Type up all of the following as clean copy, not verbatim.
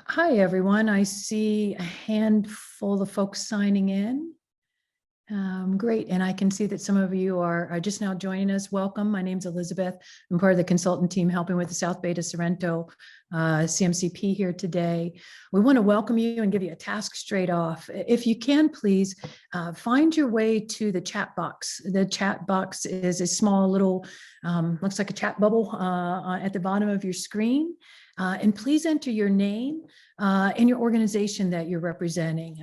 Hi, everyone. I see a handful of folks signing in. Great. And I can see that some of you are just now joining us. Welcome. My name's Elizabeth. I'm part of the consultant team helping with the South Bay to Sorrento CMCP here today. We want to welcome you and give you a task straight off. If you can, please find your way to the chat box. The chat box is a small little, looks like a chat bubble at the bottom of your screen. And please enter your name and your organization that you're representing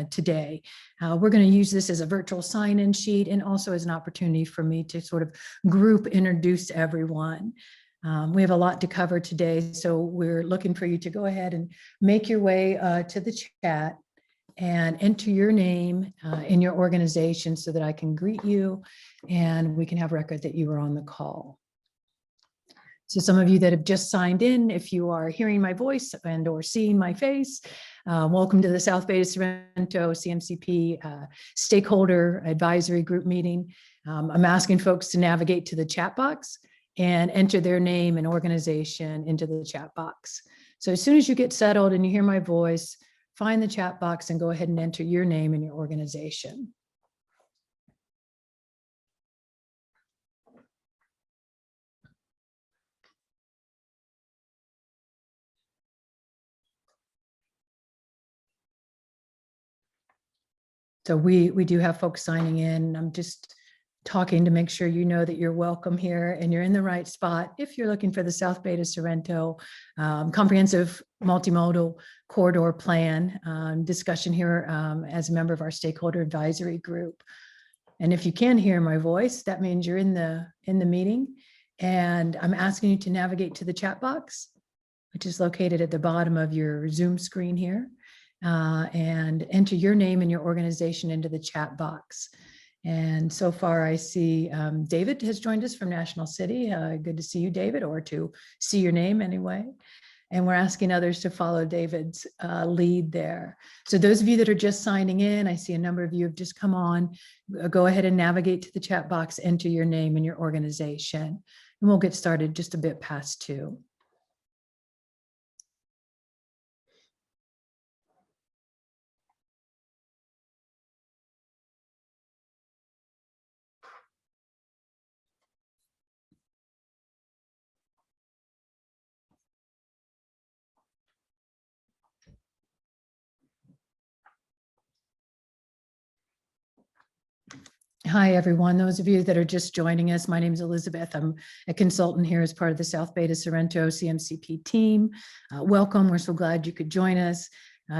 today. We're going to use this as a virtual sign-in sheet and also as an opportunity for me to sort of group introduce everyone. We have a lot to cover today, so we're looking for you to go ahead and make your way to the chat and enter your name in your organization so that I can greet you and we can have record that you were on the call. So some of you that have just signed in, if you are hearing my voice and or seeing my face, welcome to the South Bay to Sorrento CMCP Stakeholder Advisory Group meeting. I'm asking folks to navigate to the chat box and enter their name and organization into the chat box. So as soon as you get settled and you hear my voice, find the chat box and go ahead and enter your name and your organization. So we do have folks signing in. I'm just talking to make sure you know that you're welcome here and you're in the right spot if you're looking for the South Bay to Sorrento comprehensive multimodal corridor plan discussion here as a member of our stakeholder advisory group. And if you can hear my voice, that means you're in the meeting. And I'm asking you to navigate to the chat box, which is located at the bottom of your Zoom screen here. And enter your name and your organization into the chat box. And so far I see David has joined us from National City. Good to see you, David, or to see your name anyway. And we're asking others to follow David's lead there. So those of you that are just signing in, I see a number of you have just come on. Go ahead and navigate to the chat box, enter your name and your organization. And we'll get started just a bit past 2. Hi, everyone. Those of you that are just joining us, my name is Elizabeth. I'm a consultant here as part of the South Bay to Sorrento CMCP team. Welcome. We're so glad you could join us.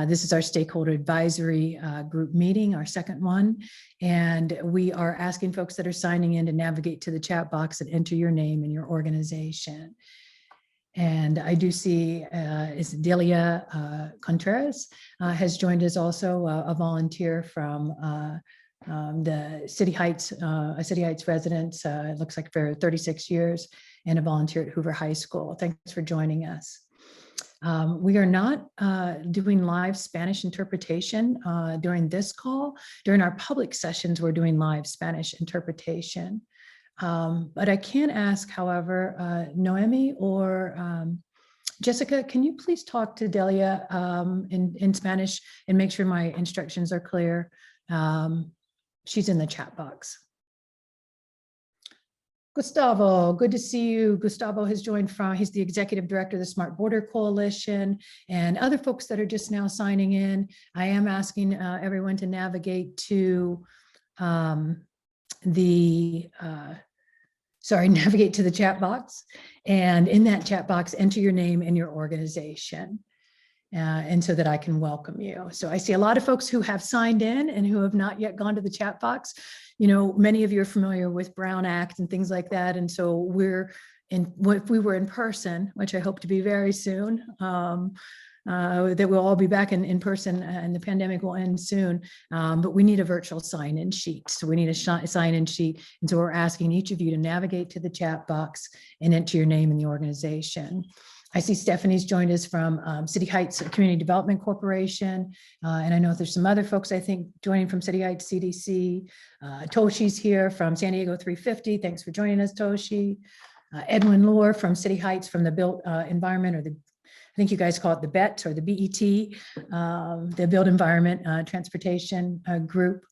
This is our stakeholder advisory group meeting, our second one. And we are asking folks that are signing in to navigate to the chat box and enter your name and your organization. And I do see is Delia Contreras has joined us also, a volunteer from the City Heights, a City Heights resident, it looks like for 36 years, and a volunteer at Hoover High School. Thanks for joining us. We are not doing live Spanish interpretation during this call. During our public sessions, we're doing live Spanish interpretation. But I can ask, however, Noemi or Jessica, can you please talk to Delia in Spanish and make sure my instructions are clear? She's in the chat box. Gustavo, good to see you. Gustavo has joined he's the executive director of the Smart Border Coalition, and other folks that are just now signing in. I am asking everyone to navigate to navigate to the chat box, and in that chat box, enter your name and your organization. And so that I can welcome you. So I see a lot of folks who have signed in and who have not yet gone to the chat box. You know, many of you are familiar with Brown Act and things like that. And so if we were in person, which I hope to be very soon, that we'll all be back in person and the pandemic will end soon. But we need a virtual sign-in sheet. So we need a sign-in sheet. And so we're asking each of you to navigate to the chat box and enter your name and the organization. I see Stephanie's joined us from City Heights Community Development Corporation. And I know there's some other folks, I think, joining from City Heights CDC. Toshi's here from San Diego 350. Thanks for joining us, Toshi. Edwin Lohr from City Heights from the Built Environment or the I think you guys call it the BET or the BET, the Built Environment Transportation Group.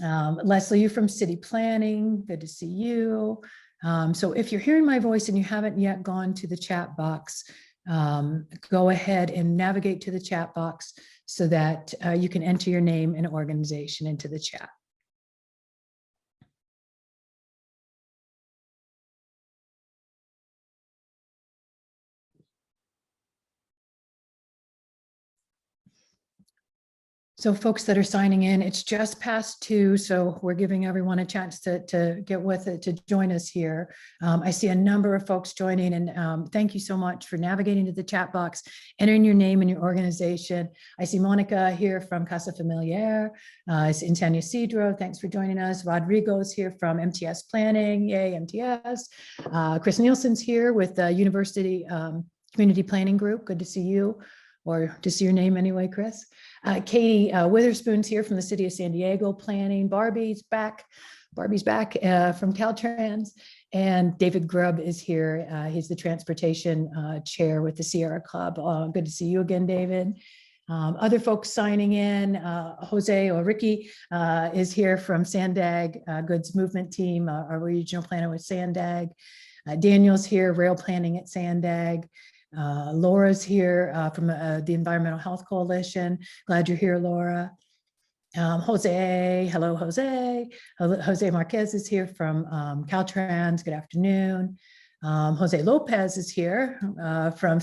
Leslie, you from City Planning, good to see you. So if you're hearing my voice and you haven't yet gone to the chat box, go ahead and navigate to the chat box so that you can enter your name and organization into the chat. So folks that are signing in, it's just past 2, so we're giving everyone a chance to get with it, to join us here. I see a number of folks joining, and thank you so much for navigating to the chat box, entering your name and your organization. I see Monica here from Casa Familiar. I see Intania Cedro, thanks for joining us. Rodrigo's here from MTS Planning, yay, MTS. Chris Nielsen's here with the University Community Planning Group, good to see you, or to see your name anyway, Chris. Katie Witherspoon's here from the City of San Diego Planning. Barbie's back from Caltrans. And David Grubb is here. He's the transportation chair with the Sierra Club. Good to see you again, David. Other folks signing in, Jose or Ricky is here from Sandag Goods Movement Team, our regional planner with Sandag. Daniel's here, rail planning at Sandag. Laura's here from the Environmental Health Coalition. Glad you're here, Laura. Jose, hello, Jose. Jose Marquez is here from Caltrans. Good afternoon. Jose Lopez is here from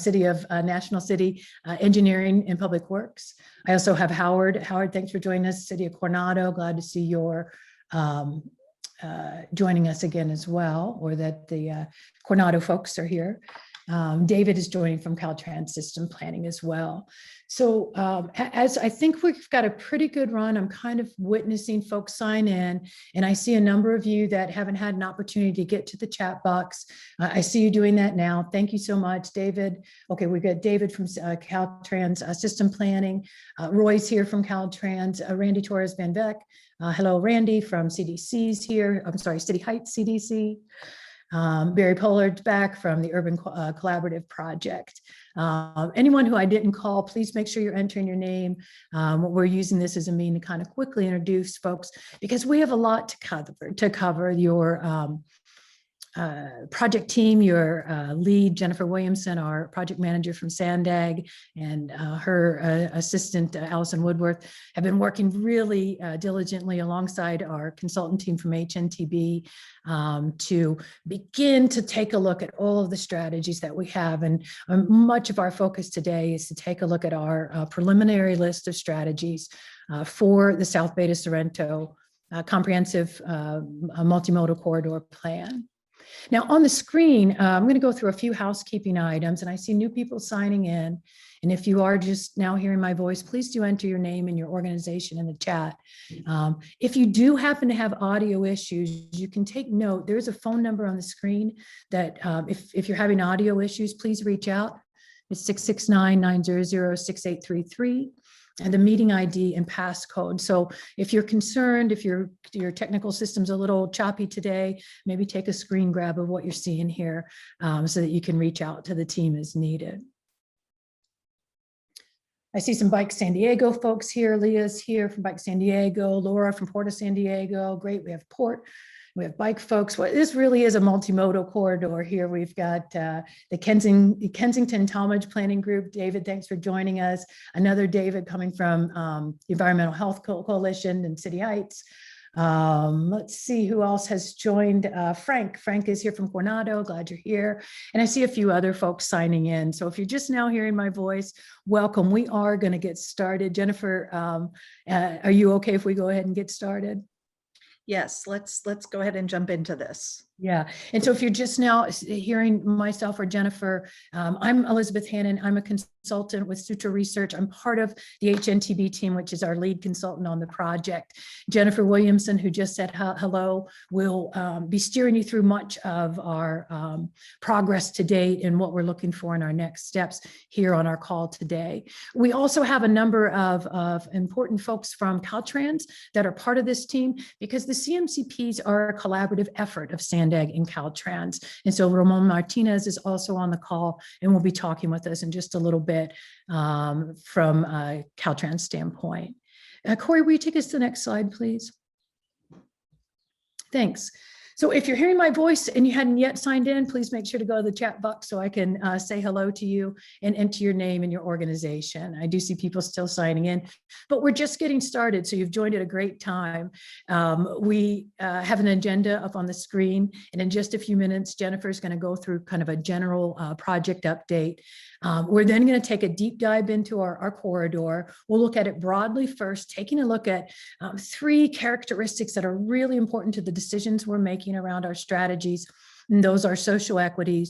National City Engineering and Public Works. I also have Howard. Howard, thanks for joining us. City of Coronado. Glad to see you're joining us again as well, or that the Coronado folks are here. David is joining from Caltrans System Planning as well. So as I think we've got a pretty good run, I'm kind of witnessing folks sign in, and I see a number of you that haven't had an opportunity to get to the chat box. I see you doing that now. Thank you so much, David. Okay, we've got David from Caltrans System Planning. Roy's here from Caltrans. Randy Torres Van Beck. Hello, Randy from CDC's here. I'm sorry, City Heights CDC. Barry Pollard's back from the Urban Collaborative Project. Anyone who I didn't call, please make sure you're entering your name. We're using this as a mean to kind of quickly introduce folks because we have a lot to cover. Your project team, your lead, Jennifer Williamson, our project manager from Sandag, and her assistant, Allison Woodworth, have been working really diligently alongside our consultant team from HNTB to begin to take a look at all of the strategies that we have. And much of our focus today is to take a look at our preliminary list of strategies for the South Bay to Sorrento comprehensive multimodal corridor plan. Now on the screen, I'm going to go through a few housekeeping items, and I see new people signing in. And if you are just now hearing my voice, please do enter your name and your organization in the chat. If you do happen to have audio issues, you can take note. There's a phone number on the screen that if you're having audio issues, please reach out. It's 669-900-6833. And the meeting ID and passcode. So if you're concerned, if your technical system's a little choppy today, maybe take a screen grab of what you're seeing here so that you can reach out to the team as needed. I see some Bike San Diego folks here. Leah's here from Bike San Diego. Laura from Port of San Diego. Great, we have Port. We have bike folks. Well, this really is a multimodal corridor here. We've got the Kensington Talmadge Planning Group. David, thanks for joining us. Another David coming from the Environmental Health Coalition in City Heights. Let's see who else has joined. Frank. Frank is here from Coronado. Glad you're here. And I see a few other folks signing in. So if you're just now hearing my voice, welcome. We are going to get started. Jennifer, are you okay if we go ahead and get started? Yes, let's go ahead and jump into this. Yeah, and so if you're just now hearing myself or Jennifer, I'm Elizabeth Hannon. I'm a consultant with Sutra Research. I'm part of the HNTB team, which is our lead consultant on the project. Jennifer Williamson, who just said hello, will be steering you through much of our progress to date and what we're looking for in our next steps here on our call today. We also have a number of important folks from Caltrans that are part of this team because the CMCPs are a collaborative effort of Sandag Sandag, and Caltrans. And so Ramon Martinez is also on the call and will be talking with us in just a little bit from a Caltrans standpoint. Corey, will you take us to the next slide, please? Thanks. So if you're hearing my voice and you hadn't yet signed in, please make sure to go to the chat box so I can say hello to you and enter your name and your organization. I do see people still signing in, but we're just getting started. So you've joined at a great time. We have an agenda up on the screen, and in just a few minutes, Jennifer is going to go through kind of a general project update. We're then going to take a deep dive into our corridor. We'll look at it broadly first, taking a look at 3 characteristics that are really important to the decisions we're making around our strategies. And those are social equity,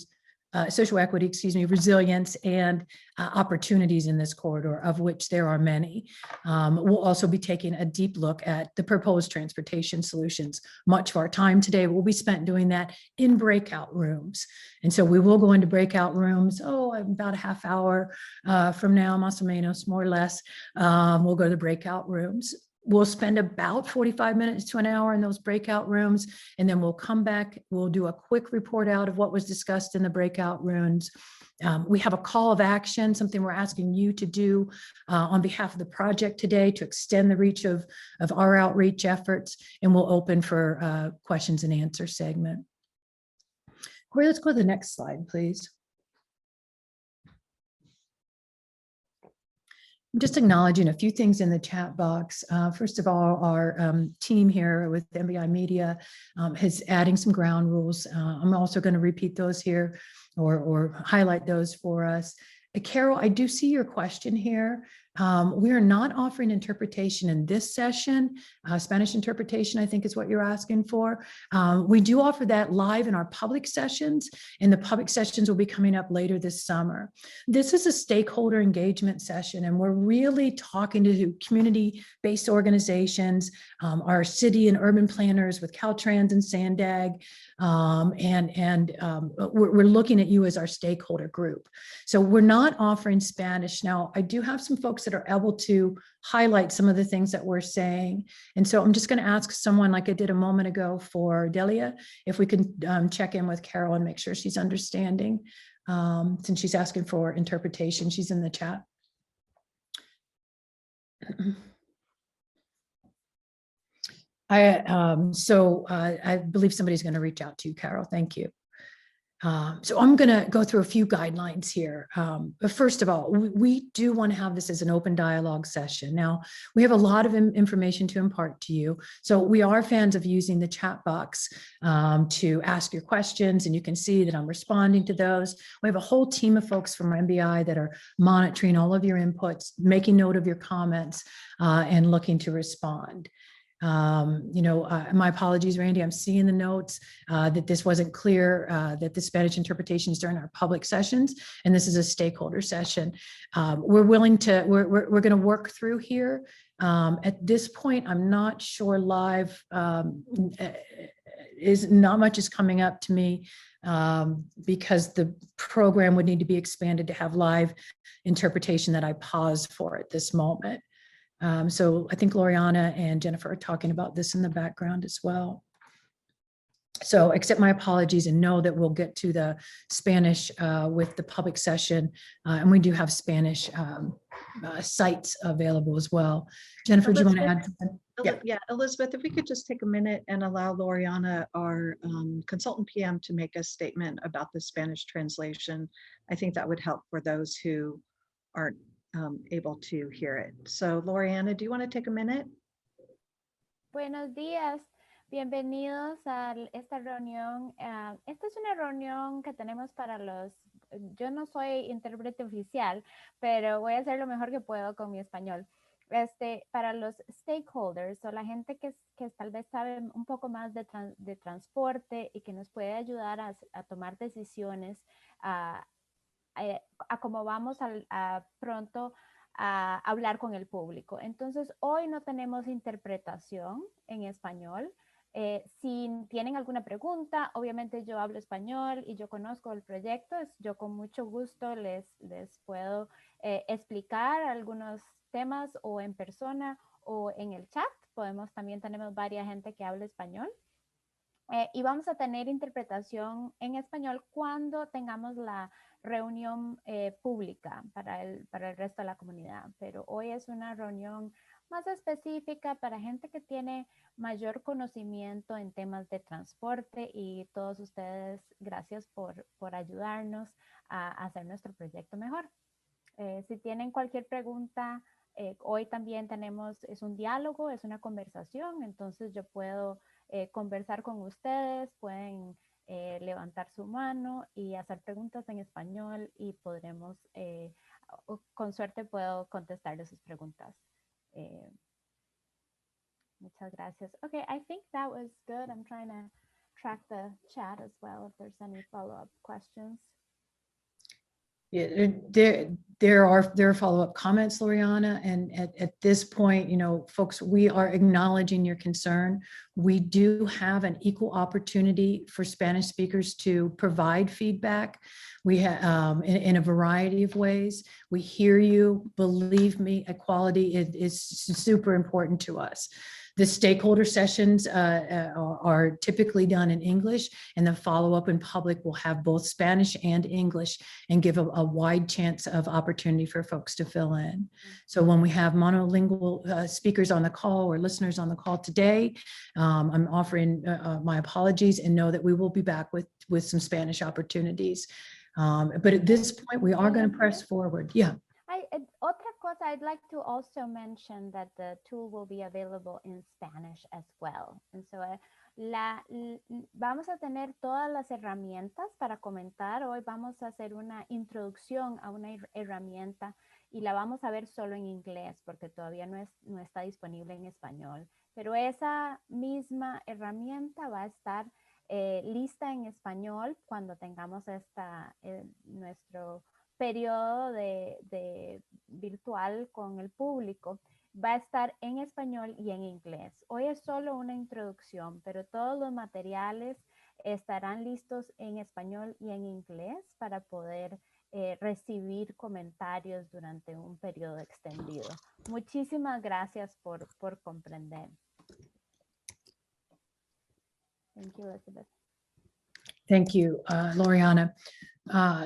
resilience, and opportunities in this corridor, of which there are many. We'll also be taking a deep look at the proposed transportation solutions. Much of our time today will be spent doing that in breakout rooms. And so we will go into breakout rooms, about a half hour from now, más o menos, more or less. We'll go to the breakout rooms. We'll spend about 45 minutes to an hour in those breakout rooms, and then we'll come back. We'll do a quick report out of what was discussed in the breakout rooms. We have a call of action, something we're asking you to do on behalf of the project today to extend the reach of our outreach efforts, and we'll open for questions and answer segment. Corey, let's go to the next slide, please. I'm just acknowledging a few things in the chat box. First of all, our team here with MBI Media is adding some ground rules. I'm also going to repeat those here or highlight those for us. Carol, I do see your question here. We are not offering interpretation in this session. Spanish interpretation, I think, is what you're asking for. We do offer that live in our public sessions, and the public sessions will be coming up later this summer. This is a stakeholder engagement session, and we're really talking to community-based organizations, our city and urban planners with Caltrans and Sandag, we're looking at you as our stakeholder group. So we're not offering Spanish. Now, I do have some folks that are able to highlight some of the things that we're saying. And so I'm just going to ask someone, like I did a moment ago for Delia, if we can check in with Carol and make sure she's understanding, since she's asking for interpretation. She's in the chat. I believe somebody's going to reach out to you, Carol. Thank you. So I'm going to go through a few guidelines here. But first of all, we do want to have this as an open dialogue session. Now, we have a lot of information to impart to you. So we are fans of using the chat box to ask your questions, and you can see that I'm responding to those. We have a whole team of folks from MBI that are monitoring all of your inputs, making note of your comments, and looking to respond. My apologies, Randy. I'm seeing the notes that this wasn't clear, that the Spanish interpretation is during our public sessions, and this is a stakeholder session. We're going to work through here. At this point, I'm not sure live not much is coming up to me because the program would need to be expanded to have live interpretation that I pause for at this moment. So I think Gloriana and Jennifer are talking about this in the background as well. So accept my apologies and know that we'll get to the Spanish with the public session. And we do have Spanish sites available as well. Jennifer, do you want to add something? Yeah, Elizabeth, if we could just take a minute and allow Loriana, our consultant PM, to make a statement about the Spanish translation. I think that would help for those who aren't able to hear it. So Loriana, do you want to take a minute? Buenos días, bienvenidos a esta reunión. Esta es una reunión que tenemos para yo no soy intérprete oficial, pero voy a hacer lo mejor que puedo con mi español. Para los stakeholders o la gente que tal vez sabe un poco más de transporte y que nos puede ayudar a tomar decisiones, a cómo vamos pronto a hablar con el público. Entonces, hoy no tenemos interpretación en español. Si tienen alguna pregunta, obviamente yo hablo español y yo conozco el proyecto. Yo con mucho gusto les puedo explicar algunos temas o en persona o en el chat. También tenemos varias gente que habla español. Y vamos a tener interpretación en español cuando tengamos la reunión pública para el resto de la comunidad. Pero hoy es una reunión más específica para gente que tiene mayor conocimiento en temas de transporte, y todos ustedes, gracias por ayudarnos a hacer nuestro proyecto mejor. Si tienen cualquier pregunta, hoy también es un diálogo, es una conversación, entonces yo puedo conversar con ustedes, pueden levantar su mano y hacer preguntas en español, y podremos, con suerte puedo contestarles sus preguntas. Muchas gracias. Okay, I think that was good. I'm trying to track the chat as well if there's any follow-up questions. Yeah, there are follow-up comments, Loriana, and at this point, you know, folks, we are acknowledging your concern. We do have an equal opportunity for Spanish speakers to provide feedback. We have in a variety of ways. We hear you. Believe me, equality is super important to us. The stakeholder sessions are typically done in English, and the follow-up in public will have both Spanish and English, and give a wide chance of opportunity for folks to fill in. So when we have monolingual speakers on the call or listeners on the call today, I'm offering my apologies, and know that we will be back with some Spanish opportunities. But at this point, we are going to press forward. Yeah. Otra cosa, I'd like to also mention that the tool will be available in Spanish as well. And so vamos a tener todas las herramientas para comentar. Hoy vamos a hacer una introducción a una herramienta, y la vamos a ver solo en inglés porque todavía no está disponible en español. Pero esa misma herramienta va a estar lista en español cuando tengamos nuestro periodo de virtual con el público. Va a estar en español y en inglés. Hoy es solo una introducción, pero todos los materiales estarán listos en español y en inglés para poder recibir comentarios durante un periodo extendido. Muchísimas gracias por comprender. Thank you, Elizabeth. Thank you, Loriana.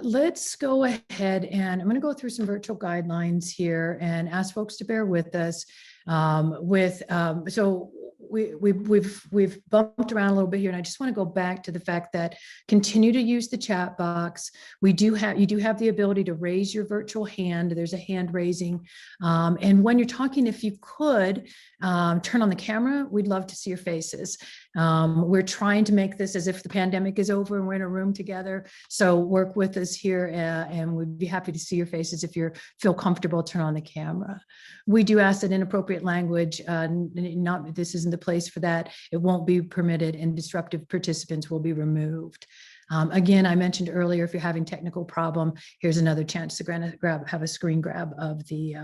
Let's go ahead, and I'm going to go through some virtual guidelines here and ask folks to bear with us. So we've bumped around a little bit here, and I just want to go back to the fact that continue to use the chat box. You do have the ability to raise your virtual hand. There's a hand raising, and when you're talking, if you could turn on the camera, we'd love to see your faces. We're trying to make this as if the pandemic is over and we're in a room together. So work with us here, and we'd be happy to see your faces. If you feel comfortable, turn on the camera. We do ask that inappropriate language, this isn't the place for that. It won't be permitted, and disruptive participants will be removed. Again, I mentioned earlier, if you're having technical problem, here's another chance to have a screen grab of the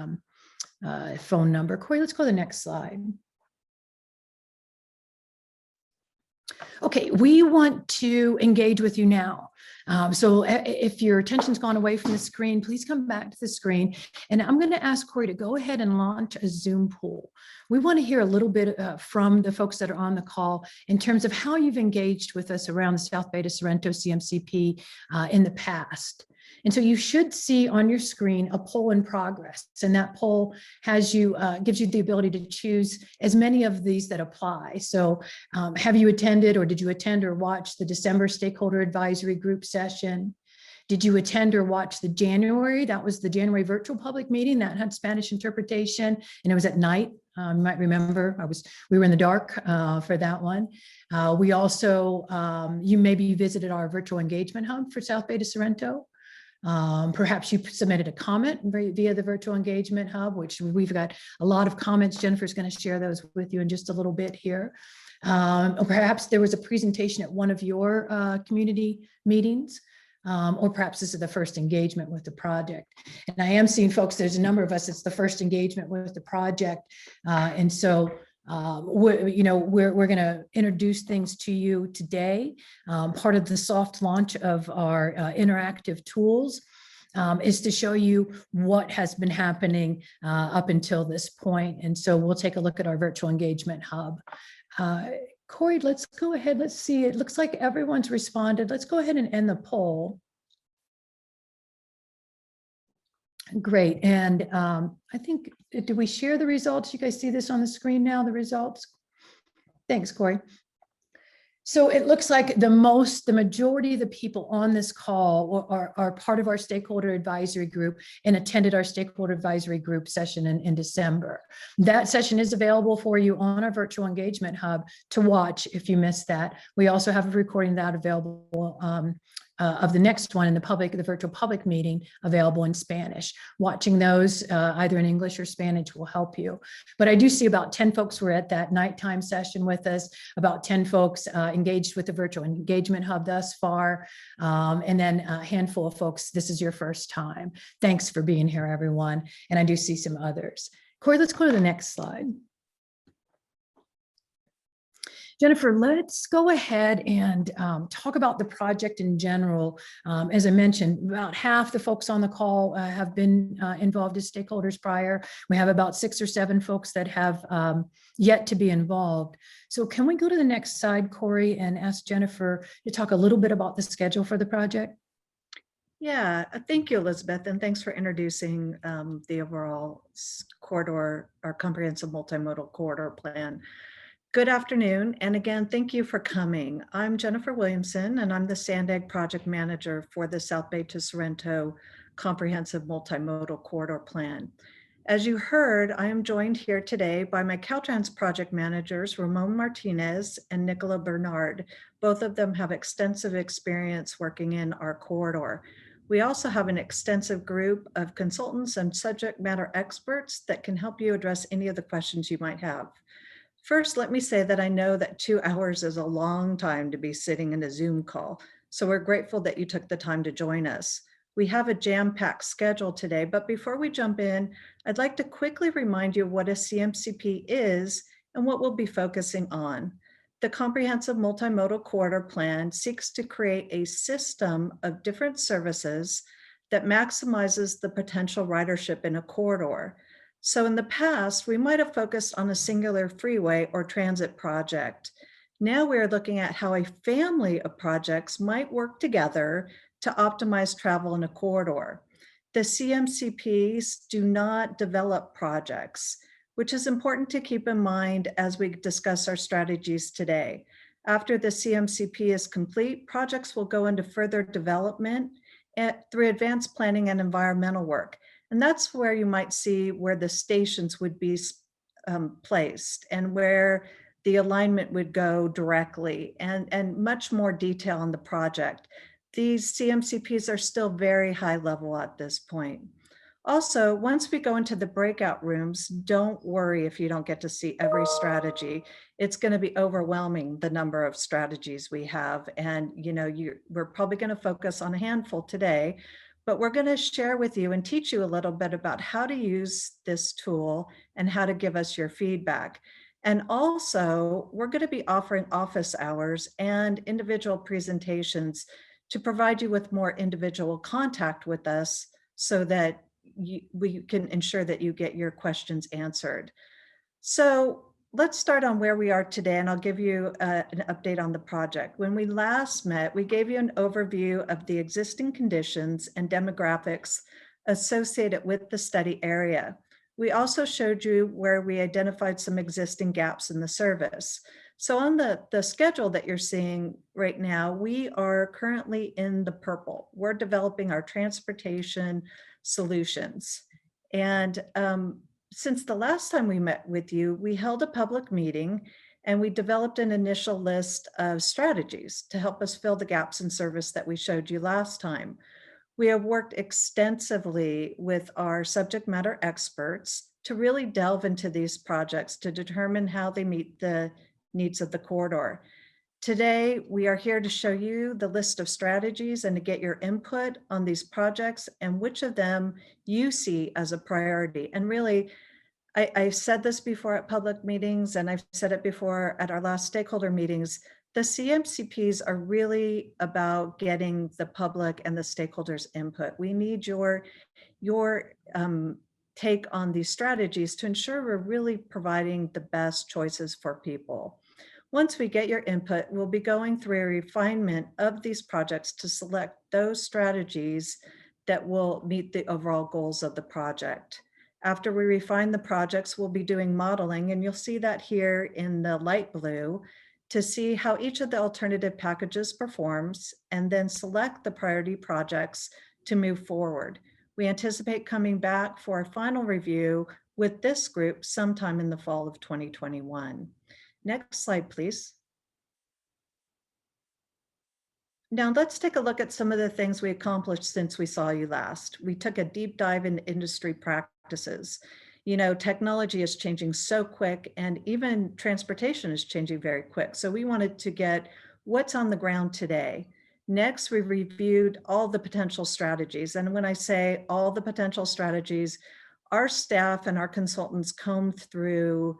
phone number. Corey, let's go to the next slide. Okay, we want to engage with you now. So if your attention's gone away from the screen, please come back to the screen. And I'm going to ask Corey to go ahead and launch a Zoom poll. We want to hear a little bit from the folks that are on the call in terms of how you've engaged with us around the South Beta Sorrento CMCP in the past. And so you should see on your screen a poll in progress, and that poll gives you the ability to choose as many of these that apply. So have you attended, or did you attend or watch the December Stakeholder Advisory Group session? Did you attend or watch the January? That was the January virtual public meeting that had Spanish interpretation, and it was at night. You might remember we were in the dark for that one. We also, you maybe visited our virtual engagement hub for South Beta Sorrento. Perhaps you submitted a comment via the virtual engagement hub, which we've got a lot of comments. Jennifer's going to share those with you in just a little bit here. Or perhaps there was a presentation at one of your community meetings, or perhaps this is the first engagement with the project. And I am seeing folks, there's a number of us, it's the first engagement with the project. And so we're going to introduce things to you today. Part of the soft launch of our interactive tools is to show you what has been happening up until this point. And so we'll take a look at our virtual engagement hub. Corey, let's go ahead. Let's see. It looks like everyone's responded. Let's go ahead and end the poll. Great. And I think, do we share the results? You guys see this on the screen now, the results? Thanks, Corey. So it looks like the majority of the people on this call are part of our stakeholder advisory group and attended our stakeholder advisory group session in December. That session is available for you on our virtual engagement hub to watch if you missed that. We also have a recording of that available of the next one in the virtual public meeting available in Spanish. Watching those either in English or Spanish will help you. But I do see about 10 folks were at that nighttime session with us, about 10 folks engaged with the virtual engagement hub thus far, and then a handful of folks, this is your first time. Thanks for being here, everyone. And I do see some others. Corey, let's go to the next slide. Jennifer, let's go ahead and talk about the project in general. As I mentioned, about half the folks on the call have been involved as stakeholders prior. We have about 6 or 7 folks that have yet to be involved. So can we go to the next slide, Corey, and ask Jennifer to talk a little bit about the schedule for the project? Yeah, thank you, Elizabeth, and thanks for introducing the overall corridor, our comprehensive multimodal corridor plan. Good afternoon, and again, thank you for coming. I'm Jennifer Williamson, and I'm the Sand Egg Project Manager for the South Bay to Sorrento Comprehensive Multimodal Corridor Plan. As you heard, I am joined here today by my Caltrans project managers, Ramon Martinez and Nicola Bernard. Both of them have extensive experience working in our corridor. We also have an extensive group of consultants and subject matter experts that can help you address any of the questions you might have. First, let me say that I know that 2 hours is a long time to be sitting in a Zoom call, so we're grateful that you took the time to join us. We have a jam-packed schedule today, but before we jump in, I'd like to quickly remind you what a CMCP is and what we'll be focusing on. The Comprehensive Multimodal Corridor Plan seeks to create a system of different services that maximizes the potential ridership in a corridor. So in the past, we might have focused on a singular freeway or transit project. Now we're looking at how a family of projects might work together to optimize travel in a corridor. The CMCPs do not develop projects, which is important to keep in mind as we discuss our strategies today. After the CMCP is complete, projects will go into further development through advanced planning and environmental work. And that's where you might see where the stations would be placed and where the alignment would go directly and much more detail on the project. These CMCPs are still very high level at this point. Also, once we go into the breakout rooms, don't worry if you don't get to see every strategy. It's going to be overwhelming, the number of strategies we have. And we're probably going to focus on a handful today, but we're going to share with you and teach you a little bit about how to use this tool and how to give us your feedback. And also, we're going to be offering office hours and individual presentations to provide you with more individual contact with us so that we can ensure that you get your questions answered. So let's start on where we are today, and I'll give you an update on the project. When we last met, we gave you an overview of the existing conditions and demographics associated with the study area. We also showed you where we identified some existing gaps in the service. So on the schedule that you're seeing right now, we are currently in the purple. We're developing our transportation solutions. And since the last time we met with you, we held a public meeting and we developed an initial list of strategies to help us fill the gaps in service that we showed you last time. We have worked extensively with our subject matter experts to really delve into these projects to determine how they meet the needs of the corridor. Today, we are here to show you the list of strategies and to get your input on these projects and which of them you see as a priority. And really, I've said this before at public meetings, and I've said it before at our last stakeholder meetings, the CMCPs are really about getting the public and the stakeholders' input. We need your take on these strategies to ensure we're really providing the best choices for people. Once we get your input, we'll be going through a refinement of these projects to select those strategies that will meet the overall goals of the project. After we refine the projects, we'll be doing modeling, and you'll see that here in the light blue to see how each of the alternative packages performs, and then select the priority projects to move forward. We anticipate coming back for a final review with this group sometime in the fall of 2021. Next slide, please. Now let's take a look at some of the things we accomplished since we saw you last. We took a deep dive into industry practices. You know, technology is changing so quick, and even transportation is changing very quick. So we wanted to get what's on the ground today. Next, we reviewed all the potential strategies. And when I say all the potential strategies, our staff and our consultants combed through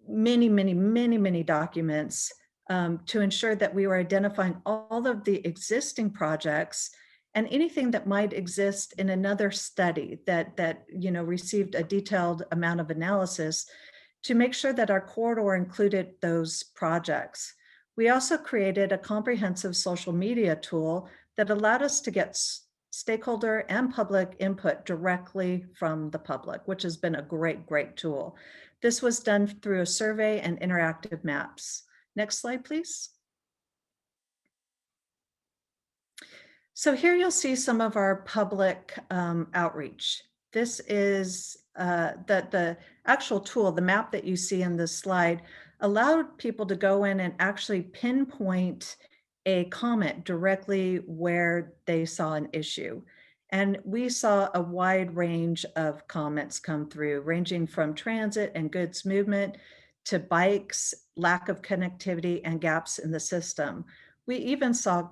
many documents to ensure that we were identifying all of the existing projects and anything that might exist in another study that you know received a detailed amount of analysis to make sure that our corridor included those projects. We also created a comprehensive social media tool that allowed us to get stakeholder and public input directly from the public, which has been a great tool. This was done through a survey and interactive maps. Next slide, please. So here you'll see some of our public outreach. This is the actual tool, the map that you see in this slide, allowed people to go in and actually pinpoint a comment directly where they saw an issue. And we saw a wide range of comments come through, ranging from transit and goods movement to bikes, lack of connectivity, and gaps in the system. We even saw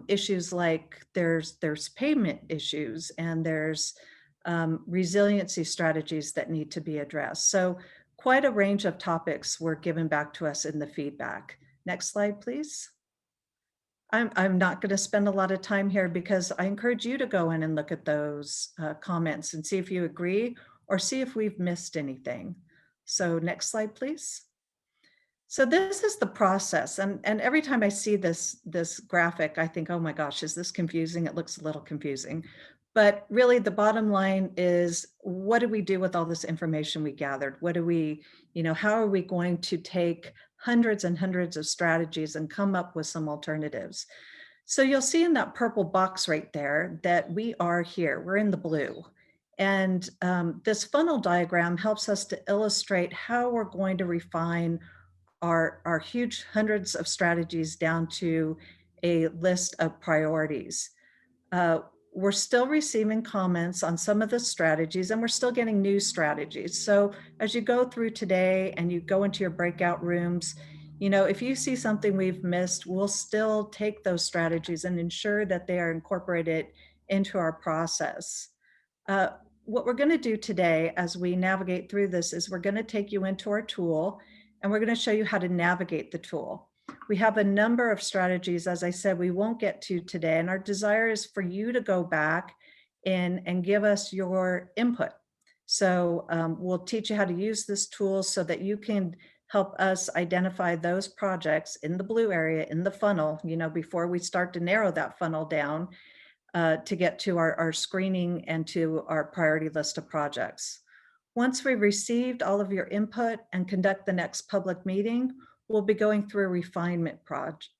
issues like there's payment issues, and there's resiliency strategies that need to be addressed. So quite a range of topics were given back to us in the feedback. Next slide, please. I'm not going to spend a lot of time here because I encourage you to go in and look at those comments and see if you agree or see if we've missed anything. So next slide, please. So this is the process. And every time I see this graphic, I think, oh my gosh, is this confusing? It looks a little confusing. But really the bottom line is, what do we do with all this information we gathered? What do we, you know, how are we going to take hundreds and hundreds of strategies and come up with some alternatives? So you'll see in that purple box right there that we are here, we're in the blue. And this funnel diagram helps us to illustrate how we're going to refine our huge hundreds of strategies down to a list of priorities. We're still receiving comments on some of the strategies, and we're still getting new strategies. So as you go through today and you go into your breakout rooms, you know, if you see something we've missed, we'll still take those strategies and ensure that they are incorporated into our process. What we're going to do today as we navigate through this is we're going to take you into our tool, and we're going to show you how to navigate the tool. We have a number of strategies, as I said, we won't get to today, and our desire is for you to go back in and give us your input. So we'll teach you how to use this tool so that you can help us identify those projects in the blue area, in the funnel, you know, before we start to narrow that funnel down to get to our screening and to our priority list of projects. Once we've received all of your input and conduct the next public meeting, we'll be going through a refinement process,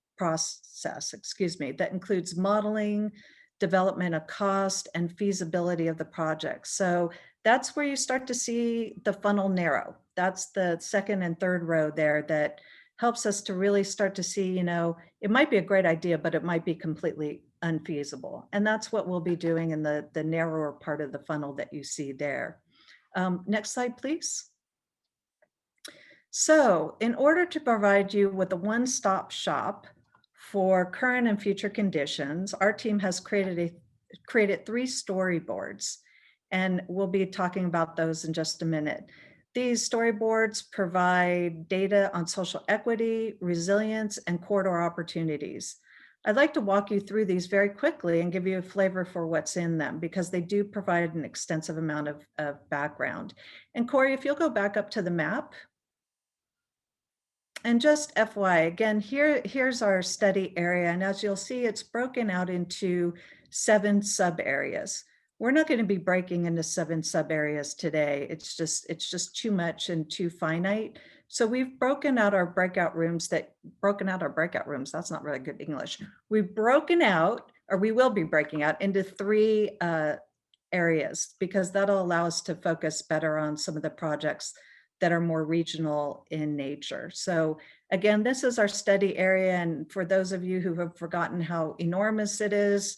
that includes modeling, development of cost, and feasibility of the project. So that's where you start to see the funnel narrow. That's the second and third row there that helps us to really start to see, you know, it might be a great idea, but it might be completely unfeasible. And that's what we'll be doing in the narrower part of the funnel that you see there. Next slide, please. So in order to provide you with a one-stop shop for current and future conditions, our team has created 3 storyboards, and we'll be talking about those in just a minute. These storyboards provide data on social equity, resilience, and corridor opportunities. I'd like to walk you through these very quickly and give you a flavor for what's in them, because they do provide an extensive amount of background. And Corey, if you'll go back up to the map. And just FY, again, here's our study area. And as you'll see, it's broken out into 7 sub areas. We're not going to be breaking into 7 sub areas today. It's just too much and too finite. So we've broken out our breakout rooms. That's not really good English. We've broken out, or we will be breaking out into 3 areas, because that'll allow us to focus better on some of the projects that are more regional in nature. So again, this is our study area. And for those of you who have forgotten how enormous it is,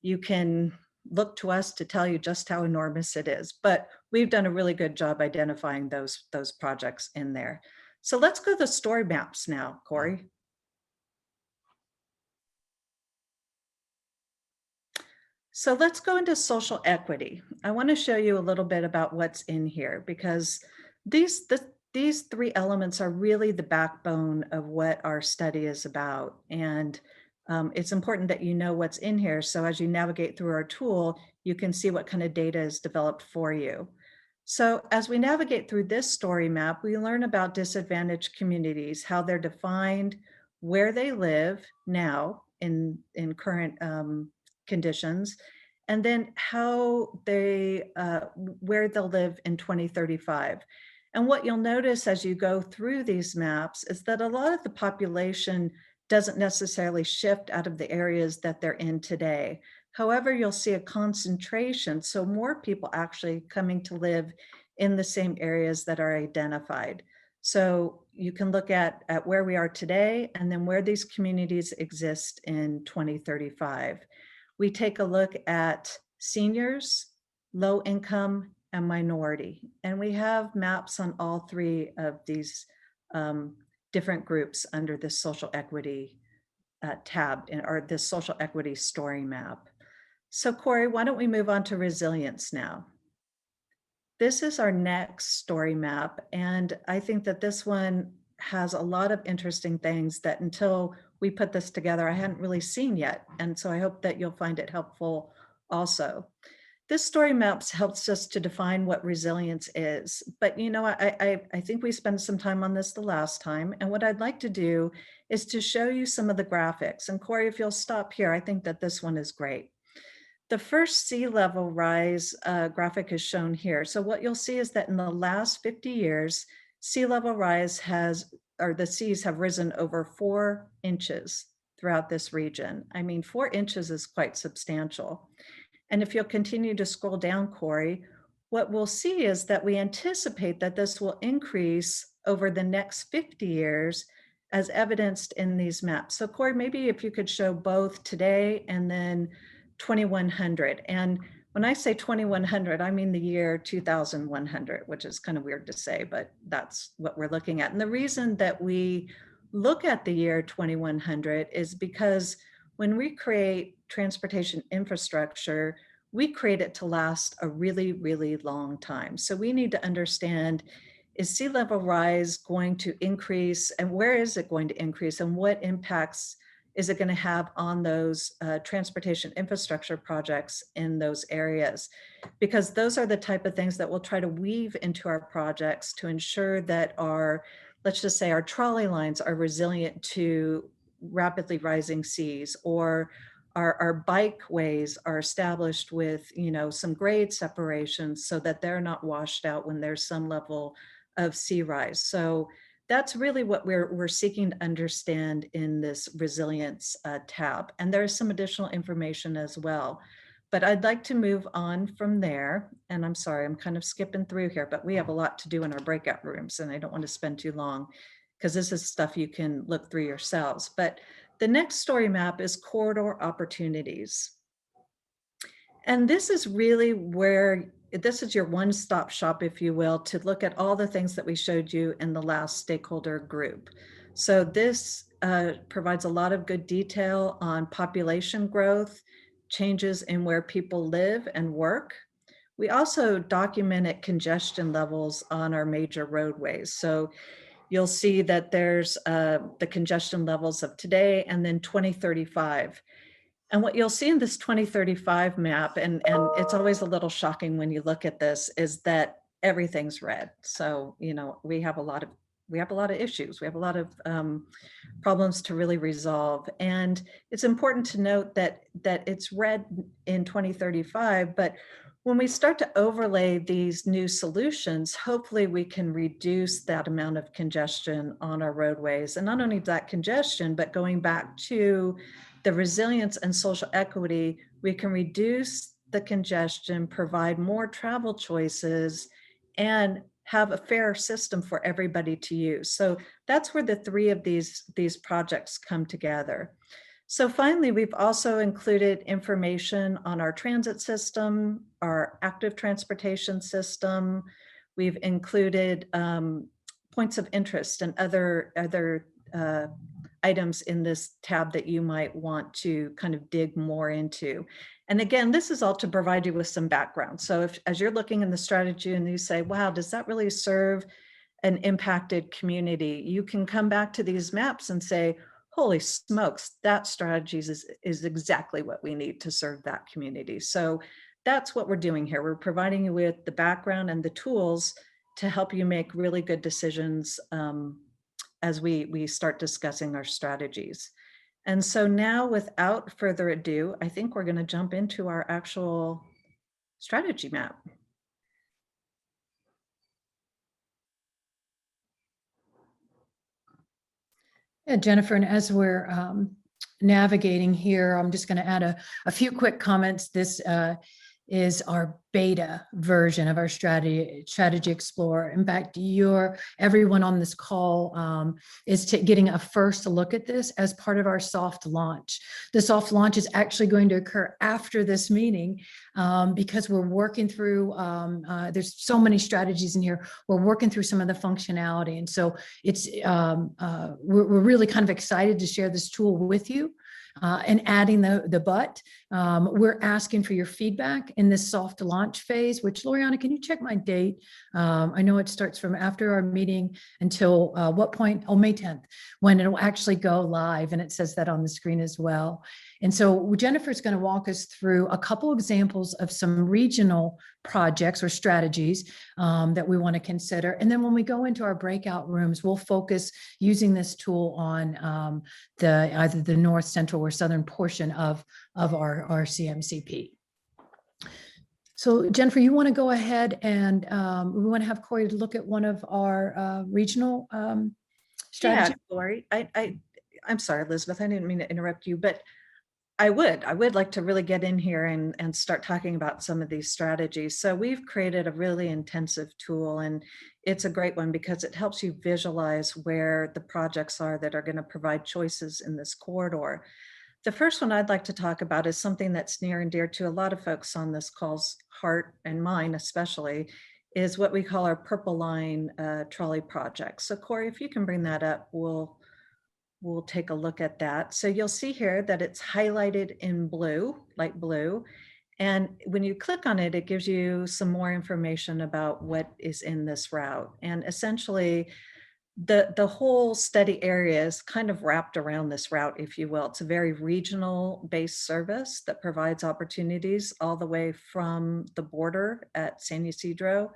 you can look to us to tell you just how enormous it is. But we've done a really good job identifying those projects in there. So let's go to the story maps now, Corey. So let's go into social equity. I want to show you a little bit about what's in here, because these 3 elements are really the backbone of what our study is about. And it's important that you know what's in here. So as you navigate through our tool, you can see what kind of data is developed for you. So as we navigate through this story map, we learn about disadvantaged communities, how they're defined, where they live now in current conditions, and then how they, where they'll live in 2035. And what you'll notice as you go through these maps is that a lot of the population doesn't necessarily shift out of the areas that they're in today. However, you'll see a concentration, so more people actually coming to live in the same areas that are identified. So you can look at where we are today and then where these communities exist in 2035. We take a look at seniors, low income, and minority. And we have maps on all 3 of these different groups under this social equity tab, or this social equity story map. So Corey, why don't we move on to resilience now? This is our next story map. And I think that this one has a lot of interesting things that until we put this together, I hadn't really seen yet. And so I hope that you'll find it helpful also. This story maps helps us to define what resilience is. But you know, I think we spent some time on this the last time. And what I'd like to do is to show you some of the graphics. And Corey, if you'll stop here, I think that this one is great. The first sea level rise graphic is shown here. So what you'll see is that in the last 50 years, sea level rise the seas have risen over 4 inches throughout this region. I mean, 4 inches is quite substantial. And if you'll continue to scroll down, Corey, what we'll see is that we anticipate that this will increase over the next 50 years as evidenced in these maps. So Corey, maybe if you could show both today and then 2100. And when I say 2100, I mean the year 2100, which is kind of weird to say, but that's what we're looking at. And the reason that we look at the year 2100 is because when we create transportation infrastructure, we create it to last a really, really long time. So we need to understand, is sea level rise going to increase, and where is it going to increase, and what impacts is it going to have on those transportation infrastructure projects in those areas? Because those are the type of things that we'll try to weave into our projects to ensure that let's just say our trolley lines are resilient to rapidly rising seas, or our bikeways are established with, some grade separations so that they're not washed out when there's some level of sea rise. So that's really what we're seeking to understand in this resilience tab. And there's some additional information as well. But I'd like to move on from there. And I'm sorry, I'm kind of skipping through here, but we have a lot to do in our breakout rooms and I don't want to spend too long because this is stuff you can look through yourselves. But the next story map is corridor opportunities. And this is really where, this is your one-stop shop, if you will, to look at all the things that we showed you in the last stakeholder group. So this provides a lot of good detail on population growth, changes in where people live and work. We also documented congestion levels on our major roadways. So you'll see that there's the congestion levels of today and then 2035. And what you'll see in this 2035 map, and it's always a little shocking when you look at this, is that everything's red. So, we have a lot of a lot of issues. We have a lot of problems to really resolve. And it's important to note that it's red in 2035, but when we start to overlay these new solutions, hopefully we can reduce that amount of congestion on our roadways. And not only that congestion, but going back to the resilience and social equity, we can reduce the congestion, provide more travel choices, and have a fair system for everybody to use. So that's where the three of these projects come together. So finally, we've also included information on our transit system, our active transportation system. We've included points of interest and other items in this tab that you might want to kind of dig more into. And again, this is all to provide you with some background. So if, as you're looking in the strategy and you say, wow, does that really serve an impacted community? You can come back to these maps and say, holy smokes, that strategy is exactly what we need to serve that community. So that's what we're doing here. We're providing you with the background and the tools to help you make really good decisions as we start discussing our strategies. And so now, without further ado, I think we're going to jump into our actual strategy map. Yeah, Jennifer, and as we're navigating here, I'm just going to add a few quick comments. This is our beta version of our strategy explorer. In fact, everyone on this call is getting a first look at this as part of our soft launch. The soft launch is actually going to occur after this meeting because we're working through, there's so many strategies in here. We're working through some of the functionality. And so it's, we're really kind of excited to share this tool with you. And adding the but, we're asking for your feedback in this soft launch phase, which Loriana, can you check my date? I know it starts from after our meeting until what point? Oh, May 10th, when it'll actually go live. And it says that on the screen as well. And so Jennifer's going to walk us through a couple examples of some regional projects or strategies that we want to consider. And then when we go into our breakout rooms, we'll focus using this tool on either the north, central, or southern portion of our CMCP. So Jennifer, you want to go ahead and we want to have Corey look at one of our regional strategies. Yeah, Lori, I'm sorry, Elizabeth, I didn't mean to interrupt you, but I would like to really get in here and start talking about some of these strategies. So we've created a really intensive tool, and it's a great one because it helps you visualize where the projects are that are going to provide choices in this corridor. The first one I'd like to talk about is something that's near and dear to a lot of folks on this call's heart, and mine especially, is what we call our Purple Line trolley project. So Corey, if you can bring that up, we'll take a look at that. So you'll see here that it's highlighted in blue, light blue. And when you click on it, it gives you some more information about what is in this route. And essentially, the whole study area is kind of wrapped around this route, if you will. It's a very regional based service that provides opportunities all the way from the border at San Ysidro.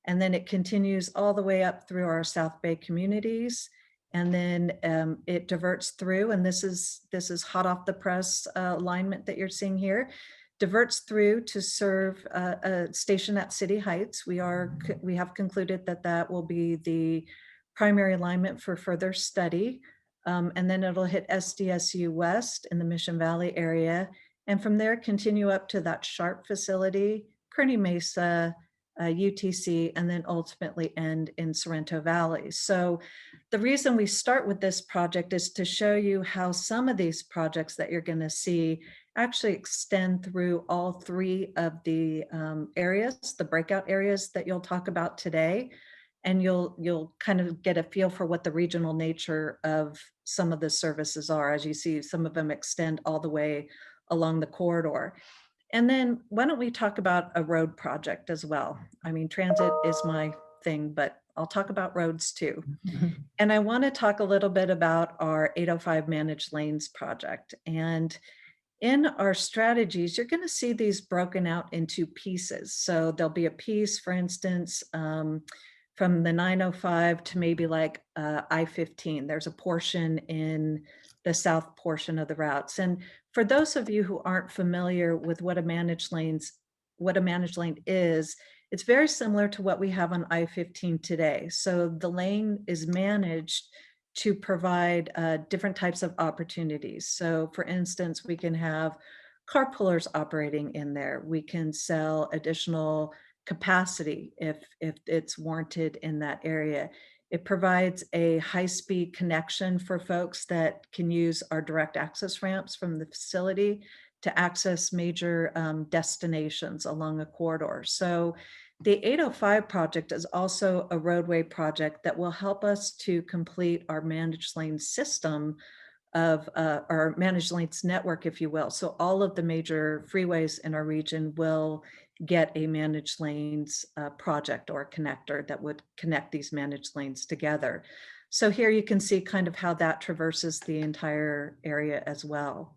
And then it continues all the way up through our South Bay communities. And then it diverts through, and this is hot off the press alignment that you're seeing here, diverts through to serve a station at City Heights. We have concluded that will be the primary alignment for further study. And then it'll hit SDSU West in the Mission Valley area. And from there, continue up to that Sharp facility, Kearney Mesa, UTC, and then ultimately end in Sorrento Valley. So the reason we start with this project is to show you how some of these projects that you're going to see actually extend through all three of the areas, the breakout areas that you'll talk about today. And you'll kind of get a feel for what the regional nature of some of the services are. As you see, some of them extend all the way along the corridor. And then why don't we talk about a road project as well? I mean, transit is my thing, but I'll talk about roads too. And I want to talk a little bit about our 805 Managed Lanes project. And in our strategies, you're going to see these broken out into pieces. So there'll be a piece, for instance, from the 905 to maybe like I-15. There's a portion in the south portion of the routes. And for those of you who aren't familiar with what a managed lane is, it's very similar to what we have on I-15 today. So the lane is managed to provide different types of opportunities. So for instance, we can have carpoolers operating in there. We can sell additional capacity if it's warranted in that area. It provides a high-speed connection for folks that can use our direct access ramps from the facility to access major destinations along a corridor. So the 805 project is also a roadway project that will help us to complete our managed lane system of our managed lanes network, if you will. So all of the major freeways in our region will get a managed lanes project or connector that would connect these managed lanes together. So here you can see kind of how that traverses the entire area as well.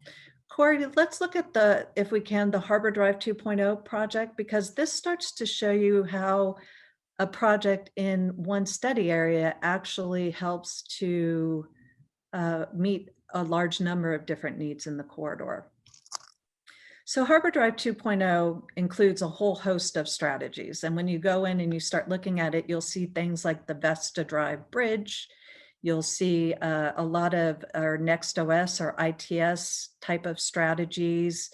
Corey, let's look at the, if we can, the Harbor Drive 2.0 project, because this starts to show you how a project in one study area actually helps to meet a large number of different needs in the corridor. So Harbor Drive 2.0 includes a whole host of strategies. And when you go in and you start looking at it, you'll see things like the Vesta Drive Bridge. You'll see a lot of our NextOS or ITS type of strategies.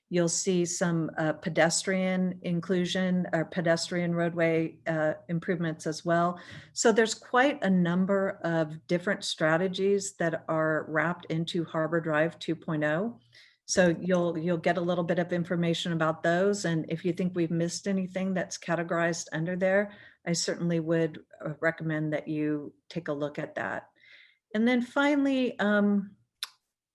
You'll see some pedestrian inclusion or pedestrian roadway improvements as well. So there's quite a number of different strategies that are wrapped into Harbor Drive 2.0. So you'll get a little bit of information about those. And if you think we've missed anything that's categorized under there, I certainly would recommend that you take a look at that. And then finally,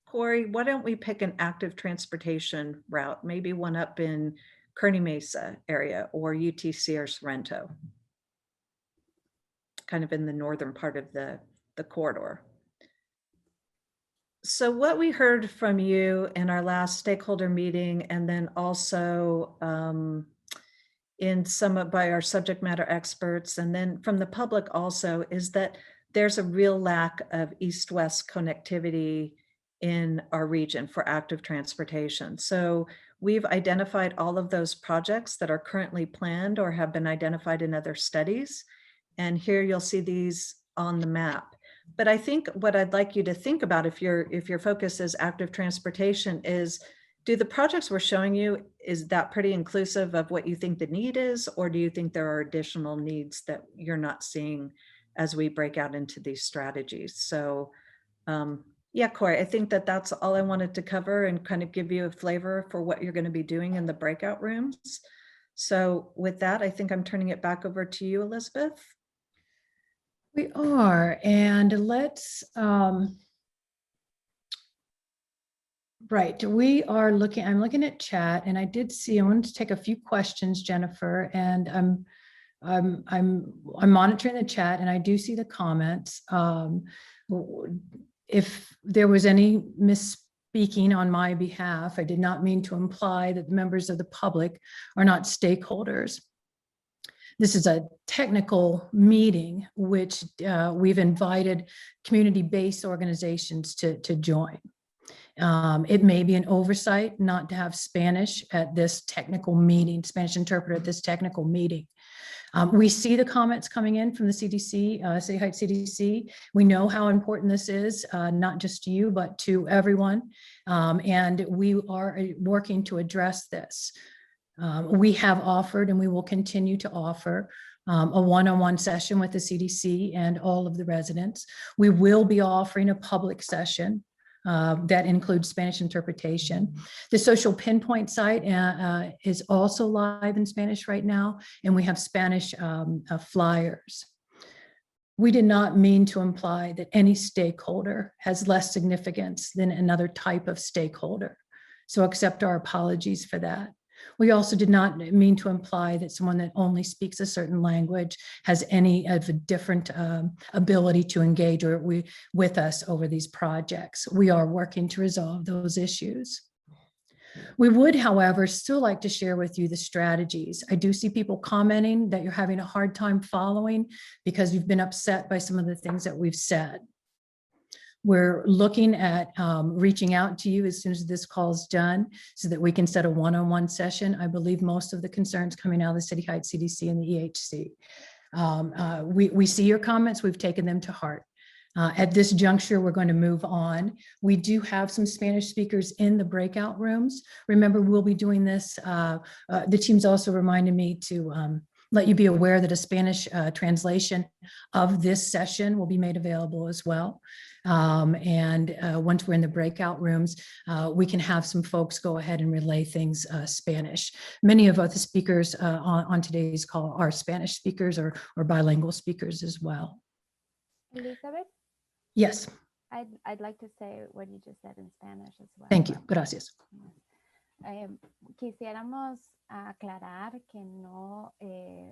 Corey, why don't we pick an active transportation route, maybe one up in Kearney Mesa area or UTC or Sorrento, kind of in the northern part of the corridor. So what we heard from you in our last stakeholder meeting, and then also in some by our subject matter experts, and then from the public also, is that there's a real lack of east-west connectivity in our region for active transportation. So we've identified all of those projects that are currently planned or have been identified in other studies. And here you'll see these on the map. But I think what I'd like you to think about if your focus is active transportation is, do the projects we're showing you, is that pretty inclusive of what you think the need is? Or do you think there are additional needs that you're not seeing as we break out into these strategies? So yeah, Corey, I think that that's all I wanted to cover and kind of give you a flavor for what you're going to be doing in the breakout rooms. So with that, I think I'm turning it back over to you, Elizabeth. We are, and let's, right, we are looking, I'm looking at chat, and I did see, I wanted to take a few questions, Jennifer, and I'm monitoring the chat, and I do see the comments. If there was any misspeaking on my behalf, I did not mean to imply that members of the public are not stakeholders. This is a technical meeting, which we've invited community-based organizations to join. It may be an oversight not to have Spanish at this technical meeting, Spanish interpreter at this technical meeting. We see the comments coming in from the CDC, City Heights CDC. We know how important this is, not just to you, but to everyone. And we are working to address this. We have offered, and we will continue to offer, a one-on-one session with the CDC and all of the residents. We will be offering a public session that includes Spanish interpretation. The social pinpoint site is also live in Spanish right now, and we have Spanish flyers. We did not mean to imply that any stakeholder has less significance than another type of stakeholder. So accept our apologies for that. We also did not mean to imply that someone that only speaks a certain language has any of a different ability to engage with us over these projects. We are working to resolve those issues. We would, however, still like to share with you the strategies. I do see people commenting that you're having a hard time following because you've been upset by some of the things that we've said. We're looking at reaching out to you as soon as this call is done so that we can set a one-on-one session. I believe most of the concerns coming out of the City Heights CDC and the EHC. We see your comments, we've taken them to heart. At this juncture, we're going to move on. We do have some Spanish speakers in the breakout rooms. Remember, we'll be doing this. The team's also reminded me to let you be aware that a Spanish translation of this session will be made available as well. Once we're in the breakout rooms, we can have some folks go ahead and relay things Spanish. Many of the speakers on today's call are Spanish speakers or bilingual speakers as well. Elizabeth, Yes, I'd like to say what you just said in Spanish as well. thank you. Gracias. Quisiéramos aclarar que no,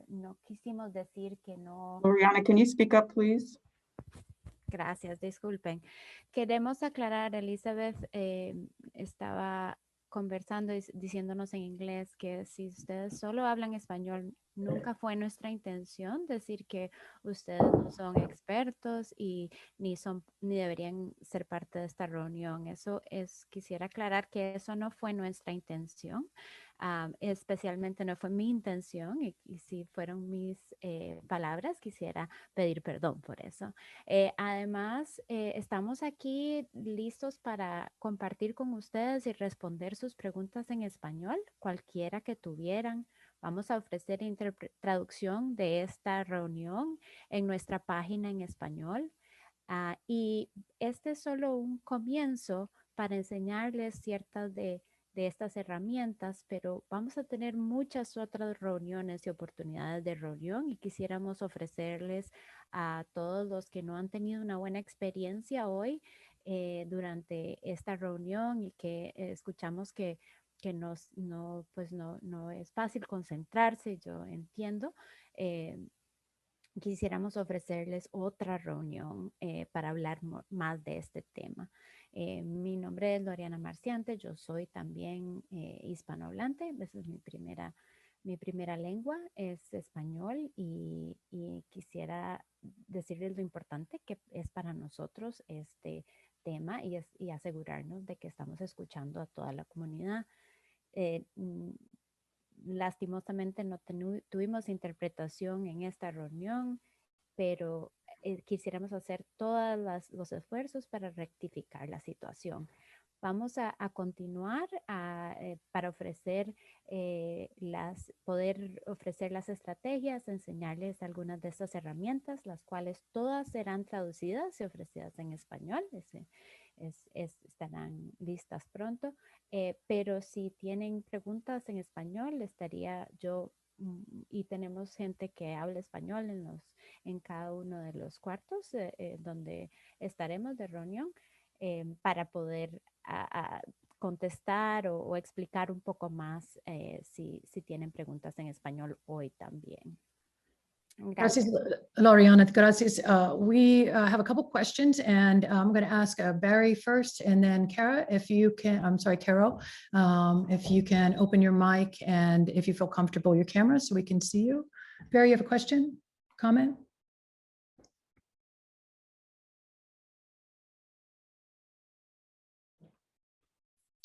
no quisimos decir que no. Loriana, can you speak up, please? Gracias, disculpen. Queremos aclarar, Elizabeth estaba conversando y diciéndonos en inglés que si ustedes solo hablan español, nunca fue nuestra intención decir que ustedes no son expertos y ni deberían ser parte de esta reunión. Eso quisiera aclarar que eso no fue nuestra intención. Especialmente no fue mi intención y si fueron mis palabras, quisiera pedir perdón por eso. Además, estamos aquí listos para compartir con ustedes y responder sus preguntas en español, cualquiera que tuvieran. Vamos a ofrecer traducción de esta reunión en nuestra página en español. Y este es solo un comienzo para enseñarles ciertas de estas herramientas, pero vamos a tener muchas otras reuniones y oportunidades de reunión y quisiéramos ofrecerles a todos los que no han tenido una buena experiencia hoy durante esta reunión y que escuchamos que no es fácil concentrarse, yo entiendo. Quisiéramos ofrecerles otra reunión para hablar más de este tema. Mi nombre es Loriana Marciante, yo soy también hispanohablante, esa es mi primera lengua, es español y quisiera decirles lo importante que es para nosotros este tema y asegurarnos de que estamos escuchando a toda la comunidad. Lastimosamente no tuvimos interpretación en esta reunión, pero quisiéramos hacer todos los esfuerzos para rectificar la situación. Vamos a continuar para poder ofrecer las estrategias, enseñarles algunas de estas herramientas, las cuales todas serán traducidas y ofrecidas en español. Estarán listas pronto, pero si tienen preguntas en español, estaría yo y tenemos gente que habla español en cada uno de los cuartos donde estaremos de reunión para poder contestar o explicar un poco más si tienen preguntas en español hoy también. Gracias, Loriana. Gracias. We have a couple questions, and I'm going to ask Barry first, and then Kara, if you can. I'm sorry, Carol, if you can open your mic and if you feel comfortable, your camera, so we can see you. Barry, you have a question, comment?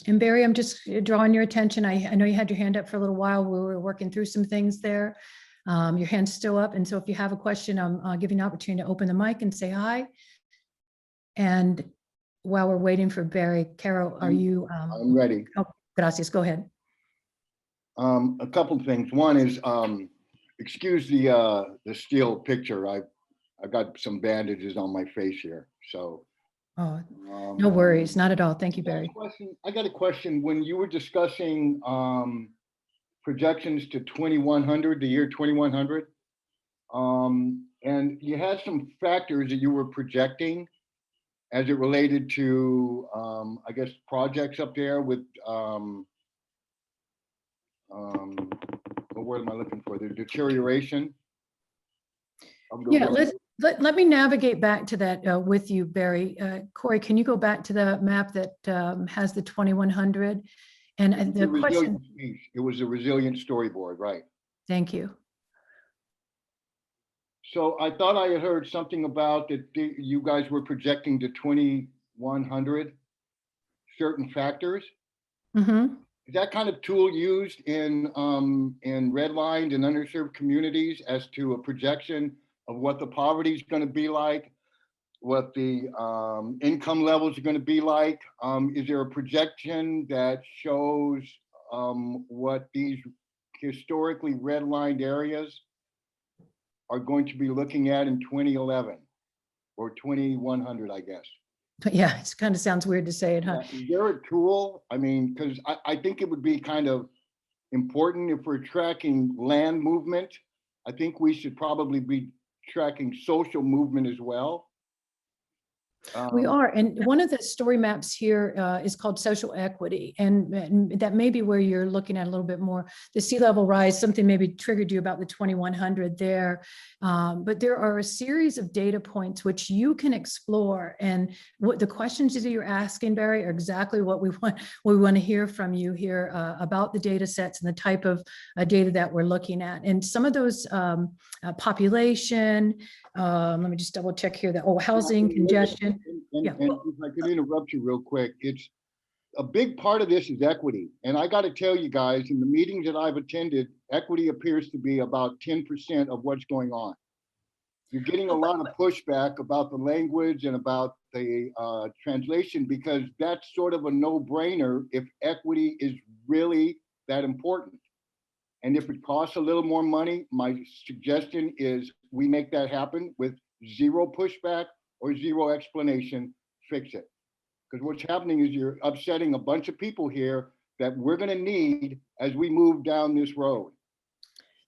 And Barry, I'm just drawing your attention. I know you had your hand up for a little while. We were working through some things there. Your hand's still up. And so if you have a question, I'm giving you an opportunity to open the mic and say hi. And while we're waiting for Barry, Carol, are you? I'm ready. Oh, gracias. Go ahead. A couple of things. One is, excuse the steel picture. I've got some bandages on my face here. So. Oh, no worries. Not at all. Thank you, Barry. I got a question. When you were discussing projections to 2100, the year 2100, and you had some factors that you were projecting as it related to, I guess, projects up there with, what word am I looking for? The deterioration. Yeah, let me navigate back to that with you, Barry. Corey, can you go back to the map that has the 2100 And The the question, resilience piece, it was a resilient storyboard, right? thank you. So I thought I had heard something about that you guys were projecting to 2,100 certain factors. Mhm. Is that kind of tool used in redlined and underserved communities as to a projection of what the poverty is going to be like, what the income levels are going to be like? Is there a projection that shows what these historically redlined areas are going to be looking at in 2011 or 2100, I guess? Yeah, it kind of sounds weird to say it, huh? Is there a tool? I mean, because I think it would be kind of important if we're tracking land movement. I think we should probably be tracking social movement as well. We are, and one of the story maps here is called social equity, and that may be where you're looking at a little bit more. The sea level rise, something maybe triggered you about the 2100 there, but there are a series of data points which you can explore, and what the questions that you're asking, Barry, are exactly what we want to hear from you here about the data sets and the type of data that we're looking at, and some of those population. Let me just double check here that housing congestion. Yeah. And if I could interrupt you real quick, it's a big part of this is equity. And I got to tell you guys, in the meetings that I've attended, equity appears to be about 10% of what's going on. You're getting a lot of pushback about the language and about the translation, because that's sort of a no-brainer if equity is really that important. And if it costs a little more money, my suggestion is we make that happen with zero pushback or zero explanation, fix it. Because what's happening is you're upsetting a bunch of people here that we're going to need as we move down this road.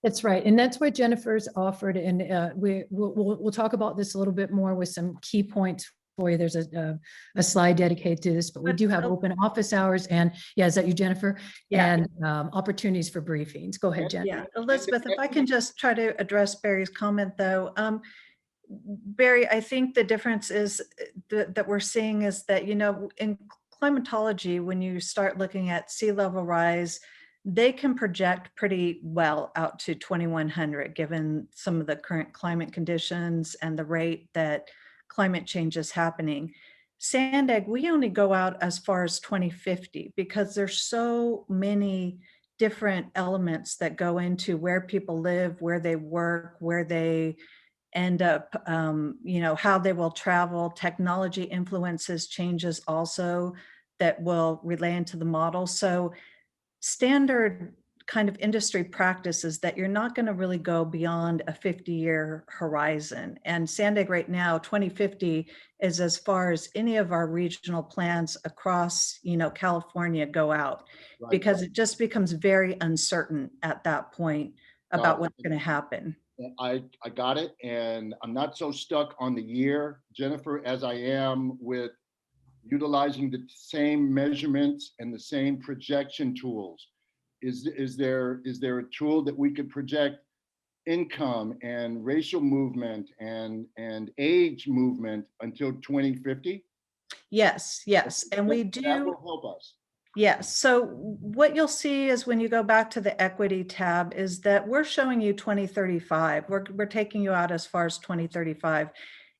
That's right, and that's what Jennifer's offered, and we'll talk about this a little bit more with some key points for you. There's a slide dedicated to this, but we do have open office hours, and yeah, is that you, Jennifer? Yeah. And opportunities for briefings. Go ahead, Jen. Yeah, Elizabeth, if I can just try to address Barry's comment though. Barry, I think the difference is that we're seeing is that, you know, in climatology, when you start looking at sea level rise, they can project pretty well out to 2100, given some of the current climate conditions and the rate that climate change is happening. Sand Egg, we only go out as far as 2050 because there's so many different elements that go into where people live, where they work, where they end up, you know, how they will travel. Technology influences changes also that will relay into the model. So standard kind of industry practice is that you're not going to really go beyond a 50-year horizon. And Sand Egg right now, 2050 is as far as any of our regional plans across, you know, California go out, Right. because it just becomes very uncertain at that point about what's going to happen. I got it. And I'm not so stuck on the year, Jennifer, as I am with utilizing the same measurements and the same projection tools. Is there a tool that we could project income and racial movement and age movement until 2050? Yes, yes. And we do. That will help us. Yes. So what you'll see is when you go back to the equity tab is that we're showing you 2035. We're taking you out as far as 2035.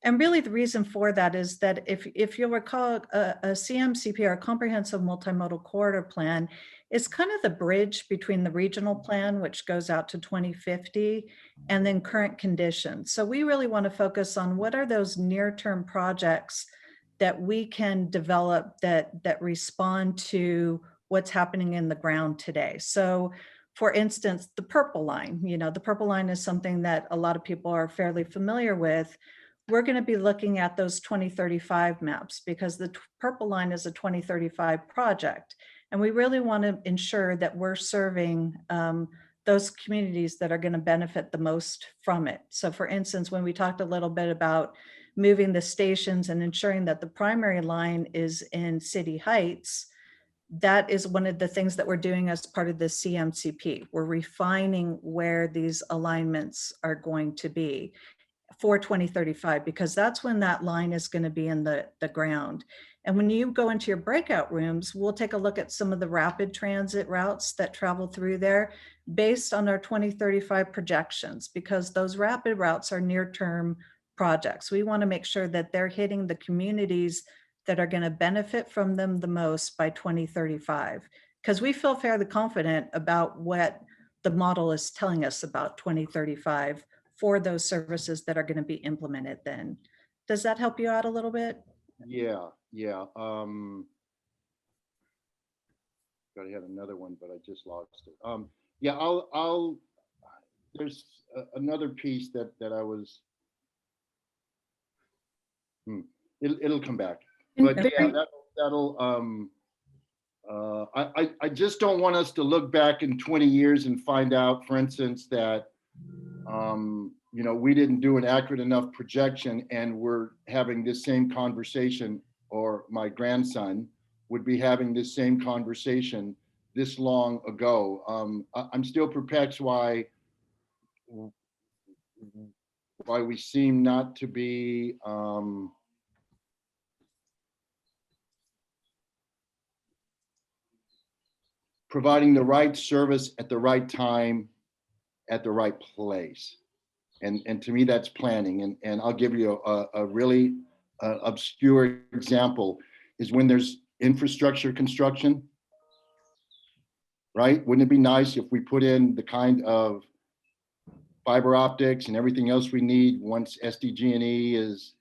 And really the reason for that is that if you'll recall, a CMCP, or a comprehensive multimodal corridor plan, is kind of the bridge between the regional plan, which goes out to 2050, and then current conditions. So we really want to focus on what are those near-term projects that we can develop that respond to what's happening in the ground today. So for instance, the purple line, you know, the purple line is something that a lot of people are fairly familiar with. We're going to be looking at those 2035 maps because the purple line is a 2035 project. And we really want to ensure that we're serving those communities that are going to benefit the most from it. So for instance, when we talked a little bit about moving the stations and ensuring that the primary line is in City Heights, that is one of the things that we're doing as part of the CMCP. We're refining where these alignments are going to be. for 2035, because that's when that line is going to be in the ground. And when you go into your breakout rooms, we'll take a look at some of the rapid transit routes that travel through there based on our 2035 projections, because those rapid routes are near-term projects. We want to make sure that they're hitting the communities that are going to benefit from them the most by 2035, because we feel fairly confident about what the model is telling us about 2035 for those services that are going to be implemented then. Does that help you out a little bit? Yeah. Gotta have another one, but I just lost it. Yeah, I'll there's another piece that I was, it'll come back. But yeah, I just don't want us to look back in 20 years and find out, for instance, that we didn't do an accurate enough projection, and we're having this same conversation, or my grandson would be having this same conversation this long ago. I'm still perplexed why we seem not to be providing the right service at the right time, at the right place. And to me, that's planning. And I'll give you a really obscure example, is when there's infrastructure construction, right? Wouldn't it be nice if we put in the kind of fiber optics and everything else we need once SDG&E is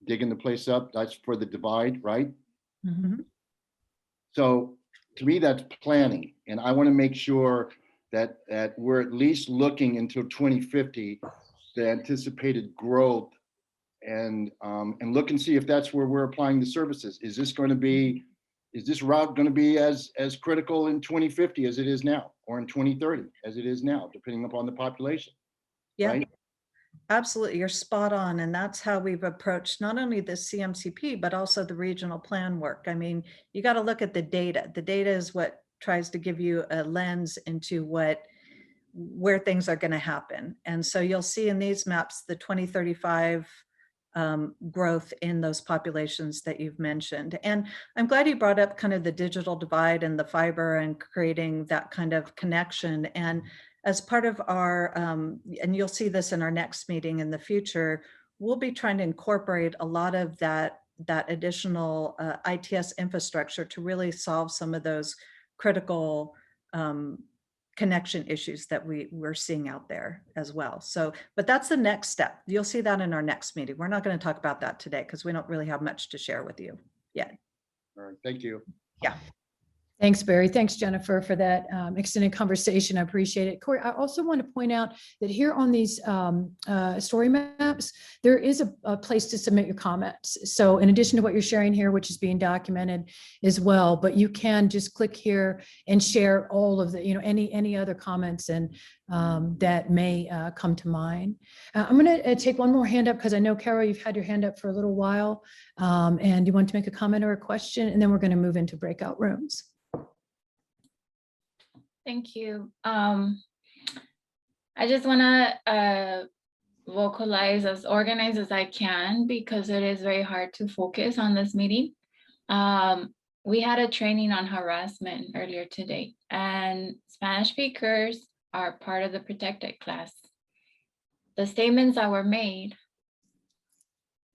digging the place up? That's for the divide, right? Mm-hmm. So to me, that's planning. And I want to make sure that we're at least looking until 2050, the anticipated growth, and look and see if that's where we're applying the services. Is this route going to be as critical in 2050 as it is now, or in 2030 as it is now, depending upon the population? Yeah, right? Absolutely. You're spot on. And that's how we've approached not only the CMCP, but also the regional plan work. I mean, you got to look at the data. The data is what tries to give you a lens into where things are going to happen. And so you'll see in these maps, the 2035 growth in those populations that you've mentioned. And I'm glad you brought up kind of the digital divide and the fiber and creating that kind of connection. And as part of our, and you'll see this in our next meeting in the future, we'll be trying to incorporate a lot of that additional ITS infrastructure to really solve some of those critical connection issues that we're seeing out there as well. So, but that's the next step. You'll see that in our next meeting. We're not going to talk about that today because we don't really have much to share with you yet. All right, thank you. Yeah. Thanks, Barry. Thanks, Jennifer, for that extended conversation. I appreciate it. Corey, I also want to point out that here on these story maps, there is a place to submit your comments. So in addition to what you're sharing here, which is being documented as well, but you can just click here and share all of the, any other comments and that may come to mind. I'm going to take one more hand up because I know, Carol, you've had your hand up for a little while and you want to make a comment or a question, and then we're going to move into breakout rooms. Thank you. I just want to vocalize as organized as I can, because it is very hard to focus on this meeting. We had a training on harassment earlier today, and Spanish speakers are part of the protected class. The statements that were made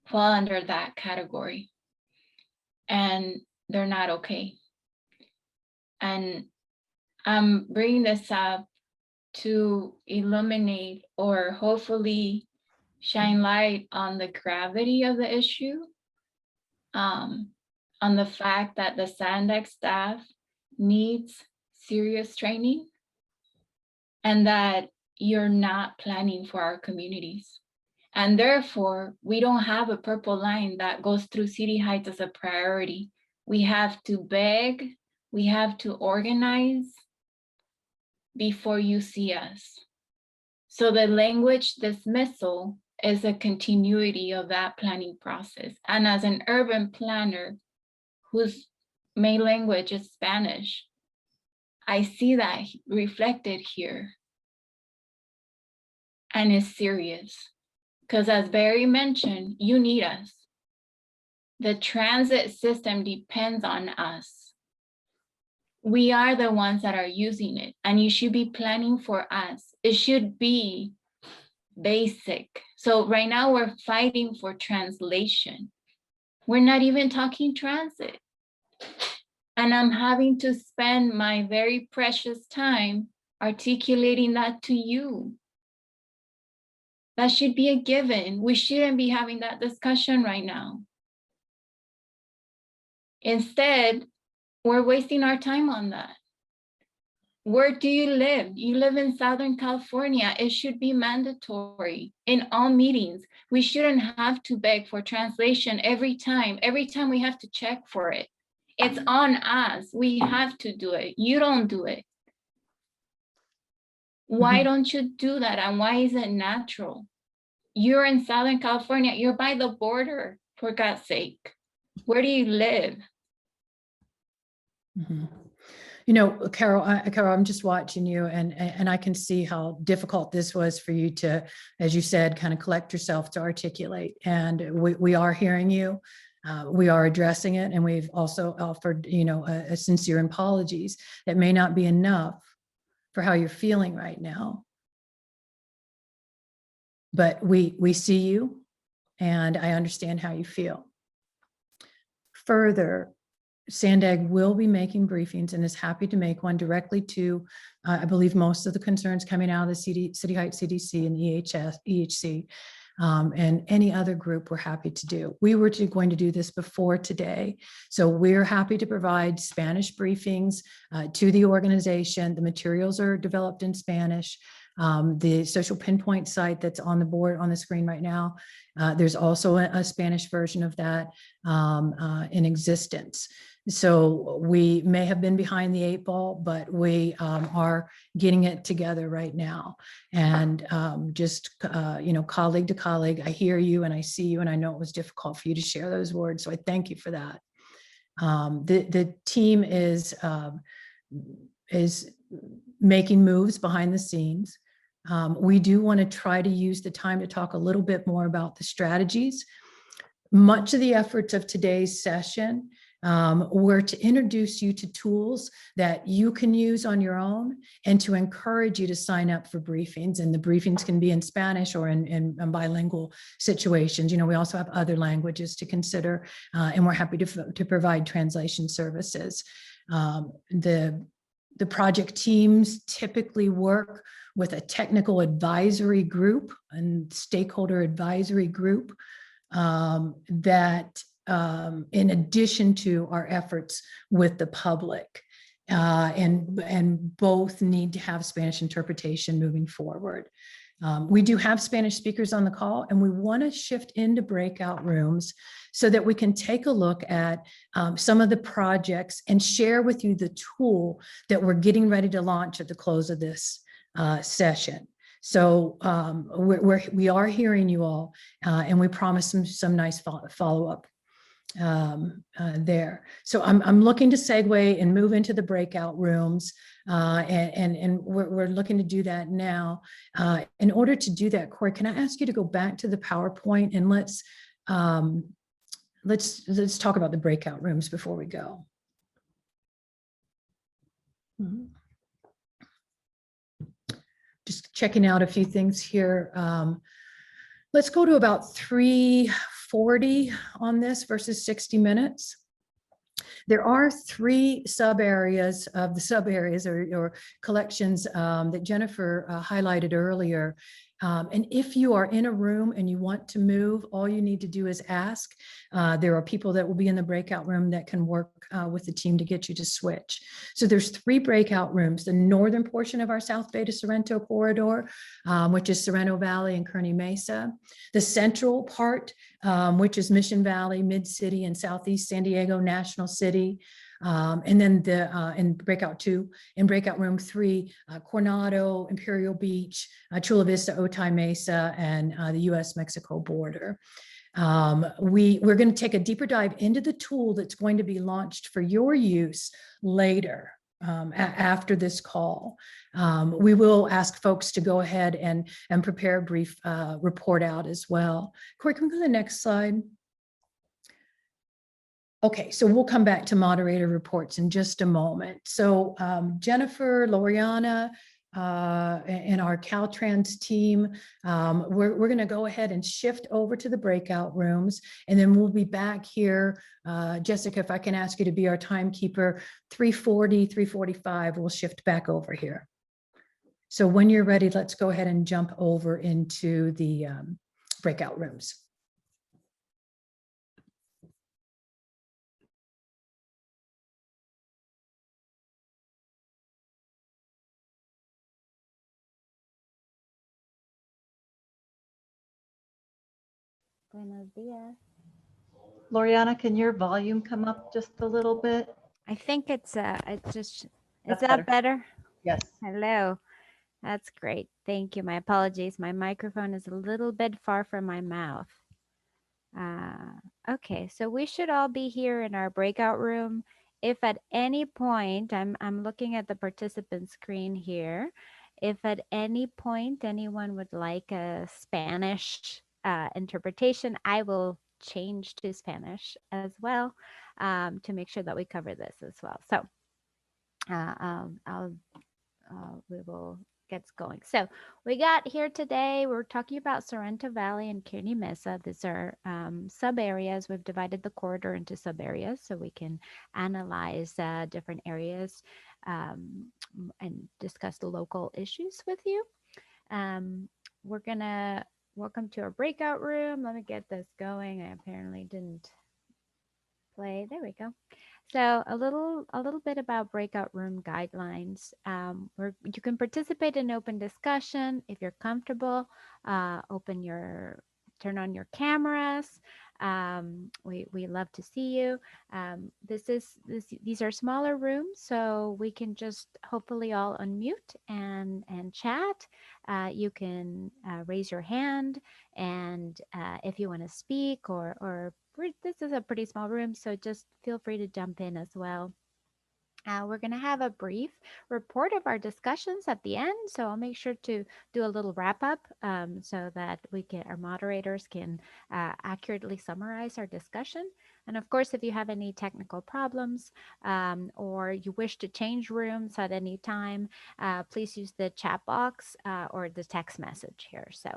fall under that category, and they're not okay. And I'm bringing this up to illuminate or hopefully shine light on the gravity of the issue, on the fact that the Sandex staff needs serious training, and that you're not planning for our communities. And therefore, we don't have a purple line that goes through City Heights as a priority. We have to beg, we have to organize before you see us. So the language dismissal is a continuity of that planning process. And as an urban planner whose main language is Spanish, I see that reflected here. And it's serious, Because as Barry mentioned, you need us. The transit system depends on us. We are the ones that are using it, and you should be planning for us. It should be basic. So right now we're fighting for translation. We're not even talking transit. And I'm having to spend my very precious time articulating that to you. That should be a given. We shouldn't be having that discussion right now. Instead, we're wasting our time on that. Where do you live? You live in Southern California. It should be mandatory in all meetings. We shouldn't have to beg for translation every time we have to check for it. It's on us. We have to do it. You don't do it. Why don't you do that? And why is it natural? You're in Southern California. You're by the border, for God's sake. Where do you live? You know, Carol, I'm just watching you, and I can see how difficult this was for you to, as you said, kind of collect yourself to articulate. And we are hearing you. We are addressing it, and we've also offered, you know, a sincere apologies. That may not be enough for how you're feeling right now, but we see you, and I understand how you feel. Further, Sandag will be making briefings and is happy to make one directly to, I believe, most of the concerns coming out of the City Heights CDC and EHC, and any other group we're happy to do. We were going to do this before today, so we're happy to provide Spanish briefings to the organization. The materials are developed in Spanish. The social pinpoint site that's on the board on the screen right now, there's also a Spanish version of that in existence. So we may have been behind the 8 ball, but we are getting it together right now. And just, you know, colleague to colleague, I hear you and I see you, and I know it was difficult for you to share those words. So I thank you for that. The team is making moves behind the scenes. We do want to try to use the time to talk a little bit more about the strategies. Much of the efforts of today's session were to introduce you to tools that you can use on your own and to encourage you to sign up for briefings. And the briefings can be in Spanish or in bilingual situations. You know, we also have other languages to consider, and we're happy to provide translation services. The project teams typically work with a technical advisory group and stakeholder advisory group that in addition to our efforts with the public, and both need to have Spanish interpretation moving forward. We do have Spanish speakers on the call, and we want to shift into breakout rooms so that we can take a look at some of the projects and share with you the tool that we're getting ready to launch at the close of this session. So we are hearing you all, and we promise some nice follow-up there. So I'm looking to segue and move into the breakout rooms, and we're looking to do that now. In order to do that, Corey, can I ask you to go back to the PowerPoint, and let's talk about the breakout rooms before we go. Just checking out a few things here. Let's go to about 3:40 on this versus 60 minutes. There are 3 sub-areas of the sub-areas or collections that Jennifer highlighted earlier. And if you are in a room and you want to move, all you need to do is ask. There are people that will be in the breakout room that can work with the team to get you to switch. So there's 3 breakout rooms: the northern portion of our South Bay to Sorrento corridor, which is Sorrento Valley and Kearney Mesa; the central part, which is Mission Valley, Mid-City, and Southeast San Diego, National City. And then in breakout 2, in breakout room 3, Coronado, Imperial Beach, Chula Vista, Otay Mesa, and the US-Mexico border. We're going to take a deeper dive into the tool that's going to be launched for your use later. after this call. We will ask folks to go ahead and prepare a brief report out as well. Corey, can we go to the next slide? Okay, so we'll come back to moderator reports in just a moment. So Jennifer, Loriana, and our Caltrans team, we're going to go ahead and shift over to the breakout rooms, and then we'll be back here. Jessica, if I can ask you to be our timekeeper, 3:40, 3:45, we'll shift back over here. So when you're ready, let's go ahead and jump over into the breakout rooms. Buenos dias. Loriana, can your volume come up just a little bit? I think it's just, is That's that better? Yes. Hello. That's great. Thank you. My apologies. My microphone is a little bit far from my mouth. Okay, so we should all be here in our breakout room. If at any point, I'm looking at the participant screen here. If at any point anyone would like a Spanish interpretation, I will change to Spanish as well to make sure that we cover this as well. So we will get going. So we got here today, we're talking about Sorrento Valley and Kearney Mesa. These are sub areas. We've divided the corridor into sub areas so we can analyze different areas and discuss the local issues with you. We're gonna welcome to our breakout room. Let me get this going. I apparently didn't play. There we go. So a little bit about breakout room guidelines. You can participate in open discussion if you're comfortable. Turn on your cameras. We love to see you. These are smaller rooms, so we can just hopefully all unmute and chat. You can raise your hand, and if you want to speak or this is a pretty small room, so just feel free to jump in as well. We're going to have a brief report of our discussions at the end, so I'll make sure to do a little wrap up so that our moderators can accurately summarize our discussion. And of course, if you have any technical problems or you wish to change rooms at any time, please use the chat box or the text message here. So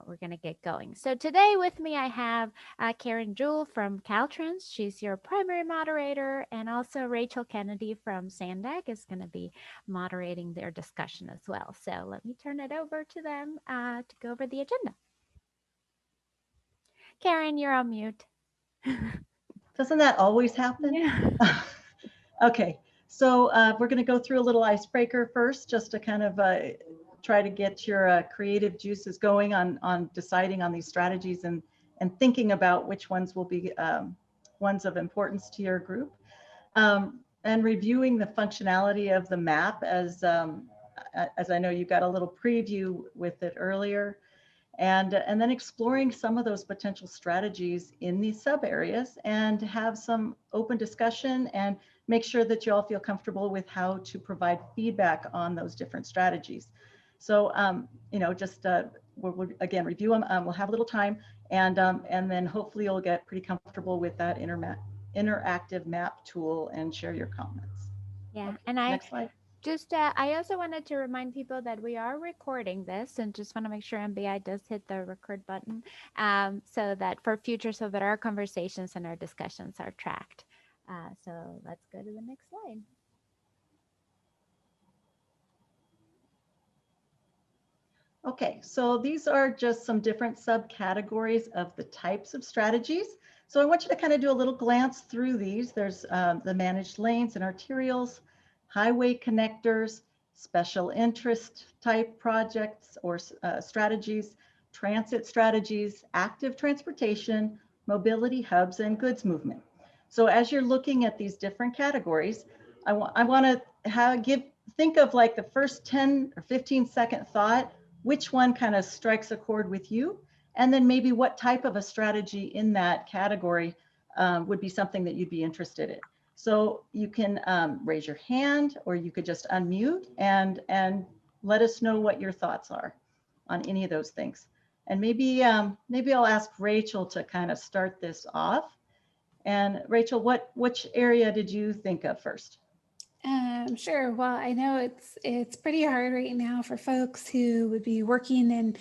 we're going to get going. So today with me, I have Karen Jewell from Caltrans. She's your primary moderator, and also Rachel Kennedy from Sandag is going to be moderating their discussion as well. So let me turn it over to them to go over the agenda. Karen, you're on mute. Doesn't that always happen? Yeah. Okay, so we're going to go through a little icebreaker first, just to kind of try to get your creative juices going on deciding on these strategies and thinking about which ones will be ones of importance to your group. And reviewing the functionality of the map as I know you got a little preview with it earlier. And then exploring some of those potential strategies in these sub areas and have some open discussion and make sure that you all feel comfortable with how to provide feedback on those different strategies. So, you know, just we'll again review them. We'll have a little time and then hopefully you'll get pretty comfortable with that interactive map tool and share your comments. Yeah, Okay, and next slide. Just, I also wanted to remind people that we are recording this and just want to make sure MBI does hit the record button so that for future, so that our conversations and our discussions are tracked. So let's go to the next slide. Okay, so these are just some different subcategories of the types of strategies. So I want you to kind of do a little glance through these. There's the managed lanes and arterials, highway connectors, special interest type projects or strategies, transit strategies, active transportation, mobility hubs, and goods movement. So as you're looking at these different categories, I want to think of like the first 10 or 15-second thought, which one kind of strikes a chord with you, and then maybe what type of a strategy in that category would be something that you'd be interested in. So you can raise your hand, or you could just unmute and let us know what your thoughts are on any of those things. And maybe I'll ask Rachel to kind of start this off. And Rachel, which area did you think of first? Sure. Well, I know it's pretty hard right now for folks who would be working in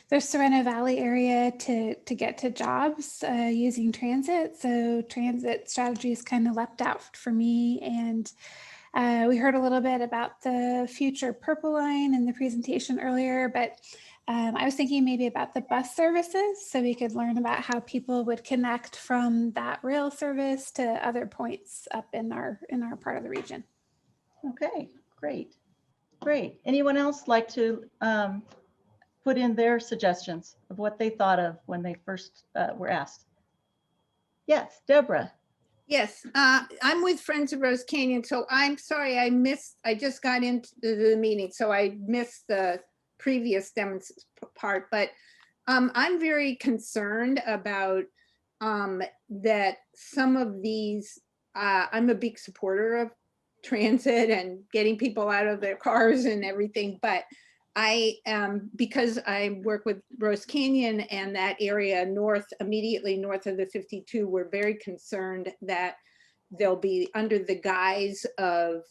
the Sorrento Valley area to get to jobs using transit. So transit strategies kind of leapt out for me. And we heard a little bit about the future Purple Line in the presentation earlier, but I was thinking maybe about the bus services, so we could learn about how people would connect from that rail service to other points up in our part of the region. Okay, great. Anyone else like to put in their suggestions of what they thought of when they first were asked? Yes, Deborah. Yes, I'm with Friends of Rose Canyon, so I'm sorry I just got into the meeting, so I missed the previous part, but I'm very concerned about that some of these, I'm a big supporter of transit and getting people out of their cars and everything, but because I work with Rose Canyon and that area immediately north of the 52, we're very concerned that they'll be under the guise of,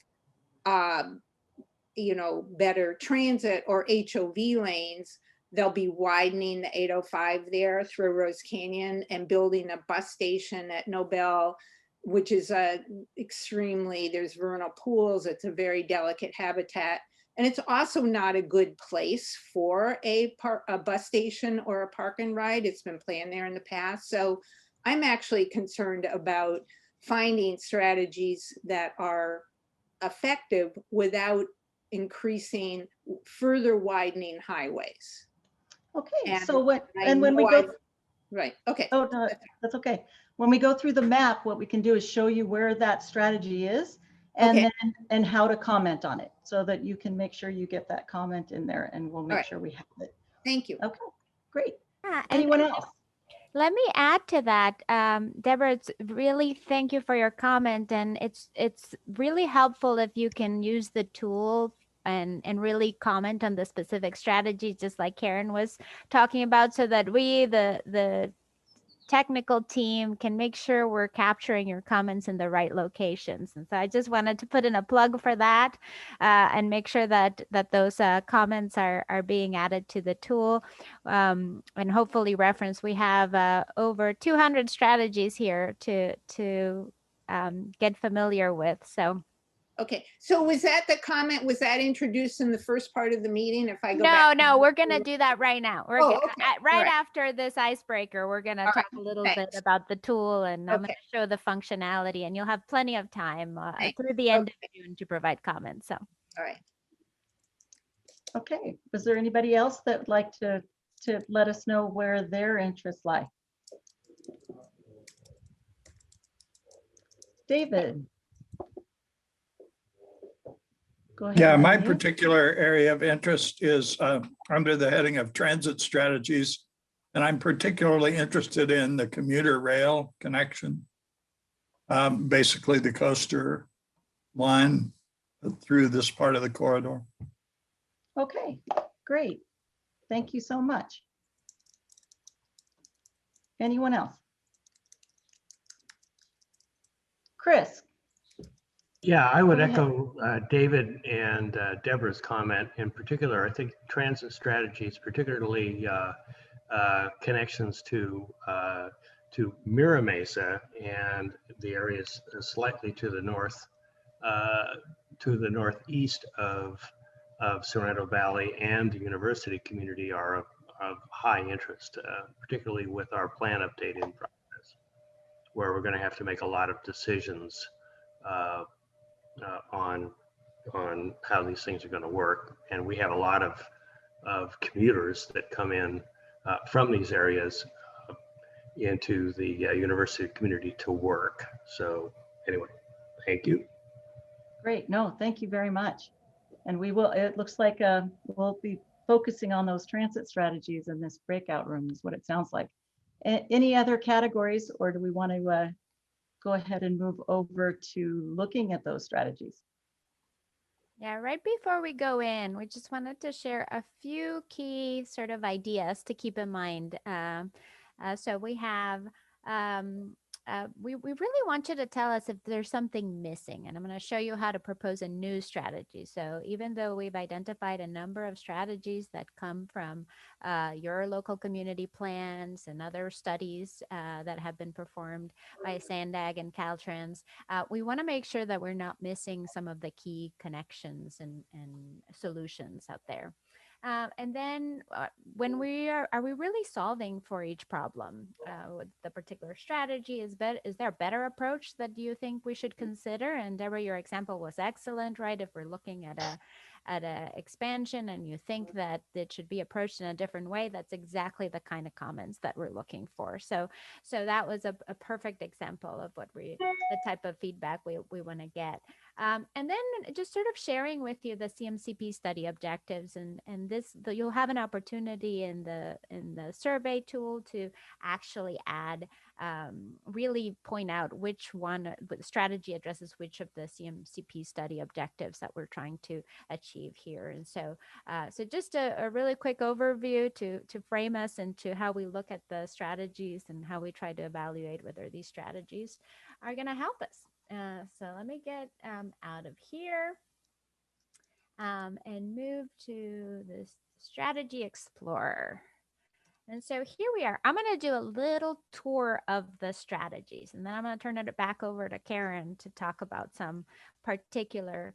better transit or HOV lanes. They'll be widening the 805 there through Rose Canyon and building a bus station at Nobel, which is there's vernal pools. It's a very delicate habitat. And it's also not a good place for a bus station or a park and ride. It's been planned there in the past. So I'm actually concerned about finding strategies that are effective without increasing, further widening highways. Okay, so when we go, right, okay. Oh, no, that's okay. When we go through the map, what we can do is show you where that strategy is, and Okay. then and how to comment on it, so that you can make sure you get that comment in there, and we'll make Right. sure we have it. Thank you. Okay, great. Yeah, Anyone else? Let me add to that, Deborah. It's really, thank you for your comment, and it's really helpful if you can use the tool and really comment on the specific strategies, just like Karen was talking about, so that we, the technical team, can make sure we're capturing your comments in the right locations. And so I just wanted to put in a plug for that and make sure that those comments are being added to the tool and hopefully reference. We have over 200 strategies here to get familiar with. So. Okay, so was that the comment, was that introduced in the first part of the meeting? If I go back? No, we're going to do that right now. We're Oh, okay. right All right. after this icebreaker, we're going to All talk right. a little Thanks. bit about the tool, and I'm going Okay. to show the functionality, and you'll have plenty of time Thanks. through the end Okay. of June to provide comments. So. All right. Okay, was there anybody else that would like to let us know where their interests lie? David. Go ahead. Yeah, my unmute. particular area of interest is under the heading of transit strategies. And I'm particularly interested in the commuter rail connection, basically the coaster line through this part of the corridor. Okay, great. Thank you so much. Anyone else? Chris. Yeah, I would Go ahead. echo David and Deborah's comment. In particular, I think transit strategies, particularly connections to Mira Mesa and the areas slightly to the northeast of Sorrento Valley and the university community are of high interest, particularly with our plan update in process, where we're going to have to make a lot of decisions on how these things are going to work. And we have a lot of commuters that come in from these areas into the university community to work. So anyway, thank you. Great. No, thank you very much. And we will, it looks like we'll be focusing on those transit strategies in this breakout room is what it sounds like. Any other categories, or do we want to go ahead and move over to looking at those strategies. Yeah, right before we go in, we just wanted to share a few key sort of ideas to keep in mind. So we have, we really want you to tell us if there's something missing, and I'm going to show you how to propose a new strategy. So even though we've identified a number of strategies that come from your local community plans and other studies that have been performed by SANDAG and Caltrans, we want to make sure that we're not missing some of the key connections and solutions out there. And then when we are we really solving for each problem? With the particular strategy, is there a better approach that you think we should consider? And Deborah, your example was excellent, right? If we're looking at a expansion and you think that it should be approached in a different way, that's exactly the kind of comments that we're looking for. So that was a perfect example of what the type of feedback we want to get. And then just sort of sharing with you the CMCP study objectives, and you'll have an opportunity in the survey tool to actually add, really point out which one strategy addresses which of the CMCP study objectives that we're trying to achieve here. And so just a really quick overview to frame us into how we look at the strategies and how we try to evaluate whether these strategies are going to help us. So let me get out of here and move to this Strategy Explorer. And so here we are. I'm going to do a little tour of the strategies, and then I'm going to turn it back over to Karen to talk about some particular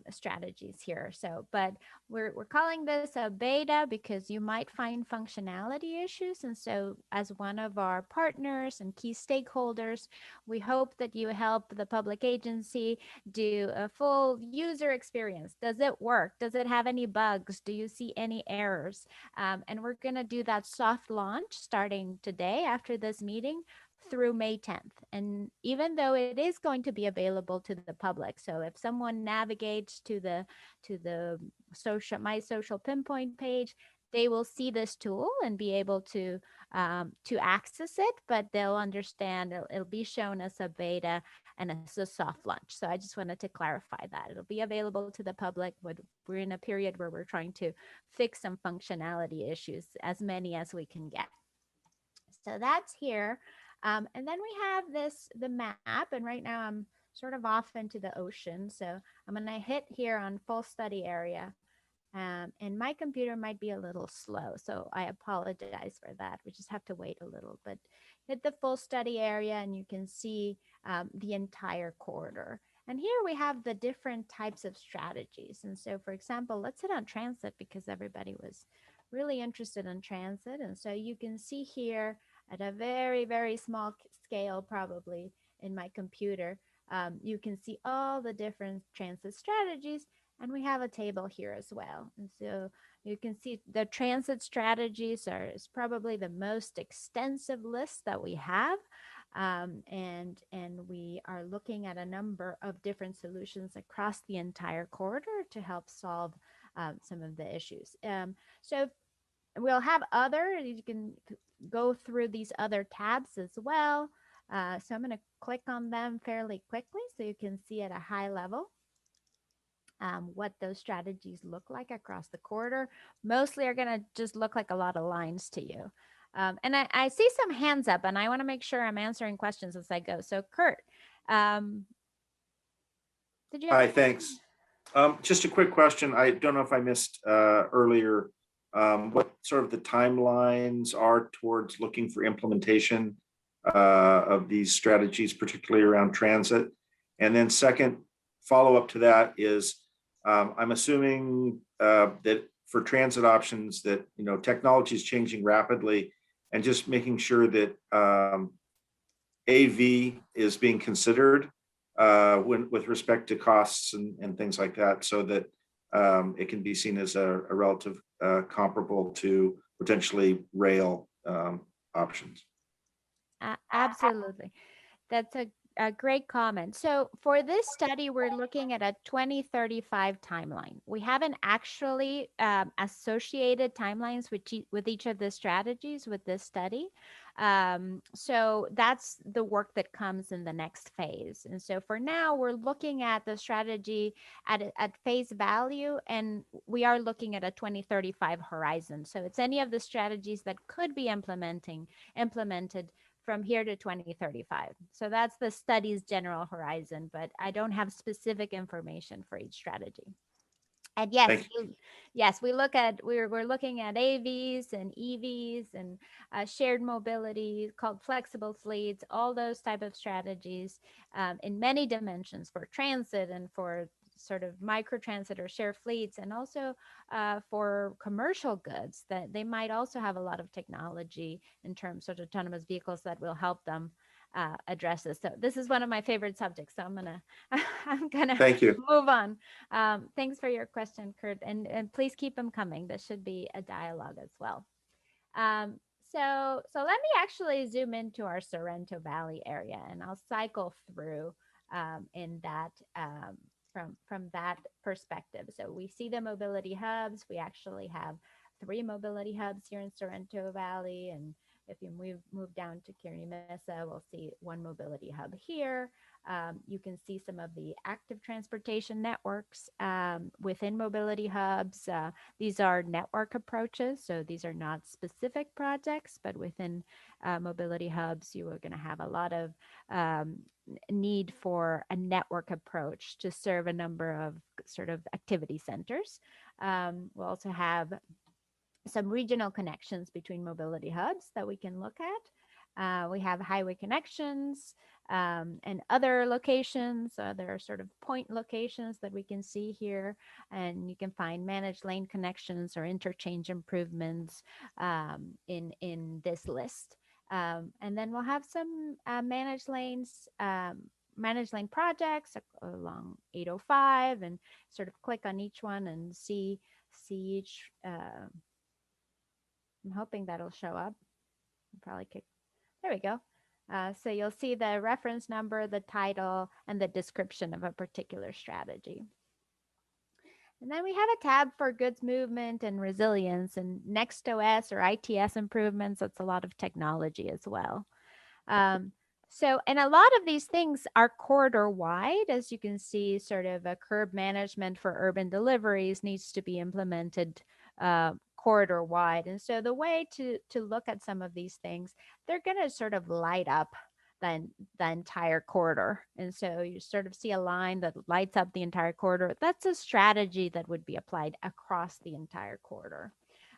strategies here. So, but we're calling this a beta because you might find functionality issues. And so as one of our partners and key stakeholders, we hope that you help the public agency do a full user experience. Does it work? Does it have any bugs? Do you see any errors? And we're going to do that soft launch starting today after this meeting through May 10th. And even though it is going to be available to the public, so if someone navigates to the My Social Pinpoint page, they will see this tool and be able to access it, but they'll understand it'll be shown as a beta and as a soft launch. So I just wanted to clarify that. It'll be available to the public, but we're in a period where we're trying to fix some functionality issues, as many as we can get. So that's here. And then we have the map, and right now I'm sort of off into the ocean. So I'm going to hit here on full study area. And my computer might be a little slow, so I apologize for that. We just have to wait a little, but hit the full study area and you can see the entire corridor. And here we have the different types of strategies. And so, for example, let's hit on transit because everybody was really interested in transit. And so you can see here at a very, very small scale, probably in my computer, you can see all the different transit strategies. And we have a table here as well. And so you can see the transit strategies is probably the most extensive list that we have. And we are looking at a number of different solutions across the entire corridor to help solve some of the issues. So we'll have you can go through these other tabs as well. So I'm going to click on them fairly quickly so you can see at a high level what those strategies look like across the corridor. Mostly are going to just look like a lot of lines to you. And I see some hands up, and I want to make sure I'm answering questions as I go. So Kurt, did you have Hi, thanks. Just a quick question. I don't know if I missed earlier what sort of the timelines are towards looking for implementation of these strategies, particularly around transit. And then second, follow-up to that is I'm assuming that for transit options that, technology is changing rapidly, and just making sure that AV is being considered with respect to costs and things like that, so that it can be seen as a relative comparable to potentially rail options. Absolutely. That's a great comment. So for this study, we're looking at a 2035 timeline. We haven't actually associated timelines with each of the strategies with this study. So that's the work that comes in the next phase. And so for now, we're looking at the strategy at face value, and we are looking at a 2035 horizon. So it's any of the strategies that could be implemented from here to 2035. So that's the study's general horizon, but I don't have specific information for each strategy. And yes, we're looking at AVs and EVs and shared mobility called flexible fleets, all those type of strategies in many dimensions for transit and for sort of microtransit or shared fleets, and also for commercial goods that they might also have a lot of technology in terms of autonomous vehicles that will help them address this. So this is one of my favorite subjects. So I'm gonna Thank you. move on. Thanks for your question, Kurt, and please keep them coming. This should be a dialogue as well. So let me actually zoom into our Sorrento Valley area, and I'll cycle through in that from that perspective. So we see the mobility hubs. We actually have 3 mobility hubs here in Sorrento Valley, and if you move down to Kearney Mesa, we'll see 1 mobility hub here. You can see some of the active transportation networks within mobility hubs. These are network approaches, so these are not specific projects, but within mobility hubs, you are going to have a lot of need for a network approach to serve a number of sort of activity centers. We'll also have some regional connections between mobility hubs that we can look at. We have highway connections and other locations. There are sort of point locations that we can see here, and you can find managed lane connections or interchange improvements in this list. And then we'll have some managed lane projects along 805, and sort of click on each one and see each. I'm hoping that'll show up. Probably kick. There we go. So you'll see the reference number, the title, and the description of a particular strategy. And then we have a tab for goods movement and resilience, and NextOS or ITS improvements. That's a lot of technology as well. And a lot of these things are corridor wide. As you can see, sort of a curb management for urban deliveries needs to be implemented corridor wide. And so the way to look at some of these things, they're going to sort of light up the entire corridor. And so you sort of see a line that lights up the entire corridor. That's a strategy that would be applied across the entire corridor.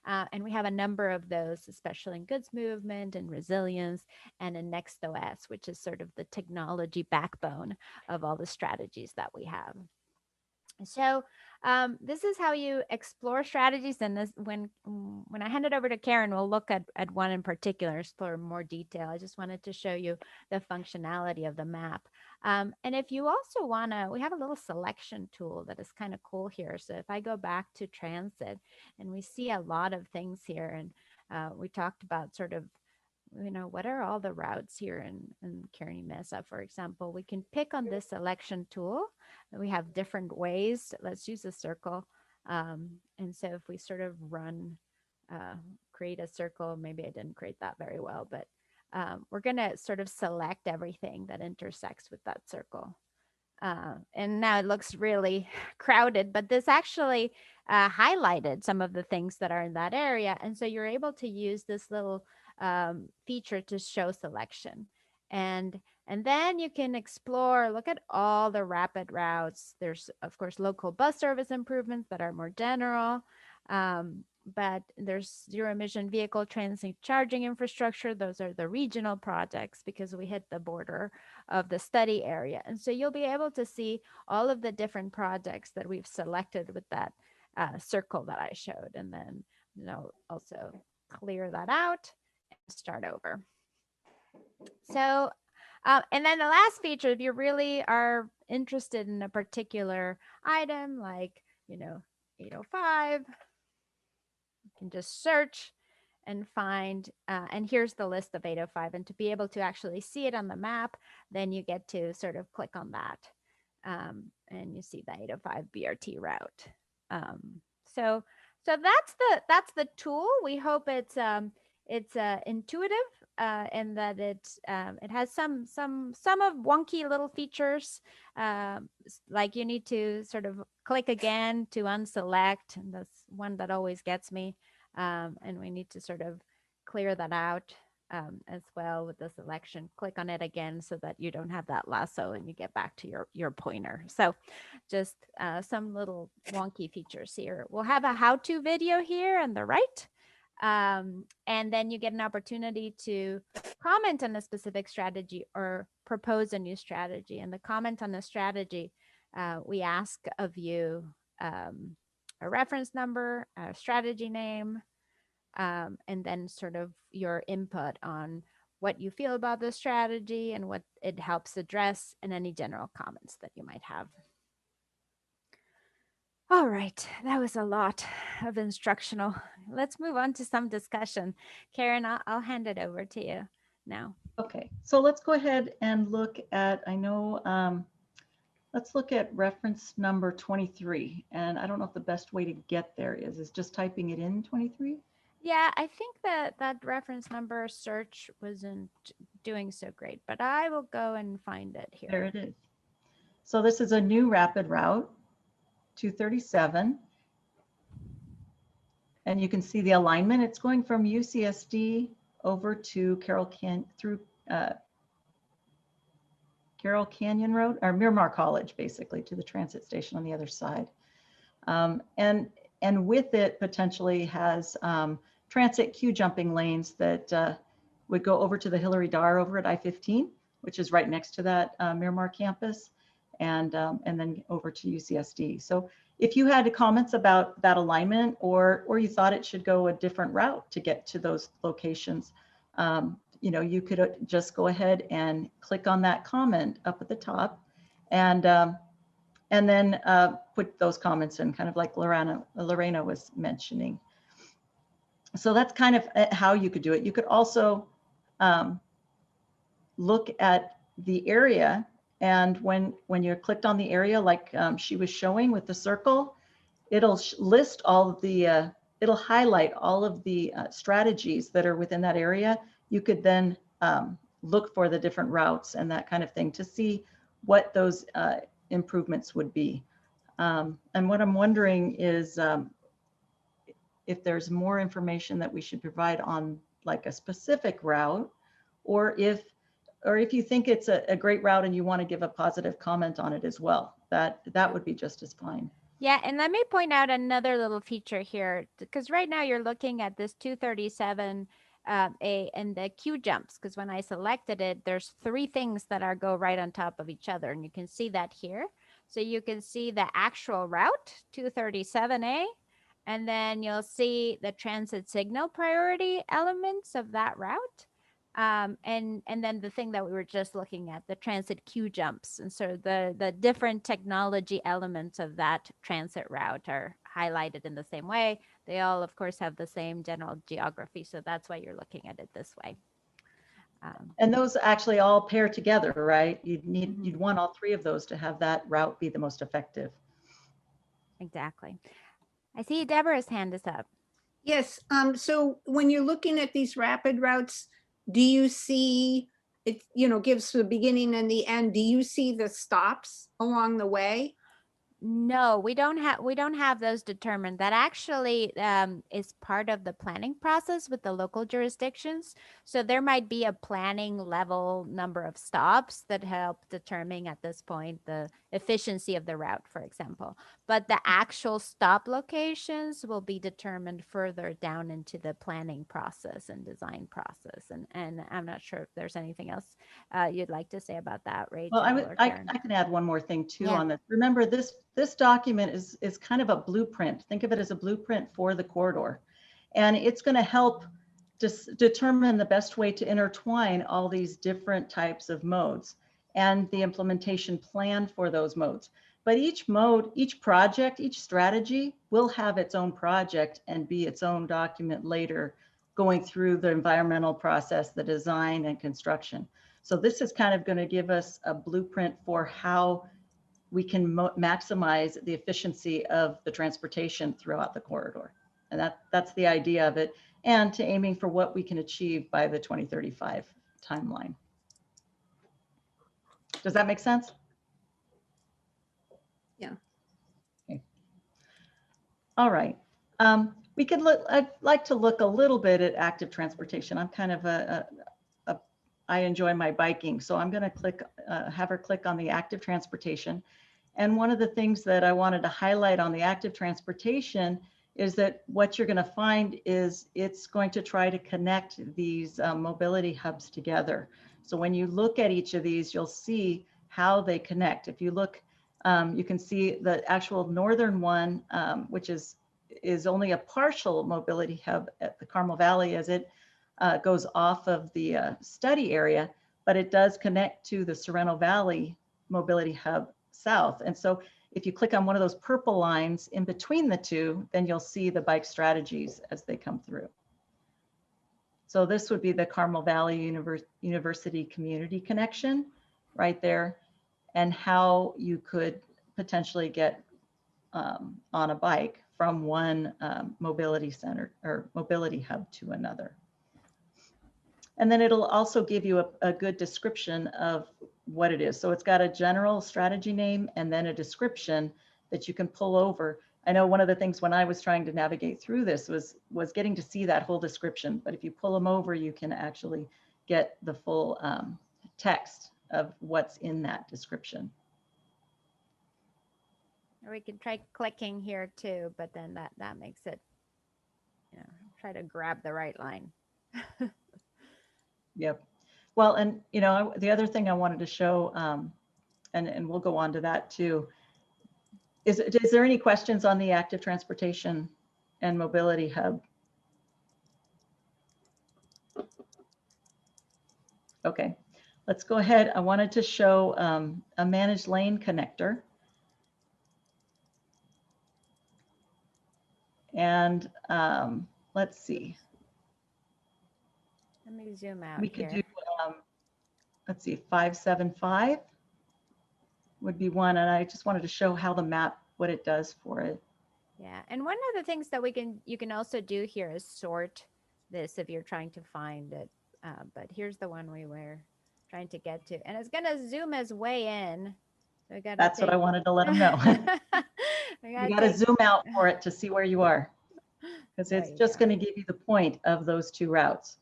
And we have a number of those, especially in goods movement and resilience, and in NextOS, which is sort of the technology backbone of all the strategies that we have. So this is how you explore strategies. And this, when I hand it over to Karen, we'll look at one in particular, explore more detail. I just wanted to show you the functionality of the map. And if you also want to, we have a little selection tool that is kind of cool here. So if I go back to transit, and we see a lot of things here, and we talked about sort of, what are all the routes here in Kearney Mesa, for example. We can pick on this selection tool. We have different ways. Let's use a circle. And so if we sort of create a circle, maybe I didn't create that very well, but we're going to sort of select everything that intersects with that circle. And now it looks really crowded, but this actually highlighted some of the things that are in that area. And so you're able to use this little feature to show selection. And then you can explore, look at all the rapid routes. There's, of course, local bus service improvements that are more general. But there's zero emission vehicle transit charging infrastructure. Those are the regional projects because we hit the border of the study area. And so you'll be able to see all of the different projects that we've selected with that circle that I showed. And then, also clear that out and start over. So, and then the last feature, if you really are interested in a particular item, like, 805, you can just search, and find, and here's the list of 805. And to be able to actually see it on the map, then you get to sort of click on that. And you see the 805 BRT route. So that's the tool. We hope it's intuitive, and that it has some of wonky little features, like you need to sort of click again to unselect, and that's one that always gets me. And we need to sort of clear that out as well with the selection. Click on it again so that you don't have that lasso and you get back to your pointer. So just some little wonky features here. We'll have a how-to video here on the right. And then you get an opportunity to comment on a specific strategy or propose a new strategy. And the comment on the strategy, we ask of you a reference number, a strategy name, and then sort of your input on what you feel about the strategy and what it helps address, and any general comments that you might have. All right, that was a lot of instructional. Let's move on to some discussion. Karen, I'll hand it over to you now. Okay, so let's go ahead and look at, let's look at reference number 23. And I don't know if the best way to get there is just typing it in 23. Yeah, I think that reference number search wasn't doing so great, but I will go and find it here. There it is. So this is a new rapid route, 237. And you can see the alignment. It's going from UCSD over to Carroll Canyon Road, or Miramar College, basically, to the transit station on the other side. And with it potentially has transit queue jumping lanes that would go over to the Hillary Dar over at I-15, which is right next to that Miramar campus, and then over to UCSD. So if you had comments about that alignment, or you thought it should go a different route to get to those locations, you could just go ahead and click on that comment up at the top, and then put those comments in, kind of like Lorena was mentioning. So that's kind of how you could do it. You could also look at the area, and when you're clicked on the area, like she was showing with the circle, it'll list all of the, it'll highlight all of the strategies that are within that area. You could then look for the different routes and that kind of thing to see what those improvements would be. And what I'm wondering is if there's more information that we should provide on like a specific route, or if you think it's a great route and you want to give a positive comment on it as well, that would be just as fine. Yeah, and let me point out another little feature here, because right now you're looking at this 237 and the queue jumps, because when I selected it, there's 3 things that go right on top of each other, and you can see that here. So you can see the actual route, 237A, and then you'll see the transit signal priority elements of that route. And then the thing that we were just looking at, the transit queue jumps. And so the different technology elements of that transit route are highlighted in the same way. They all, of course, have the same general geography. So that's why you're looking at it this way. And those actually all pair together, right? You'd want all 3 of those to have that route be the most effective. Exactly. I see Deborah's hand is up. Yes. So when you're looking at these rapid routes, do you see it, gives the beginning and the end? Do you see the stops along the way? No, we don't have those determined. That actually is part of the planning process with the local jurisdictions. So there might be a planning level number of stops that help determine at this point the efficiency of the route, for example. But the actual stop locations will be determined further down into the planning process and design process. And I'm not sure if there's anything else you'd like to say about that, Rachel. Well, I can add one more thing too on this. Remember, this document is kind of a blueprint. Think of it as a blueprint for the corridor, and it's going to help determine the best way to intertwine all these different types of modes and the implementation plan for those modes. But each mode, each project, each strategy will have its own project and be its own document later going through the environmental process, the design and construction. So this is kind of going to give us a blueprint for how we can maximize the efficiency of the transportation throughout the corridor. And that's the idea of it, and to aiming for what we can achieve by the 2035 timeline. Does that make sense? Yeah. Okay. All right. We could look, I'd like to look a little bit at active transportation. I'm kind of I enjoy my biking. So I'm going to click, have her click on the active transportation. And one of the things that I wanted to highlight on the active transportation is that what you're going to find is it's going to try to connect these mobility hubs together. So when you look at each of these, you'll see how they connect. If you look, you can see the actual northern one, which is only a partial mobility hub at the Carmel Valley as it goes off of the study area, but it does connect to the Sorrento Valley mobility hub south. And so if you click on one of those purple lines in between the two, then you'll see the bike strategies as they come through. So this would be the Carmel Valley University Community Connection right there, and how you could potentially get on a bike from one mobility center or mobility hub to another. And then it'll also give you a good description of what it is. So it's got a general strategy name and then a description that you can pull over. I know one of the things when I was trying to navigate through this was getting to see that whole description. But if you pull them over, you can actually get the full text of what's in that description. Or we can try clicking here too, but then that makes it, you know, try to grab the right line. Yep. Well, and you know, the other thing I wanted to show, and we'll go on to that too, is there any questions on the active transportation and mobility hub? Okay, let's go ahead. I wanted to show a managed lane connector. And let's see. Let me zoom out. We could here. do, let's see, 575 would be one. And I just wanted to show how the map, what it does for it. Yeah, and one of the things that you can also do here is sort this if you're trying to find it. But here's the one we were trying to get to, and it's gonna zoom us way in. So we got. That's what I wanted to let them know. You got to zoom out for it to see where you are, because it's just going to give you the point of those two routes.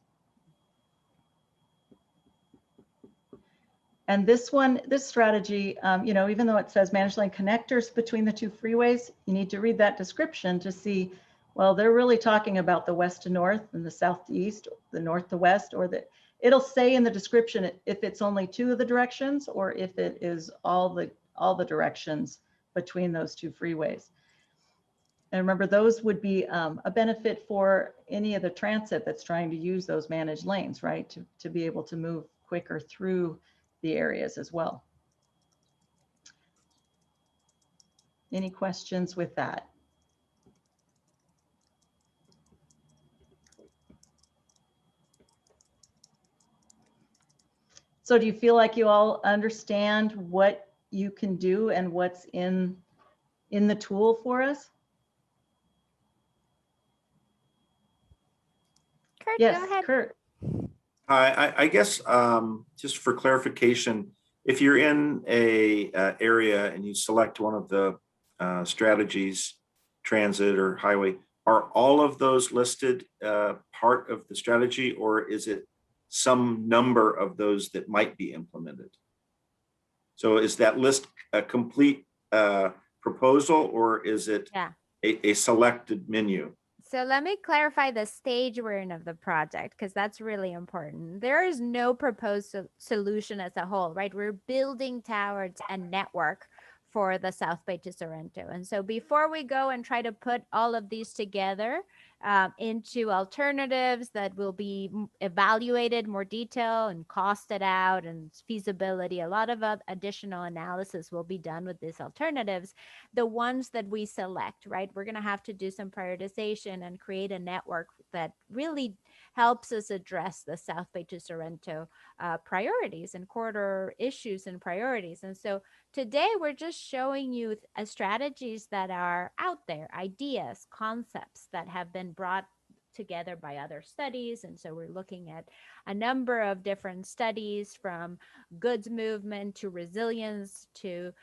And this one, this strategy, you know, even though it says managed lane connectors between the two freeways, you need to read that description to see, well, they're really talking about the west to north and the south to east, the north to west, or it'll say in the description if it's only two of the directions or if it is all the directions between those two freeways. And remember, those would be a benefit for any of the transit that's trying to use those managed lanes, right? To be able to move quicker through the areas as well. Any questions with that? So do you feel like you all understand what you can do and what's in the tool for us? Kurt, yes, go ahead. Kurt. I guess just for clarification, if you're in a area and you select one of the strategies, transit or highway, are all of those listed part of the strategy, or is it some number of those that might be implemented? So is that list a complete proposal, or is it a selected menu? So let me clarify the stage we're in of the project, because that's really important. There is no proposed solution as a whole, right? We're building towards a network for the South Bay to Sorrento. And so before we go and try to put all of these together into alternatives that will be evaluated more detail and costed out and feasibility, a lot of additional analysis will be done with these alternatives. The ones that we select, right? We're going to have to do some prioritization and create a network that really helps us address the South Bay to Sorrento priorities and corridor issues and priorities. And so today we're just showing you strategies that are out there, ideas, concepts that have been brought together by other studies. And so we're looking at a number of different studies, from goods movement to resilience to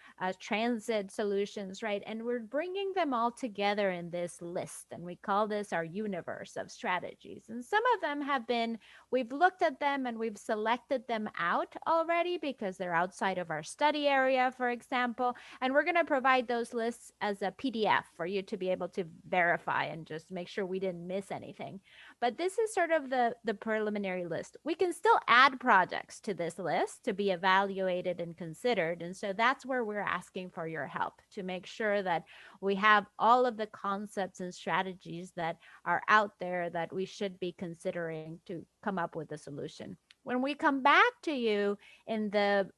transit solutions, right? And we're bringing them all together in this list, and we call this our universe of strategies. And some of them have been, we've looked at them and we've selected them out already because they're outside of our study area, for example, and we're going to provide those lists as a PDF for you to be able to verify and just make sure we didn't miss anything. But this is sort of the preliminary list. We can still add projects to this list to be evaluated and considered. And so that's where we're asking for your help to make sure that we have all of the concepts and strategies that are out there that we should be considering to come up with a solution. When we come back to you in the,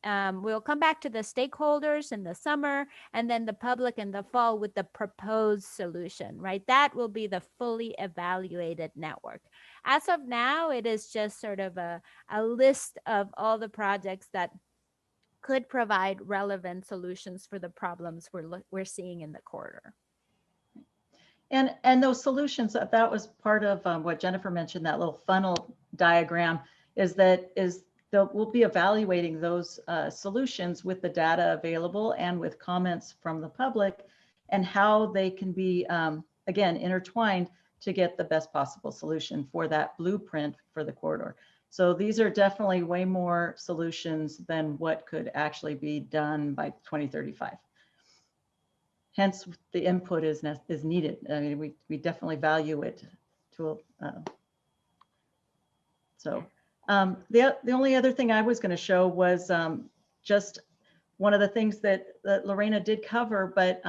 we'll come back to the stakeholders in the summer and then the public in the fall with the proposed solution, right? That will be the fully evaluated network. As of now, it is just sort of a list of all the projects that could provide relevant solutions for the problems we're seeing in the corridor. And those solutions, that was part of what Jennifer mentioned, that little funnel diagram, we'll be evaluating those solutions with the data available and with comments from the public, and how they can be, again, intertwined to get the best possible solution for that blueprint for the corridor. So these are definitely way more solutions than what could actually be done by 2035. Hence, the input is needed. I mean, we definitely value it. The only other thing I was going to show was just one of the things that Lorena did cover, but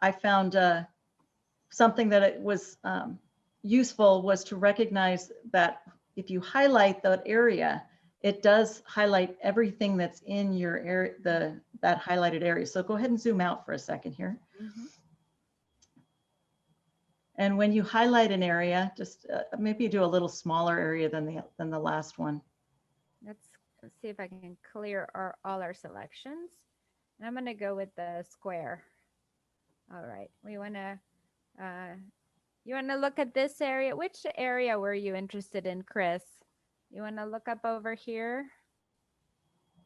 I found something that it was useful was to recognize that if you highlight that area, it does highlight everything that's in your area, that highlighted area. So go ahead and zoom out for a second here. Mm-hmm. And when you highlight an area, just maybe do a little smaller area than the last one. Let's see if I can clear all our selections. And I'm going to go with the square. All right, we want to, you want to look at this area. Which area were you interested in, Chris? You want to look up over here?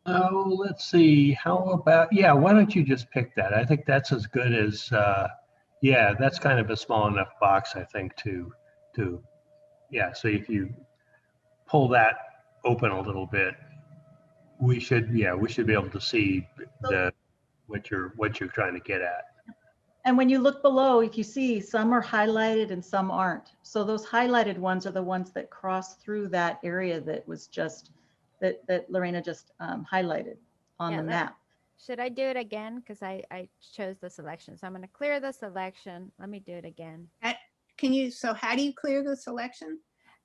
Oh, let's see. How about, yeah, why don't you just pick that? I think that's as good as, yeah, that's kind of a small enough box, I think, to yeah. So if you pull that open a little bit, we should be able to see what you're trying to get at. And when you look below, if you see, some are highlighted and some aren't. So those highlighted ones are the ones that cross through that area that was just, that Lorena just highlighted on the map. Should I do it again? Because I chose the selection. So I'm going to clear the selection. Let me do it again. So how do you clear the selection?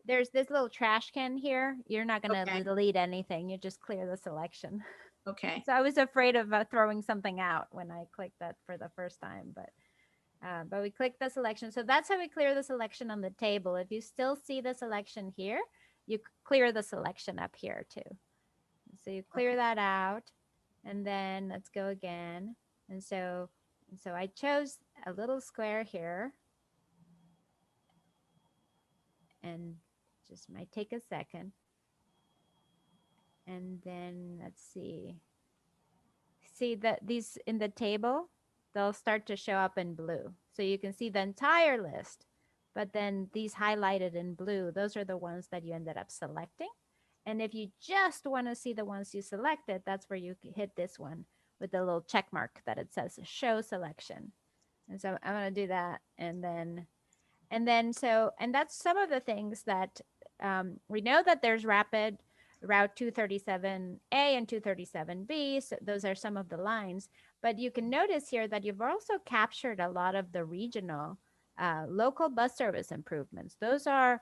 There's this little trash can here. You're not going to delete anything. You just clear the selection. Okay. So I was afraid of throwing something out when I clicked that for the first time, but we clicked the selection. So that's how we clear the selection on the table. If you still see the selection here, you clear the selection up here too. So you clear that out, and then let's go again. And so I chose a little square here, and just might take a second. And then let's see that these in the table, they'll start to show up in blue. So you can see the entire list, but then these highlighted in blue, those are the ones that you ended up selecting. And if you just want to see the ones you selected, that's where you hit this one with the little check mark that it says show selection. And so I'm going to do that. And that's some of the things that we know that there's rapid Route 237A and 237B. So those are some of the lines, but you can notice here that you've also captured a lot of the regional local bus service improvements. Those are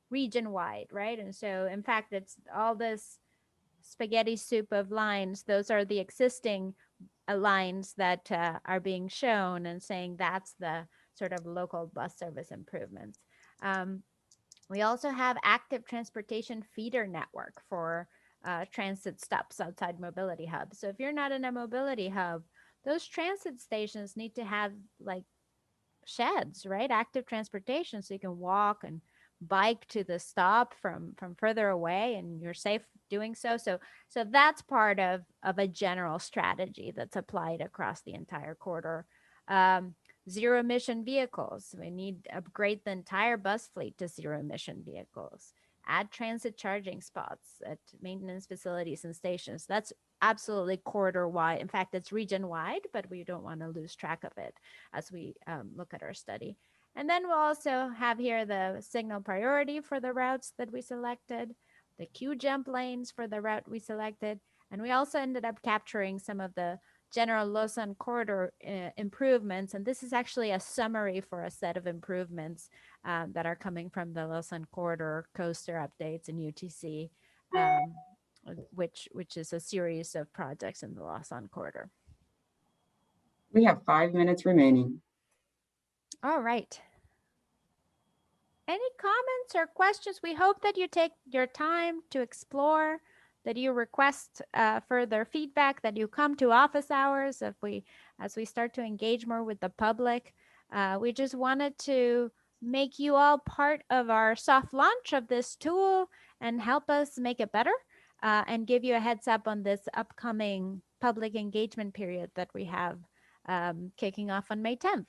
region-wide, right? And so in fact, it's all this spaghetti soup of lines. Those are the existing lines that are being shown and saying that's the sort of local bus service improvements. We also have active transportation feeder network for transit stops outside mobility hubs. So if you're not in a mobility hub, those transit stations need to have like sheds, right? Active transportation, so you can walk and bike to the stop from further away, and you're safe doing so. So that's part of a general strategy that's applied across the entire corridor. Zero emission vehicles. We need to upgrade the entire bus fleet to zero emission vehicles. Add transit charging spots at maintenance facilities and stations. That's absolutely corridor wide. In fact, it's region wide, but we don't want to lose track of it as we look at our study. And then we'll also have here the signal priority for the routes that we selected, the queue jump lanes for the route we selected, and we also ended up capturing some of the general Lausanne corridor improvements. And this is actually a summary for a set of improvements that are coming from the Lausanne corridor coaster updates in UTC, which is a series of projects in the Lausanne corridor. We have 5 minutes remaining. All right. Any comments or questions? We hope that you take your time to explore, that you request further feedback, that you come to office hours as we start to engage more with the public. We just wanted to make you all part of our soft launch of this tool and help us make it better, and give you a heads up on this upcoming public engagement period that we have kicking off on May 10th.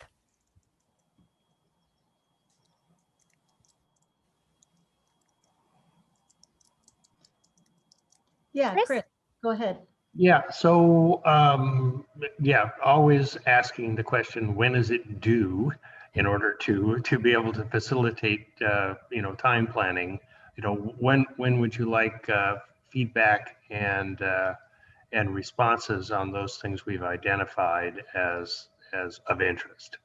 Yeah, Chris? Chris, go ahead. Yeah, so yeah, always asking the question, when is it due, in order to be able to facilitate time planning. When would you like feedback and responses on those things we've identified as of interest?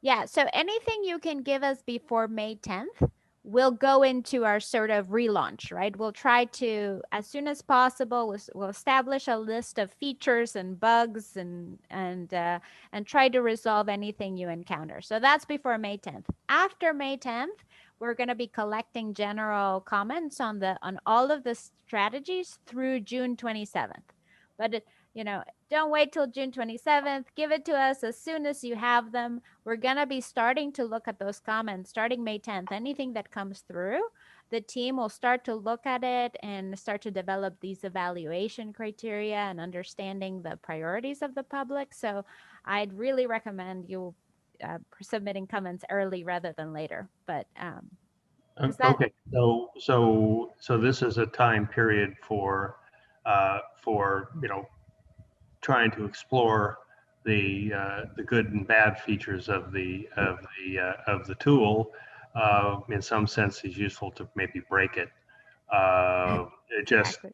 Yeah, so anything you can give us before May 10th will go into our sort of relaunch, right? We'll try to, as soon as possible, we'll establish a list of features and bugs and try to resolve anything you encounter. So that's before May 10th. After May 10th, we're going to be collecting general comments on all of the strategies through June 27th. But don't wait till June 27th. Give it to us as soon as you have them. We're going to be starting to look at those comments starting May 10th. Anything that comes through, the team will start to look at it and start to develop these evaluation criteria and understanding the priorities of the public. So I'd really recommend you submitting comments early rather than later. But Okay, so this is a time period for trying to explore the good and bad features of the tool. In some sense, it's useful to maybe break it. Just Exactly.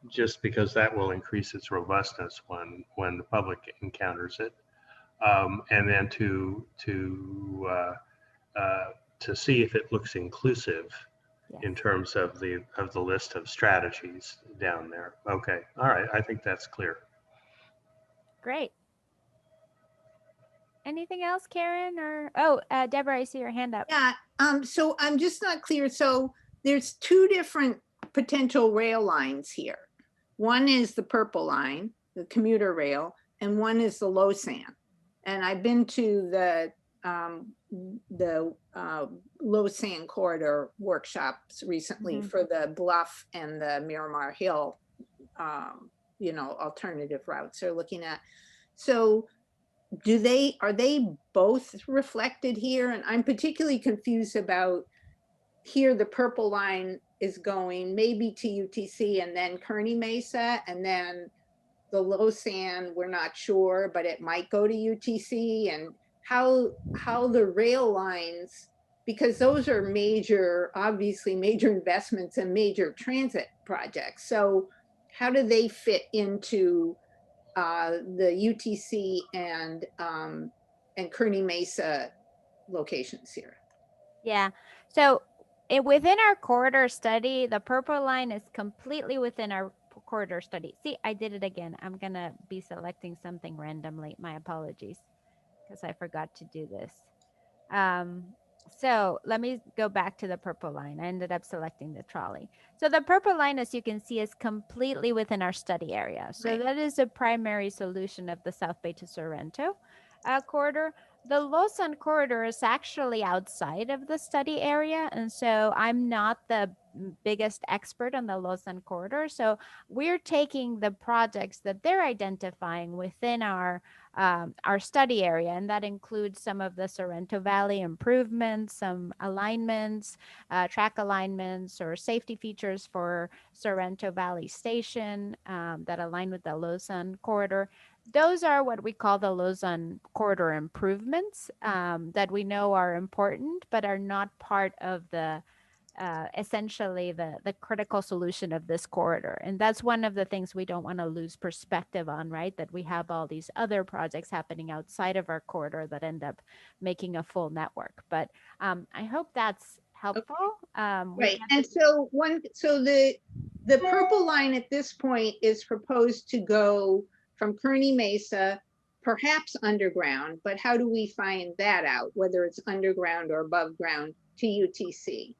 Just because that will increase its robustness when the public encounters it, and then to see if it looks inclusive. Yes. In terms of the list of strategies down there. Okay, all right, I think that's clear. Great. Anything else, Karen? Or Deborah, I see your hand up. Yeah, so I'm just not clear. So there's two different potential rail lines here. One is the purple line, the commuter rail, and one is the Lausanne. And I've been to the Lausanne corridor workshops recently for the Bluff and the Miramar Hill, alternative routes they're looking at. So are they both reflected here? And I'm particularly confused about here, the purple line is going maybe to UTC and then Kearney Mesa, and then the Lausanne, we're not sure, but it might go to UTC, and how the rail lines, because those are obviously major investments and major transit projects. So how do they fit into the UTC and Kearney Mesa locations here? Yeah. So within our corridor study, the purple line is completely within our corridor study. See, I did it again. I'm going to be selecting something randomly. My apologies, because I forgot to do this. So let me go back to the purple line. I ended up selecting the trolley. So the purple line, as you can see, is completely within our study area. So Right. that is the primary solution of the South Bay to Sorrento corridor. The Lausanne corridor is actually outside of the study area. And so I'm not the biggest expert on the Lausanne corridor. So we're taking the projects that they're identifying within our study area, and that includes some of the Sorrento Valley improvements, some alignments, track alignments or safety features for Sorrento Valley Station that align with the Lausanne corridor. Those are what we call the Lausanne corridor improvements that we know are important, but are not part of the essentially the critical solution of this corridor. And that's one of the things we don't want to lose perspective on, right? That we have all these other projects happening outside of our corridor that end up making a full network. But I hope that's helpful. Right, and so the purple line at this point is proposed to go from Kearney Mesa, perhaps underground, but how do we find that out, whether it's underground or above ground to UTC?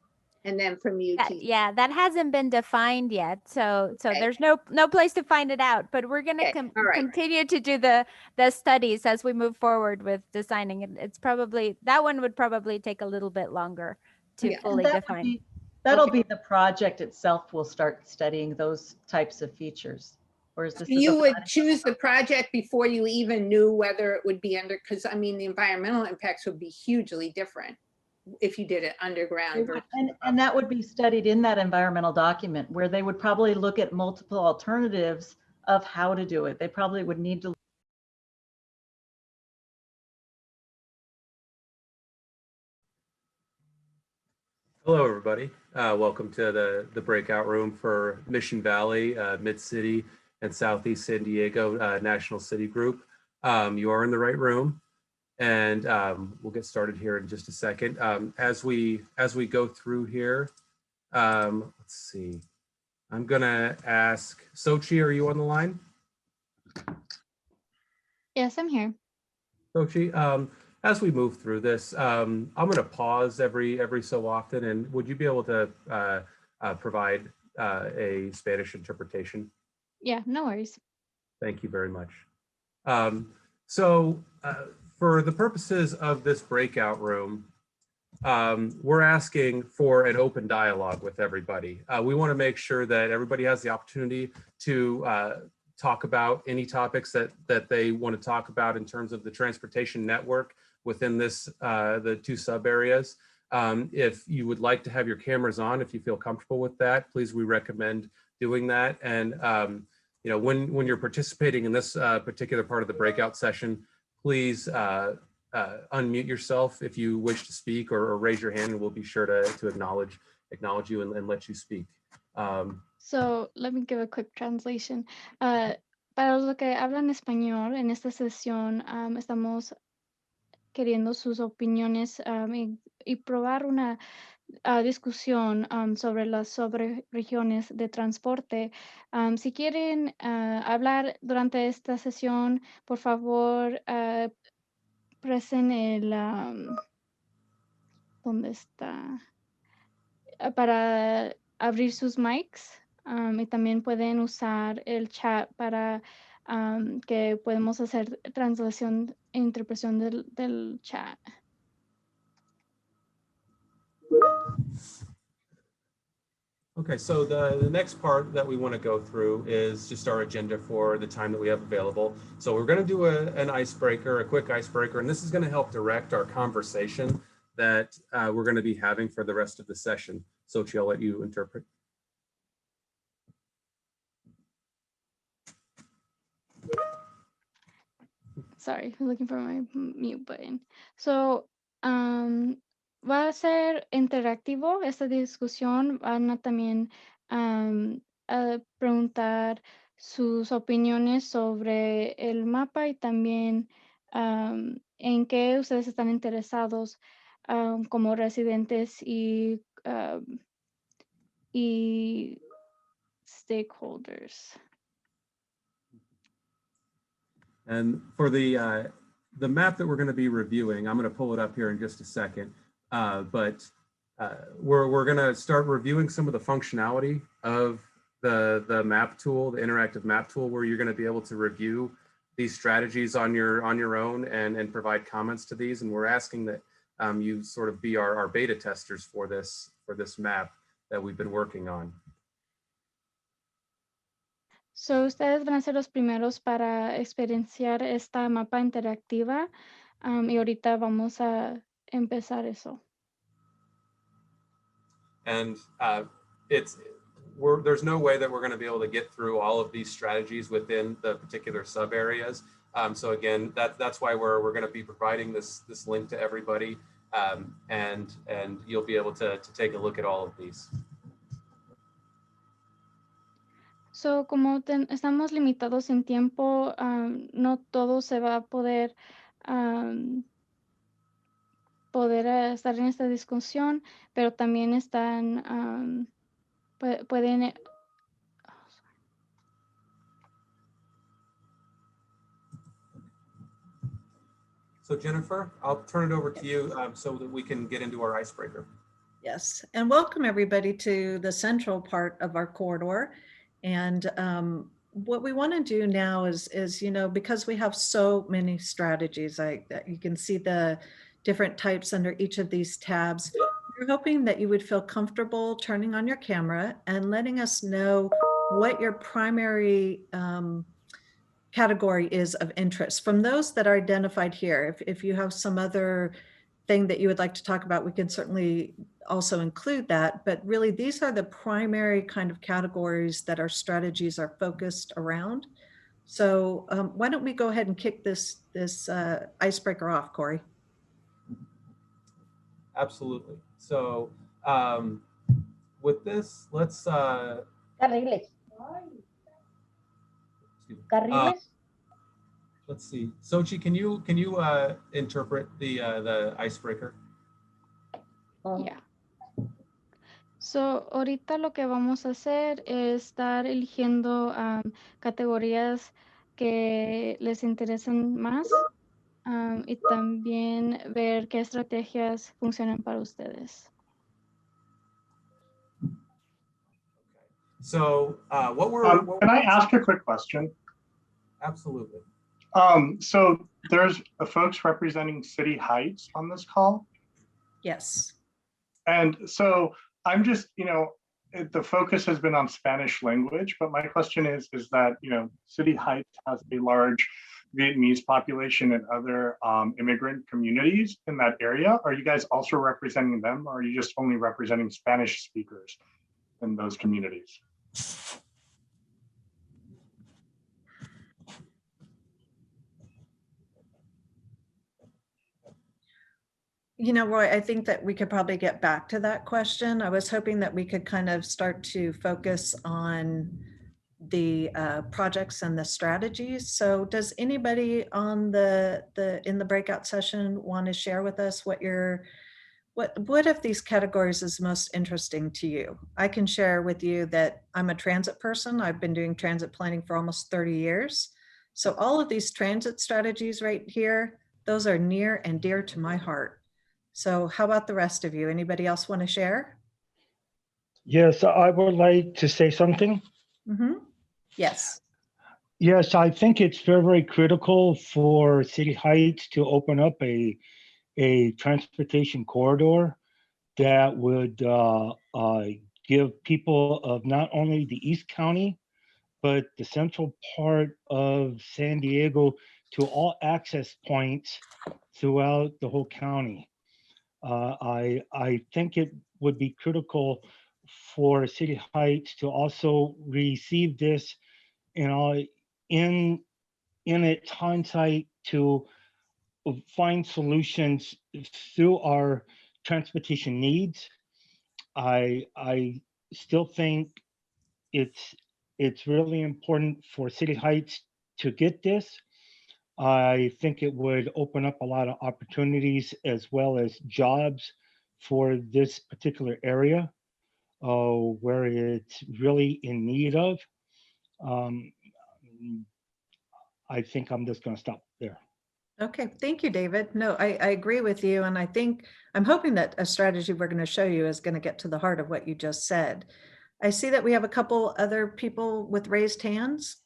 And then from UTC. Yeah, that hasn't been defined yet. So Okay. there's no place to find it out, but we're going to Okay, all right. continue to do the studies as we move forward with designing it. It's probably, that one would probably take a little bit longer to Yeah. fully define. That'll Okay. be the project itself will start studying those types of features. Whereas this is a You would planning- choose the project before you even knew whether it would be under, because I mean, the environmental impacts would be hugely different if you did it underground. versus And that would be studied in that environmental document where they would probably look at multiple alternatives of how to do it. They probably would need to. Hello, everybody. Welcome to the breakout room for Mission Valley, Mid-City, and Southeast San Diego National City Group. You are in the right room, and we'll get started here in just a second. As we go through here, let's see. I'm gonna ask Sochi, are you on the line? Yes, I'm here. Sochi, as we move through this, I'm going to pause every so often, and would you be able to provide a Spanish interpretation? Yeah, no worries. Thank you very much. For the purposes of this breakout room, we're asking for an open dialogue with everybody. We want to make sure that everybody has the opportunity to talk about any topics that they want to talk about in terms of the transportation network within this, the two sub areas. If you would like to have your cameras on, if you feel comfortable with that, please, we recommend doing that. And you know, when you're participating in this particular part of the breakout session, please unmute yourself if you wish to speak, or raise your hand, and we'll be sure to acknowledge you and let you speak. So let me give a quick translation. Para los que hablan español, en esta sesión estamos queriendo sus opiniones y probar una discusión sobre las sobreregiones de transporte. Si quieren hablar durante esta sesión, por favor, presen el... ¿dónde está? Para abrir sus mics y también pueden usar el chat para que podemos hacer translación e interpretación del chat. Okay, so the next part that we want to go through is just our agenda for the time that we have available. So we're going to do an icebreaker, a quick icebreaker, and this is going to help direct our conversation that we're going to be having for the rest of the session. Sochi, I'll let you interpret. Sorry, I'm looking for my mute button. So, va a ser interactivo esta discusión. Van a también a preguntar sus opiniones sobre el mapa y también en qué ustedes están interesados como residentes y stakeholders. And for the map that we're going to be reviewing, I'm going to pull it up here in just a second. We're going to start reviewing some of the functionality of the map tool, the interactive map tool, where you're going to be able to review these strategies on your own and provide comments to these. And we're asking that you sort of be our beta testers for this map that we've been working on. So ustedes van a ser los primeros para experienciar esta mapa interactiva y ahorita vamos a empezar eso. And there's no way that we're going to be able to get through all of these strategies within the particular sub areas. So again, that's why we're going to be providing this link to everybody, and you'll be able to take a look at all of these. So, como estamos limitados en tiempo, no todo se va a poder estar en esta discusión, pero también están, pueden... So Jennifer, I'll turn it over to you so that we can get into our icebreaker. Yes, and welcome everybody to the central part of our corridor. And what we want to do now is, you know, because we have so many strategies, you can see the different types under each of these tabs. We're hoping that you would feel comfortable turning on your camera and letting us know what your primary category is of interest. From those that are identified here, if you have some other thing that you would like to talk about, we can certainly also include that, but really these are the primary kind of categories that our strategies are focused around. So why don't we go ahead and kick this icebreaker off, Corey? Absolutely. So with this, let's Carriles. Let's see. Sochi, can you interpret the icebreaker? Yeah. So, ahorita lo que vamos a hacer es estar eligiendo categorías que les interesan más y también ver qué estrategias funcionan para ustedes. So what can I ask a quick question? Absolutely. So there's folks representing City Heights on this call. Yes. And so I'm just, you know, the focus has been on Spanish language, but my question is that, you know, City Heights has a large Vietnamese population and other immigrant communities in that area. Are you guys also representing them, or are you just only representing Spanish speakers in those communities? You know, Roy, I think that we could probably get back to that question. I was hoping that we could kind of start to focus on the projects and the strategies. So does anybody on in the breakout session want to share with us what of these categories is most interesting to you? I can share with you that I'm a transit person. I've been doing transit planning for almost 30 years. So all of these transit strategies right here, those are near and dear to my heart. So how about the rest of you? Anybody else want to share? Yes, I would like to say something. Mm-hmm. Yes. Yes, I think it's very, very critical for City Heights to open up a transportation corridor that would give people of not only the East County, but the central part of San Diego to all access points throughout the whole county. I think it would be critical for City Heights to also receive this, you know, in its hindsight to find solutions through our transportation needs. I still think it's really important for City Heights to get this. I think it would open up a lot of opportunities as well as jobs for this particular area where it's really in need of. I think I'm just going to stop there. Okay, thank you, David. No, I agree with you. And I think, I'm hoping that a strategy we're going to show you is going to get to the heart of what you just said. I see that we have a couple other people with raised hands.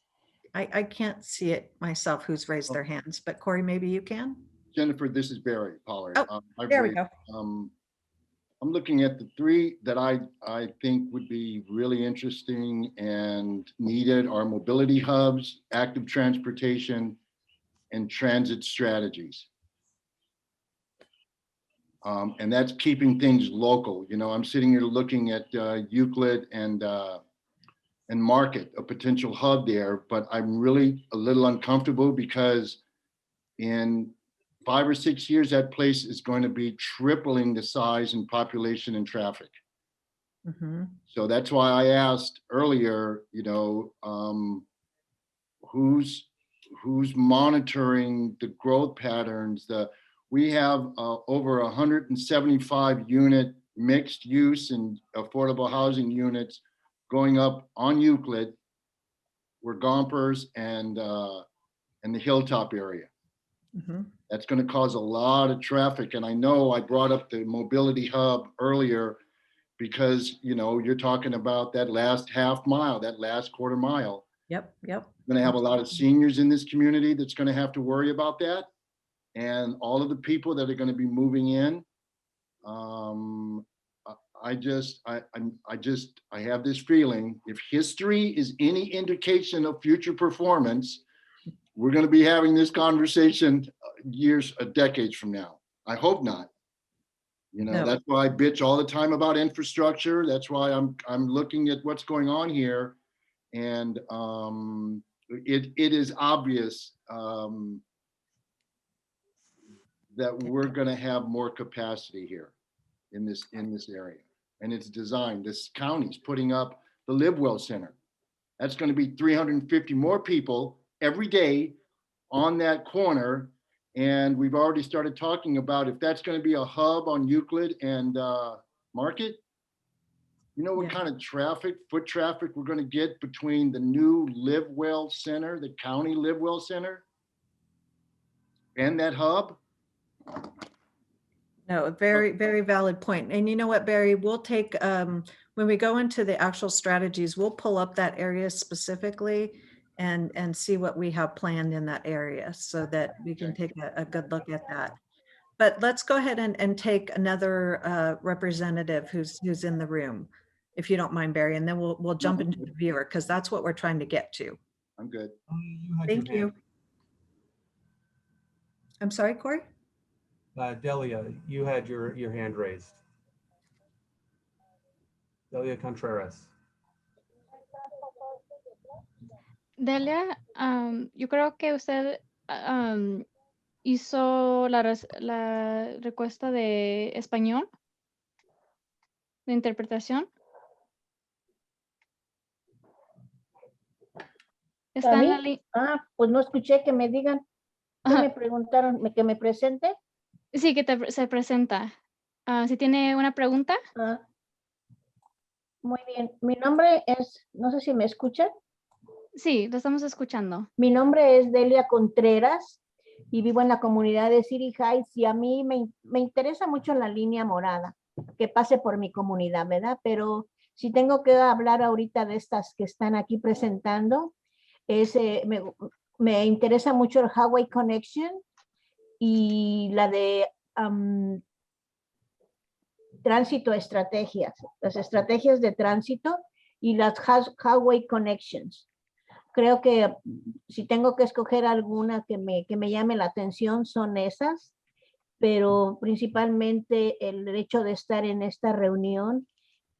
I can't see it myself who's raised their hands, but Corey, maybe you can? Jennifer, this is Barry Pollard. Oh, I've there we raised, go. I'm looking at the three that I think would be really interesting and needed are mobility hubs, active transportation, and transit strategies. And that's keeping things local. You know, I'm sitting here looking at Euclid and Market, a potential hub there, but I'm really a little uncomfortable because in 5 or 6 years, that place is going to be tripling the size and population and traffic. Mhm. So that's why I asked earlier, you know, who's monitoring the growth patterns? We have over 175 unit mixed use and affordable housing units going up on Euclid, where Gompers and the Hilltop area. Mhm. That's going to cause a lot of traffic. And I know I brought up the mobility hub earlier because, you know, you're talking about that last half mile, that last quarter mile. Yep, yep. Going to have a lot of seniors in this community that's going to have to worry about that. And all of the people that are going to be moving in. I have this feeling if history is any indication of future performance, we're going to be having this conversation decades from now. I hope not. You know, No. That's why I bitch all the time about infrastructure. That's why I'm looking at what's going on here. And it is obvious that we're going to have more capacity here in this area. And it's designed, this county's putting up the Live Well Center. That's going to be 350 more people every day on that corner. And we've already started talking about if that's going to be a hub on Euclid and Market. You know what kind of foot traffic we're going to get between the new Live Well Center, the county Live Well Center, and that hub? No, a very, very valid point. And you know what, Barry, we'll take, when we go into the actual strategies, we'll pull up that area specifically and see what we have planned in that area so that we can take a good look at that. But let's go ahead and take another representative who's in the room, if you don't mind, Barry, and then we'll jump into the viewer because that's what we're trying to get to. I'm good. Thank you. I'm sorry, Corey? Delia, you had your hand raised. Delia Contreras. Delia, yo creo que usted hizo la respuesta de español, de interpretación. Está en la pues no escuché que me digan. ¿Qué me preguntaron? ¿Que me presente? Sí, que se presenta. Si tiene una pregunta. Muy bien. Mi nombre es, no sé si me escuchan. Sí, lo estamos escuchando. Mi nombre es Delia Contreras y vivo en la comunidad de City Heights y a mí me interesa mucho la línea morada que pase por mi comunidad, ¿verdad? Pero si tengo que hablar ahorita de estas que están aquí presentando, me interesa mucho el Highway Connection y la de tránsito estrategias, las estrategias de tránsito y las Highway Connections. Creo que si tengo que escoger alguna que me llame la atención son esas, pero principalmente el hecho de estar en esta reunión,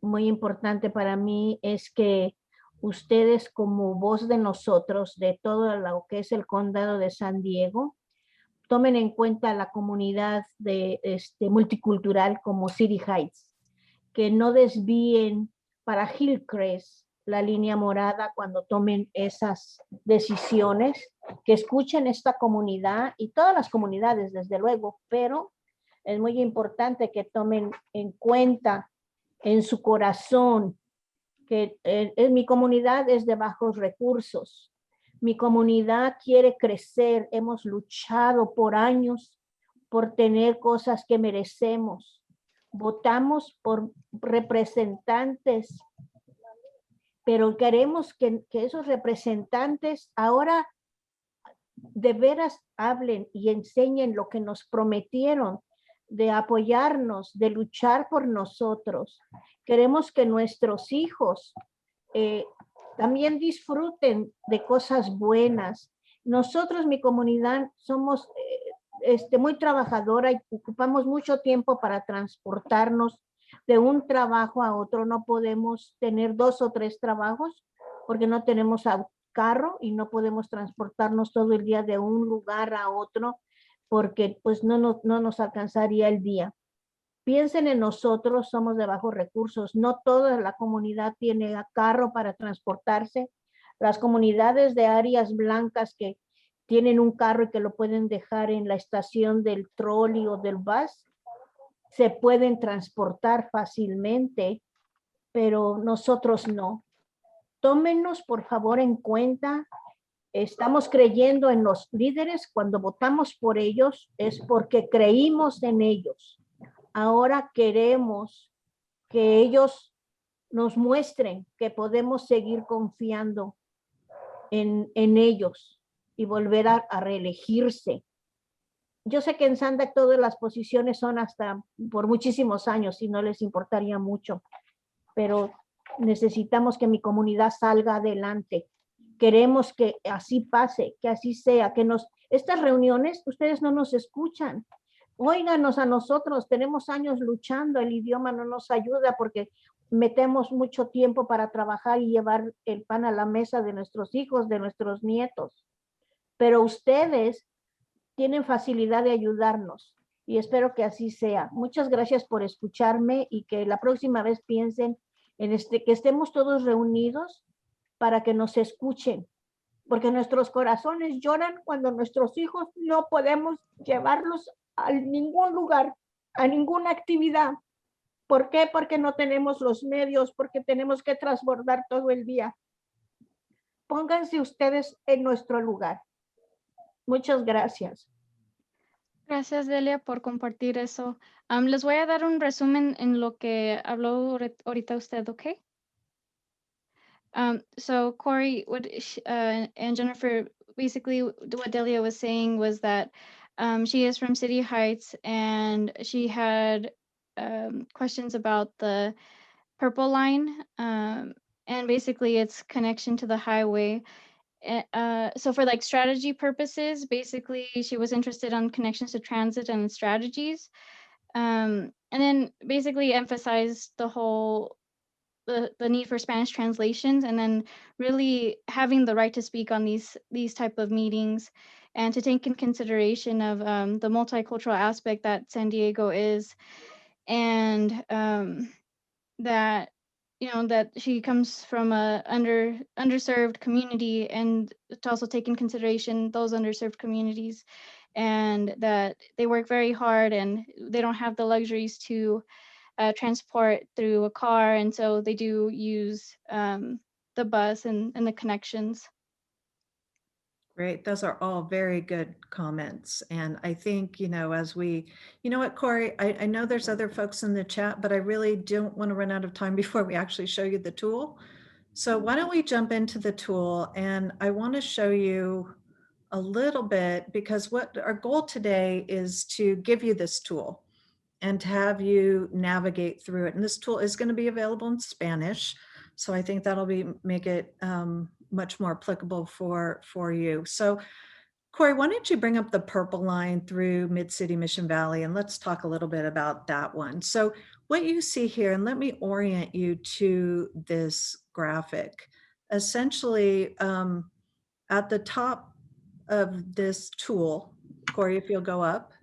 muy importante para mí es que ustedes como voz de nosotros, de todo lo que es el condado de San Diego, tomen en cuenta la comunidad multicultural como City Heights, que no desvíen para Hillcrest la línea morada cuando tomen esas decisiones, que escuchen esta comunidad y todas las comunidades desde luego, pero es muy importante que tomen en cuenta en su corazón que mi comunidad es de bajos recursos. Mi comunidad quiere crecer. Hemos luchado por años por tener cosas que merecemos. Votamos por representantes, pero queremos que esos representantes ahora de veras hablen y enseñen lo que nos prometieron, de apoyarnos, de luchar por nosotros. Queremos que nuestros hijos también disfruten de cosas buenas. Nosotros, mi comunidad, somos muy trabajadora y ocupamos mucho tiempo para transportarnos de un trabajo a otro. No podemos tener 2 o 3 trabajos porque no tenemos carro y no podemos transportarnos todo el día de un lugar a otro porque pues no nos alcanzaría el día. Piensen en nosotros, somos de bajos recursos. No toda la comunidad tiene carro para transportarse. Las comunidades de áreas blancas que tienen un carro y que lo pueden dejar en la estación del trolley o del bus, se pueden transportar fácilmente, pero nosotros no. Tómenos, por favor, en cuenta. Estamos creyendo en los líderes. Cuando votamos por ellos es porque creímos en ellos. Ahora queremos que ellos nos muestren que podemos seguir confiando en ellos y volver a reelegirse. Yo sé que en Sandac todas las posiciones son hasta por muchísimos años y no les importaría mucho, pero necesitamos que mi comunidad salga adelante. Queremos que así pase, que así sea, que estas reuniones, ustedes no nos escuchan. Óiganos a nosotros, tenemos años luchando, el idioma no nos ayuda porque metemos mucho tiempo para trabajar y llevar el pan a la mesa de nuestros hijos, de nuestros nietos. Pero ustedes tienen facilidad de ayudarnos y espero que así sea. Muchas gracias por escucharme y que la próxima vez piensen en que estemos todos reunidos para que nos escuchen, porque nuestros corazones lloran cuando nuestros hijos no podemos llevarlos a ningún lugar, a ninguna actividad. ¿Por qué? Porque no tenemos los medios, porque tenemos que transbordar todo el día. Pónganse ustedes en nuestro lugar. Muchas gracias. Gracias, Delia, por compartir eso. Les voy a dar un resumen en lo que habló ahorita usted, ¿ok? So Corey and Jennifer, basically what Delia was saying was that she is from City Heights and she had questions about the purple line and basically its connection to the highway. So for like strategy purposes, basically she was interested on connections to transit and strategies. And then basically emphasized the need for Spanish translations, and then really having the right to speak on these type of meetings, and to take in consideration of the multicultural aspect that San Diego is, and that that she comes from a underserved community, and to also take in consideration those underserved communities, and that they work very hard and they don't have the luxuries to transport through a car, and so they do use the bus and the connections. Great. Those are all very good comments. And I think, as you know what, Corey, I know there's other folks in the chat, but I really don't want to run out of time before we actually show you the tool. So why don't we jump into the tool? And I want to show you a little bit, because what our goal today is to give you this tool and to have you navigate through it. And this tool is going to be available in Spanish. So I think that'll make it much more applicable for you. So Corey, why don't you bring up the purple line through Mid-City Mission Valley, and let's talk a little bit about that one. So what you see here, and let me orient you to this graphic. Essentially, at the top of this tool, Corey, if you'll go up,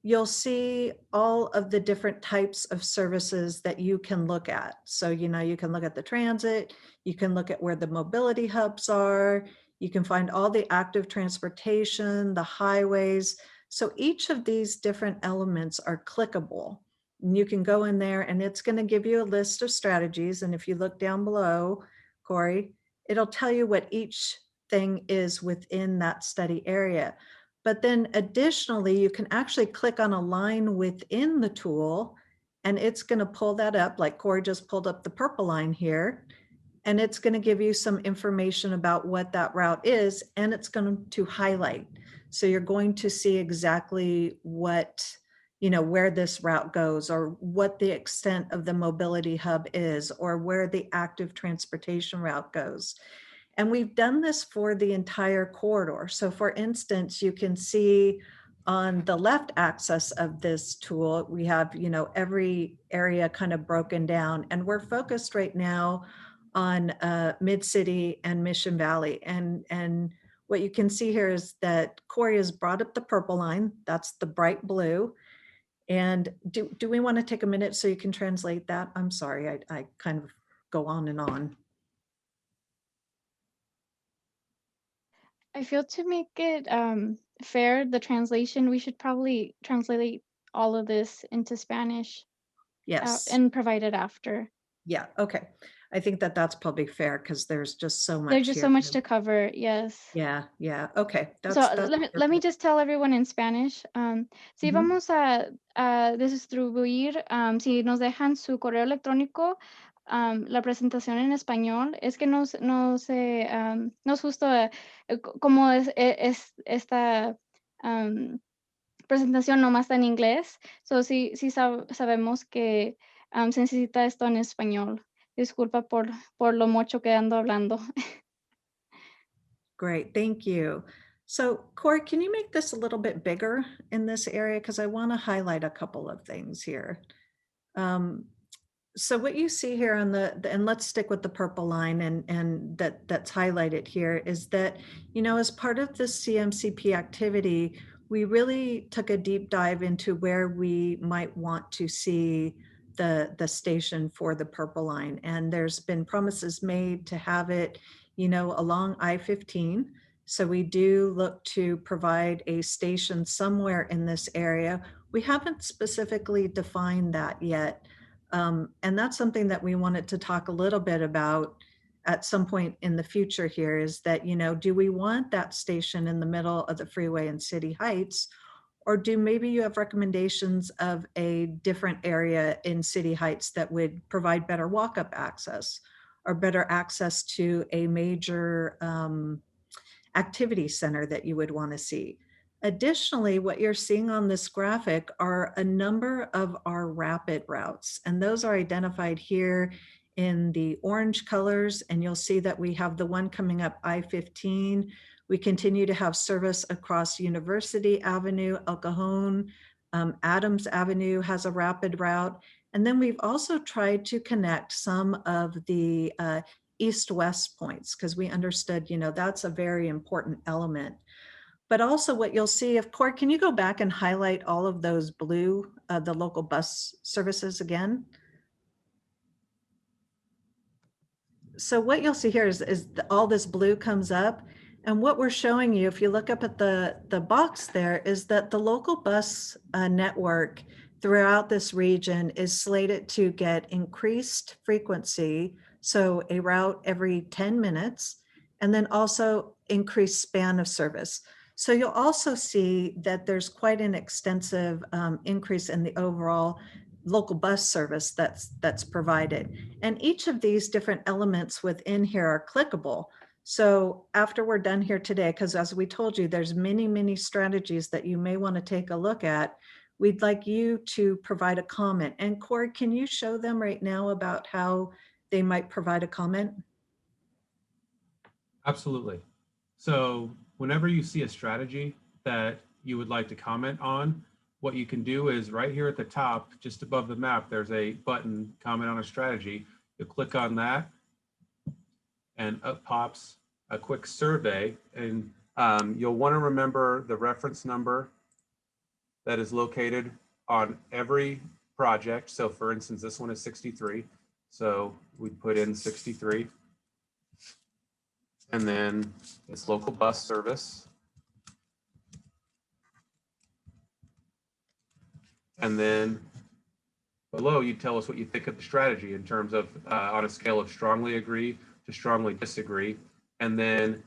you'll see all of the different types of services that you can look at. So, you can look at the transit, you can look at where the mobility hubs are, you can find all the active transportation, the highways. So each of these different elements are clickable. And you can go in there and it's going to give you a list of strategies. And if you look down below, Corey, it'll tell you what each thing is within that study area. But then additionally, you can actually click on a line within the tool and it's going to pull that up, like Corey just pulled up the purple line here. And it's going to give you some information about what that route is, and it's going to highlight. So you're going to see exactly what, where this route goes, or what the extent of the mobility hub is, or where the active transportation route goes. And we've done this for the entire corridor. So for instance, you can see on the left axis of this tool, we have, every area kind of broken down, and we're focused right now on Mid-City and Mission Valley. And what you can see here is that Corey has brought up the purple line, that's the bright blue. And do we want to take a minute so you can translate that? I'm sorry, I kind of go on and on. I feel to make it fair, the translation, we should probably translate all of this into Spanish. Yes. And provide it after. Yeah, okay. I think that that's probably fair because there's just so much. There's just here. so much to cover, yes. Yeah, okay. So let me just tell everyone in Spanish. Si vamos a distribuir, si nos dejan su correo electrónico, la presentación en español, es que no es justo como es esta presentación nomás está en inglés. So sí sabemos que se necesita esto en español. Disculpa por lo mucho que ando hablando. Great, thank you. So Corey, can you make this a little bit bigger in this area? Because I want to highlight a couple of things here. So what you see here on and let's stick with the purple line and that's highlighted here is that, as part of this CMCP activity, we really took a deep dive into where we might want to see the station for the purple line. And there's been promises made to have it, along I-15. So we do look to provide a station somewhere in this area. We haven't specifically defined that yet. And that's something that we wanted to talk a little bit about at some point in the future here is that, do we want that station in the middle of the freeway in City Heights? Or do maybe you have recommendations of a different area in City Heights that would provide better walk-up access or better access to a major activity center that you would want to see? Additionally, what you're seeing on this graphic are a number of our rapid routes, and those are identified here in the orange colors, and you'll see that we have the one coming up I-15. We continue to have service across University Avenue, El Cajon, Adams Avenue has a rapid route. And then we've also tried to connect some of the east-west points because we understood, that's a very important element. But also what you'll see, of course, can you go back and highlight all of those blue, the local bus services again? So what you'll see here is all this blue comes up. And what we're showing you, if you look up at the box there, is that the local bus network throughout this region is slated to get increased frequency. So a route every 10 minutes, and then also increased span of service. So you'll also see that there's quite an extensive increase in the overall local bus service that's provided. And each of these different elements within here are clickable. So after we're done here today, because as we told you, there's many strategies that you may want to take a look at, we'd like you to provide a comment. And Corey, can you show them right now about how they might provide a comment? Absolutely. So whenever you see a strategy that you would like to comment on, what you can do is right here at the top, just above the map, there's a button, comment on a strategy. You'll click on that and up pops a quick survey, and you'll want to remember the reference number that is located on every project. So for instance, this one is 63. So we put in 63. And then it's local bus service. And then below, you tell us what you think of the strategy in terms of on a scale of strongly agree to strongly disagree. And then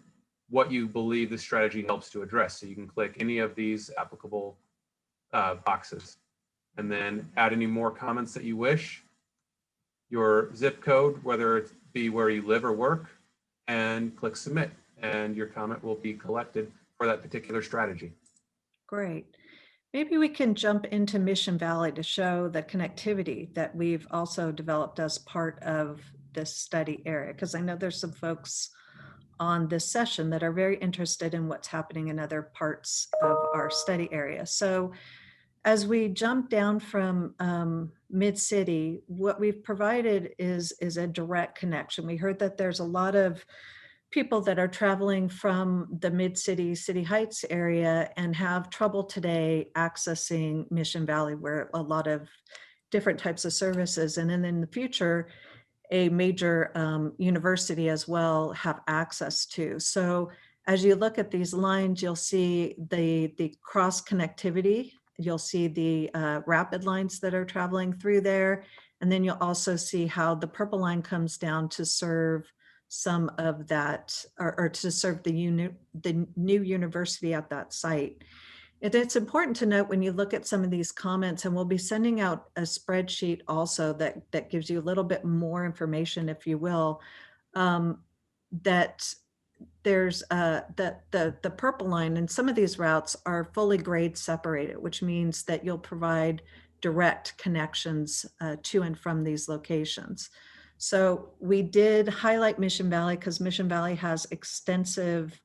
what you believe the strategy helps to address. So you can click any of these applicable boxes and then add any more comments that you wish, your zip code, whether it be where you live or work, and click submit. And your comment will be collected for that particular strategy. Great. Maybe we can jump into Mission Valley to show the connectivity that we've also developed as part of this study area, because I know there's some folks on this session that are very interested in what's happening in other parts of our study area. So as we jump down from Mid-City, what we've provided is a direct connection. We heard that there's a lot of people that are traveling from the Mid-City, City Heights area and have trouble today accessing Mission Valley, where a lot of different types of services, and then in the future, a major university as well have access to. So as you look at these lines, you'll see the cross connectivity. You'll see the rapid lines that are traveling through there. And then you'll also see how the purple line comes down to serve some of that, or to serve the new university at that site. It's important to note when you look at some of these comments, and we'll be sending out a spreadsheet also that gives you a little bit more information, if you will, that there's the purple line, and some of these routes are fully grade separated, which means that you'll provide direct connections to and from these locations. So we did highlight Mission Valley because Mission Valley has extensive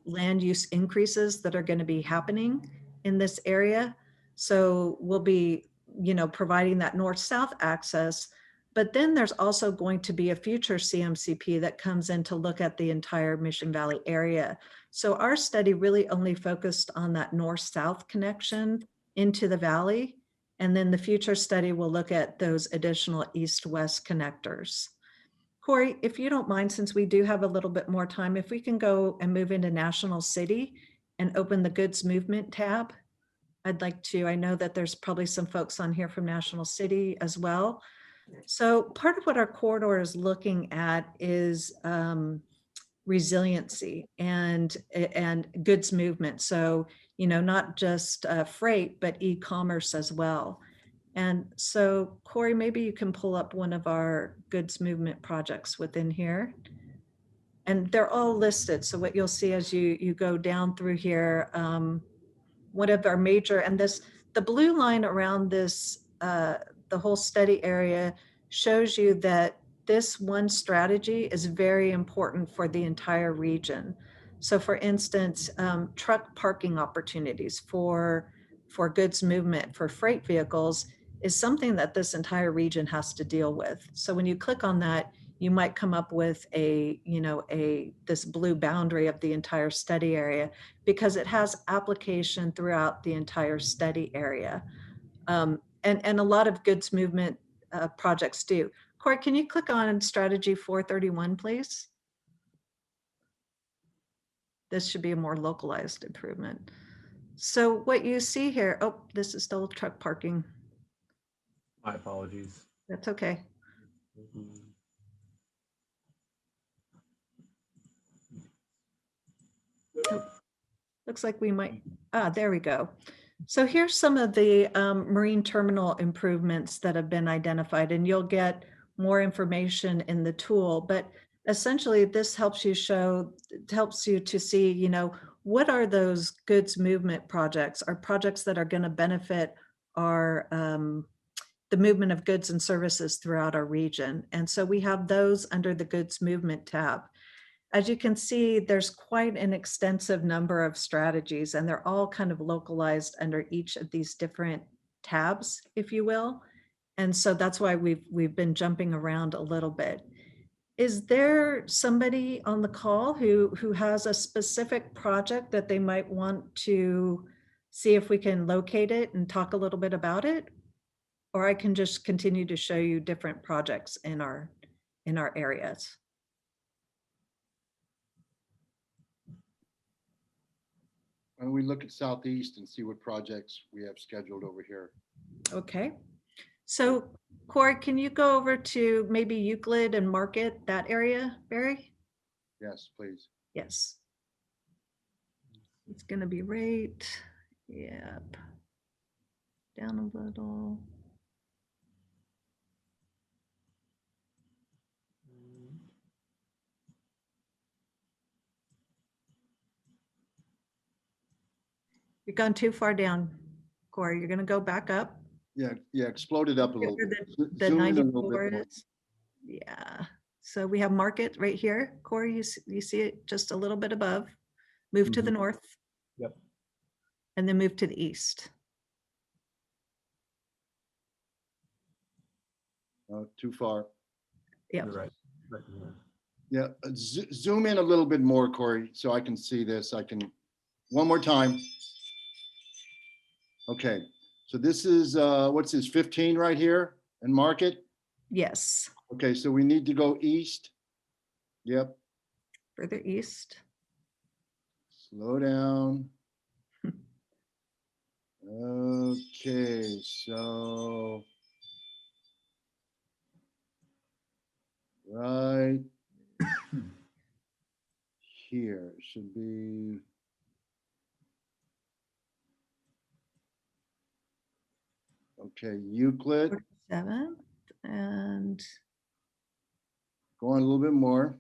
land use increases that are going to be happening in this area. So we'll be, providing that north-south access, but then there's also going to be a future CMCP that comes in to look at the entire Mission Valley area. So our study really only focused on that north-south connection into the valley. And then the future study will look at those additional east-west connectors. Corey, if you don't mind, since we do have a little bit more time, if we can go and move into National City and open the goods movement tab, I'd like to. I know that there's probably some folks on here from National City as well. So part of what our corridor is looking at is resiliency and goods movement. So, not just freight, but e-commerce as well. And so, Corey, maybe you can pull up one of our goods movement projects within here. And they're all listed. So what you'll see as you go down through here, one of our major, and the blue line around this, the whole study area shows you that this one strategy is very important for the entire region. So for instance, truck parking opportunities for goods movement for freight vehicles is something that this entire region has to deal with. So when you click on that, you might come up with this blue boundary of the entire study area because it has application throughout the entire study area. And a lot of goods movement projects do. Corey, can you click on strategy 431, please? This should be a more localized improvement. So what you see here, oh, this is still truck parking. My apologies. That's okay. Oh, looks like we might, there we go. So here's some of the marine terminal improvements that have been identified, and you'll get more information in the tool, but essentially this helps you to see, what are those goods movement projects, are projects that are going to benefit our the movement of goods and services throughout our region. And so we have those under the goods movement tab. As you can see, there's quite an extensive number of strategies, and they're all kind of localized under each of these different tabs, if you will. And so that's why we've been jumping around a little bit. Is there somebody on the call who has a specific project that they might want to see if we can locate it and talk a little bit about it? Or I can just continue to show you different projects in our areas. Why don't we look at Southeast and see what projects we have scheduled over here? Okay. So Corey, can you go over to maybe Euclid and Market, that area, Barry? Yes, please. Yes. It's gonna be right, yep. Down a little. You've gone too far down, Corey. You're gonna go back up. Yeah, yeah, explode it up a little Where bit. the Zoom in a little 94 bit more. is. Yeah, so we have market right here. Corey, you see it just a little bit above. Move to the Mhm. north. Yep. And then move to the east. Too far. Yep. You're right. Right. Yeah, zoom in a little bit more, Corey, so I can see this. One more time. Okay, so this is, what's this, 15 right here and market? Yes, Okay, so we need to go east. Yep, further east. slow down. Okay, so right here should be. Okay, Euclid, 47th and go on a little bit more.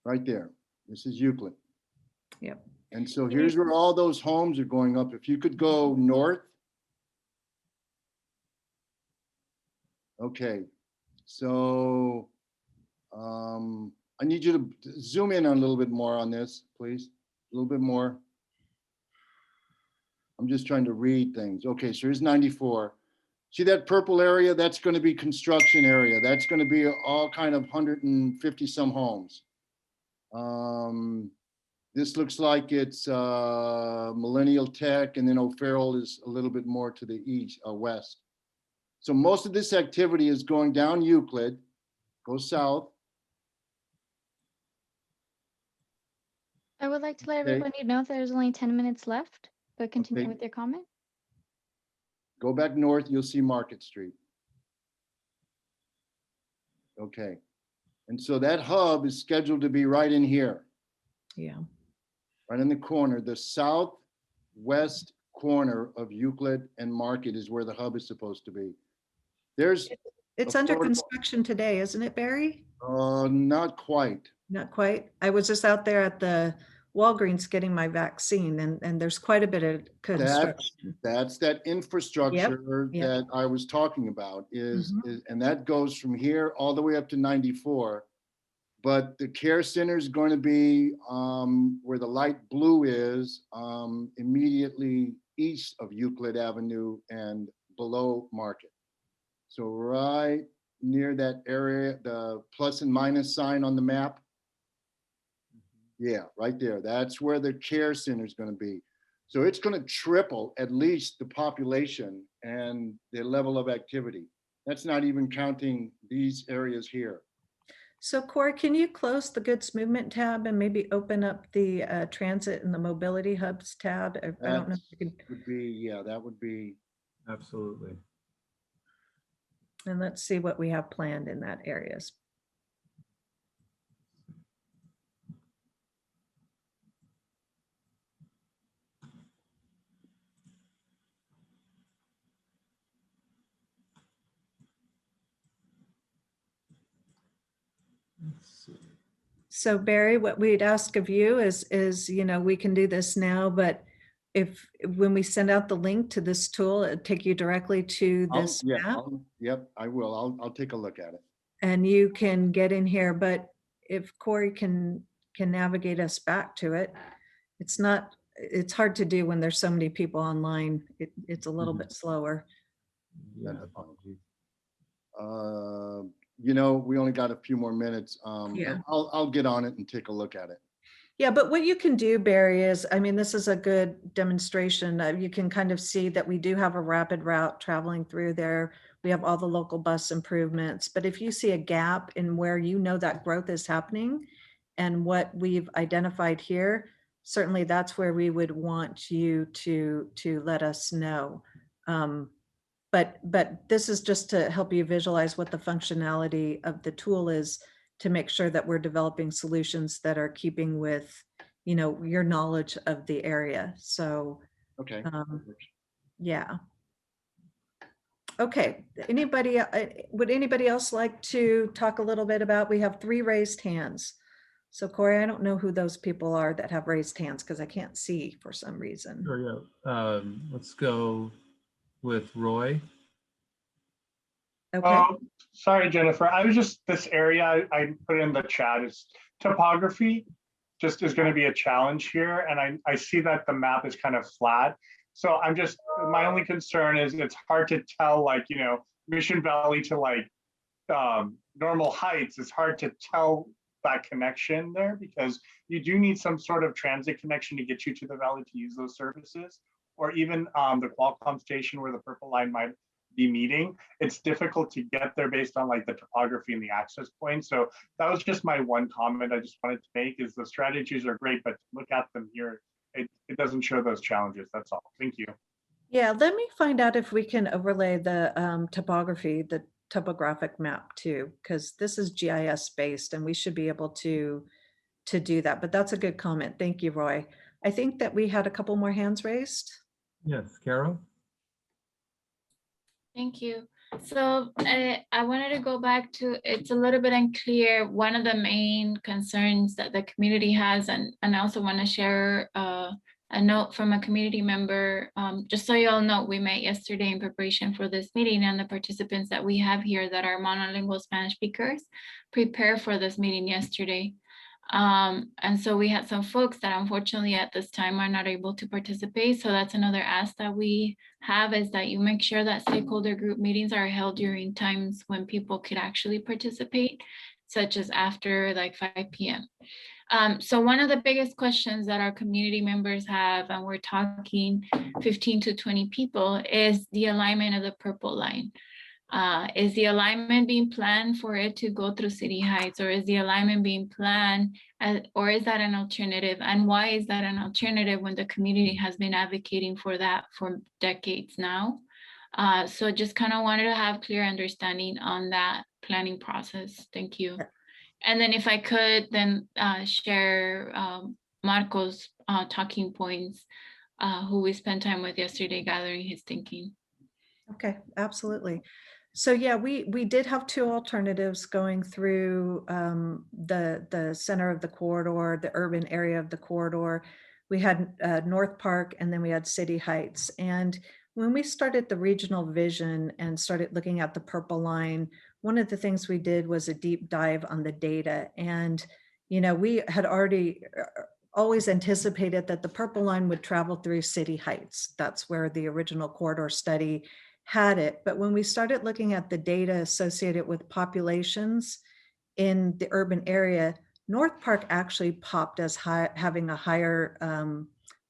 Right there, this is Euclid. yep. And so here's where all those homes are going up. If you could go north. Okay, so I need you to zoom in on a little bit more on this, please. A little bit more. I'm just trying to read things. Okay, so here's 94. See that purple area? That's going to be construction area. That's going to be all kind of 150 some homes. This looks like it's Millennial Tech, and then O'Farrell is a little bit more to the east, west. So most of this activity is going down Euclid, go south. I would like to let Okay. everybody know that there's only 10 minutes left, but continue Okay. with your comment. Go back north, you'll see Market Street. Okay. And so that hub is scheduled to be right in here, Yeah. right in the corner. The southwest corner of Euclid and Market is where the hub is supposed to be. There's It's a under photo- construction today, isn't it, Barry? Not quite. Not quite. I was just out there at the Walgreens getting my vaccine, and there's quite a bit of construction. That's that infrastructure yep. that I was talking about is, Mhm. and that goes from here all the way up to 94. But the care center is going to be where the light blue is, immediately east of Euclid Avenue and below Market. So right near that area, the plus and minus sign on the map. Yeah, right there. That's where the care center is going to be. So it's going to triple at least the population and the level of activity. That's not even counting these areas here. So Corey, can you close the goods movement tab and maybe open up the transit and the mobility hubs tab? I don't know if you can, Would be, yeah, that would be. Absolutely. and let's see what we have planned in that areas. Let's see. So Barry, what we'd ask of you is, we can do this now, but when we send out the link to this tool, it'd take you directly to this map Yep, I will. I'll take a look at it. and you can get in here, but if Corey can navigate us back to it, it's hard to do when there's so many people online. It's a little bit slower. Yeah, That's apologies. We only got a few more minutes. Yeah. I'll get on it and take a look at it. Yeah, but what you can do, Barry, is, this is a good demonstration. You can kind of see that we do have a rapid route traveling through there. We have all the local bus improvements. But if you see a gap in where that growth is happening and what we've identified here, certainly that's where we would want you to let us know. But this is just to help you visualize what the functionality of the tool is to make sure that we're developing solutions that are keeping with, you know, your knowledge of the area. So, Okay. yeah. Okay, anybody, would anybody else like to talk a little bit about, we have 3 raised hands. So Corey, I don't know who those people are that have raised hands because I can't see for some reason. Sure, yeah. Let's go with Roy. Okay. Oh, sorry, Jennifer. I was just, this area I put in the chat is topography just is going to be a challenge here. And I see that the map is kind of flat. So I'm just, my only concern is it's hard to tell, like, you know, Mission Valley to like Normal Heights. It's hard to tell that connection there because you do need some sort of transit connection to get you to the valley to use those services, or even the Qualcomm station where the Purple Line might be meeting. It's difficult to get there based on like the topography and the access points. So that was just my one comment I just wanted to make, is the strategies are great, but to look at them here, it doesn't show those challenges. That's all. Thank you. Yeah, let me find out if we can overlay the topography, the topographic map too, because this is GIS based and we should be able to do that. But that's a good comment. Thank you, Roy. I think that we had a couple more hands raised. Yes, Carol. Thank you. So I wanted to go back to, it's a little bit unclear. One of the main concerns that the community has, and I also want to share a note from a community member. Just so you all know, we met yesterday in preparation for this meeting, and the participants that we have here that are monolingual Spanish speakers prepared for this meeting yesterday. And so we had some folks that unfortunately at this time are not able to participate. So that's another ask that we have, is that you make sure that stakeholder group meetings are held during times when people could actually participate, such as after like 5 p.m. So one of the biggest questions that our community members have, and we're talking 15 to 20 people, is the alignment of the Purple Line. Is the alignment being planned for it to go through City Heights, or is the alignment being planned, or is that an alternative? And why is that an alternative when the community has been advocating for that for decades now? So just kind of wanted to have clear understanding on that planning process. Thank you. And then if I could then share Marco's talking points, who we spent time with yesterday gathering his thinking. Okay, absolutely. So yeah, we did have 2 alternatives going through the center of the corridor, the urban area of the corridor. We had North Park, and then we had City Heights. And when we started the regional vision and started looking at the Purple Line, one of the things we did was a deep dive on the data. And, you know, we had already always anticipated that the Purple Line would travel through City Heights. That's where the original corridor study had it. But when we started looking at the data associated with populations in the urban area, North Park actually popped as having a higher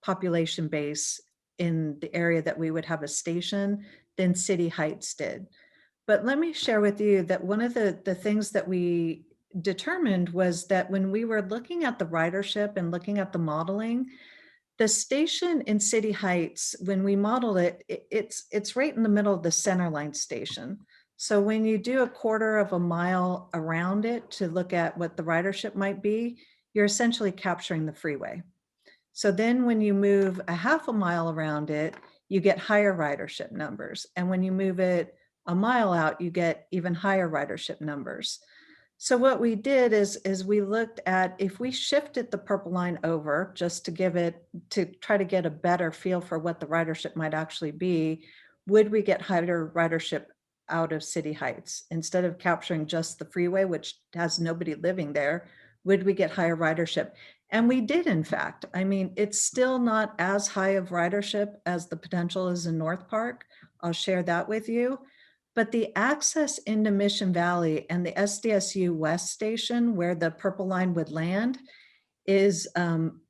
population base in the area that we would have a station than City Heights did. But let me share with you that one of the things that we determined was that when we were looking at the ridership and looking at the modeling, the station in City Heights, when we modeled it, it's right in the middle of the center line station. So when you do a 1/4 of a mile around it to look at what the ridership might be, you're essentially capturing the freeway. So then when you move a 1/2 a mile around it, you get higher ridership numbers. And when you move it a mile out, you get even higher ridership numbers. So what we did is we looked at, if we shifted the Purple Line over just to try to get a better feel for what the ridership might actually be, would we get higher ridership out of City Heights? Instead of capturing just the freeway, which has nobody living there, would we get higher ridership? And we did, in fact. I mean, it's still not as high of ridership as the potential is in North Park. I'll share that with you. But the access into Mission Valley and the SDSU West Station, where the Purple Line would land, is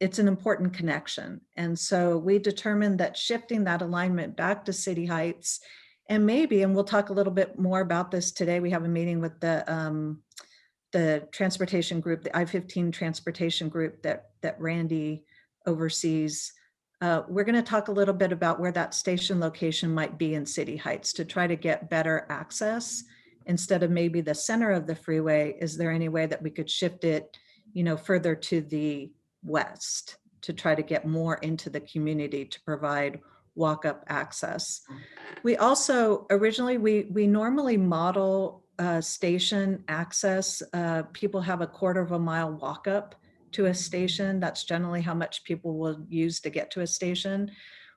it's an important connection. And so we determined that shifting that alignment back to City Heights, and maybe, and we'll talk a little bit more about this today, we have a meeting with the transportation group, the I-15 transportation group that Randy oversees. We're going to talk a little bit about where that station location might be in City Heights to try to get better access instead of maybe the center of the freeway, is there any way that we could shift it, further to the west to try to get more into the community to provide walk-up access? We also, originally, we normally model station access. People have a 1/4 mile walk up to a station. That's generally how much people will use to get to a station.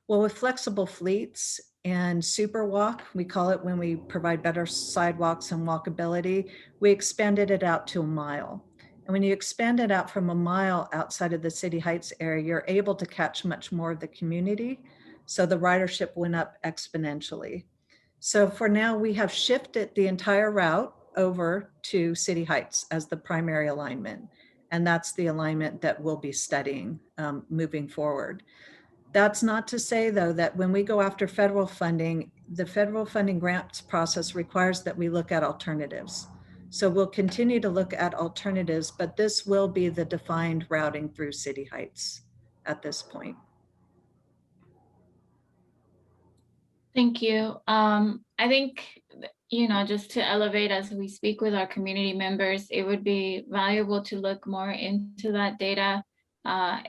Well, with flexible fleets and super walk, we call it when we provide better sidewalks and walkability, we expanded it out to 1 mile. And when you expand it out from 1 mile outside of the City Heights area, you're able to catch much more of the community. So the ridership went up exponentially. So for now, we have shifted the entire route over to City Heights as the primary alignment. And that's the alignment that we'll be studying moving forward. That's not to say, though, that when we go after federal funding, the federal funding grants process requires that we look at alternatives. So we'll continue to look at alternatives, but this will be the defined routing through City Heights at this point. Thank you. I think, just to elevate as we speak with our community members, it would be valuable to look more into that data.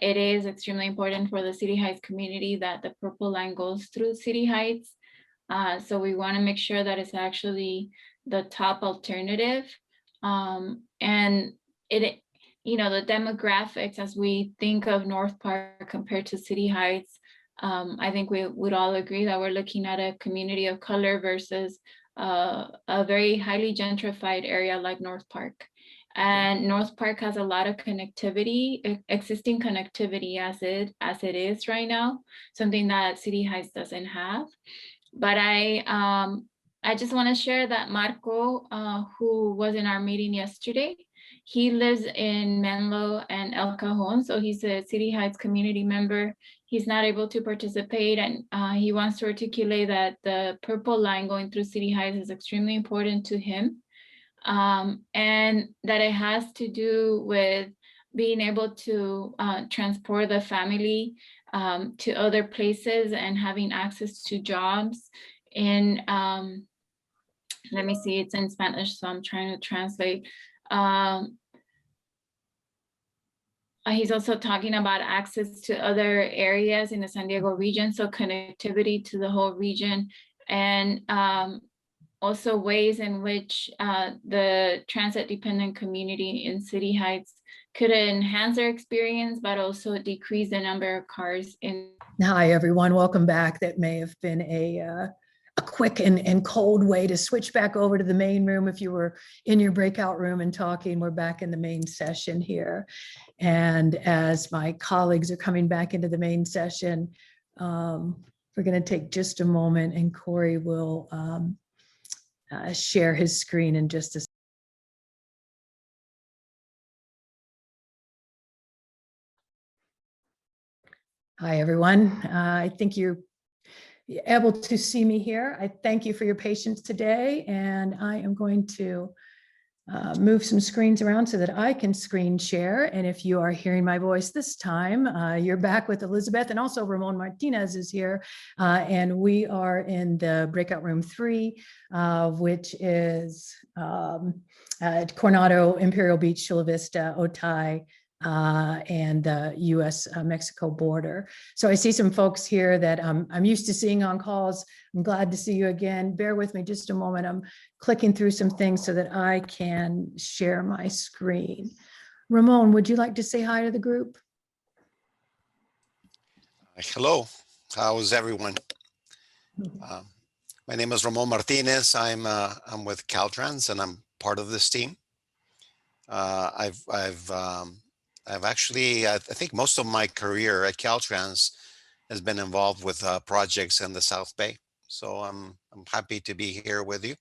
It is extremely important for the City Heights community that the purple line goes through City Heights. So we want to make sure that it's actually the top alternative. And it, the demographics as we think of North Park compared to City Heights, I think we would all agree that we're looking at a community of color versus a very highly gentrified area like North Park. And North Park has a lot of connectivity, existing connectivity as it is right now, something that City Heights doesn't have. But I just want to share that Marco, who was in our meeting yesterday, he lives in Menlo and El Cajon, so he's a City Heights community member. He's not able to participate, and he wants to articulate that the purple line going through City Heights is extremely important to him, and that it has to do with being able to transport the family to other places and having access to jobs. And let me see, it's in Spanish, so I'm trying to translate. He's also talking about access to other areas in the San Diego region, so connectivity to the whole region, and also ways in which the transit-dependent community in City Heights could enhance their experience, but also decrease the number of cars in. Hi, everyone. Welcome back. That may have been a quick and cold way to switch back over to the main room. If you were in your breakout room and talking, we're back in the main session here. And as my colleagues are coming back into the main session, we're going to take just a moment, and Corey will share his screen in just a second. Hi, everyone. I think you're able to see me here. I thank you for your patience today, and I am going to move some screens around so that I can screen share. And if you are hearing my voice this time, you're back with Elizabeth, and also Ramon Martinez is here. And we are in the breakout room 3, which is Coronado, Imperial Beach, Chula Vista, Otay, and the US-Mexico border. So I see some folks here that I'm used to seeing on calls. I'm glad to see you again. Bear with me just a moment. I'm clicking through some things so that I can share my screen. Ramon, would you like to say hi to the group? Hello, how's everyone? My name is Ramon Martinez. I'm with Caltrans, and I'm part of this team. I've actually, I think most of my career at Caltrans has been involved with projects in the South Bay. So I'm happy to be here with you.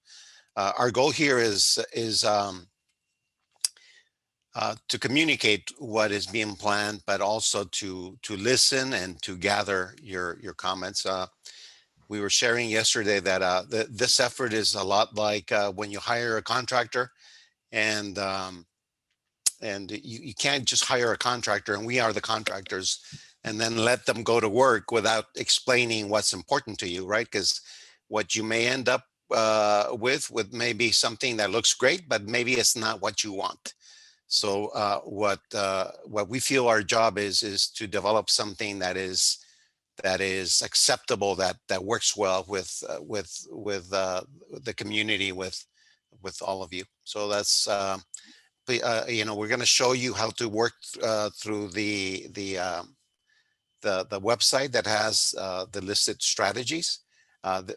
Our goal here is to communicate what is being planned, but also to listen and to gather your comments. We were sharing yesterday that this effort is a lot like when you hire a contractor, and you can't just hire a contractor, and we are the contractors, and then let them go to work without explaining what's important to you, right? Because what you may end up with maybe something that looks great, but maybe it's not what you want. So what we feel our job is to develop something that is acceptable, that works well with the community, with all of you. So that's you know, we're going to show you how to work through the website that has the listed strategies.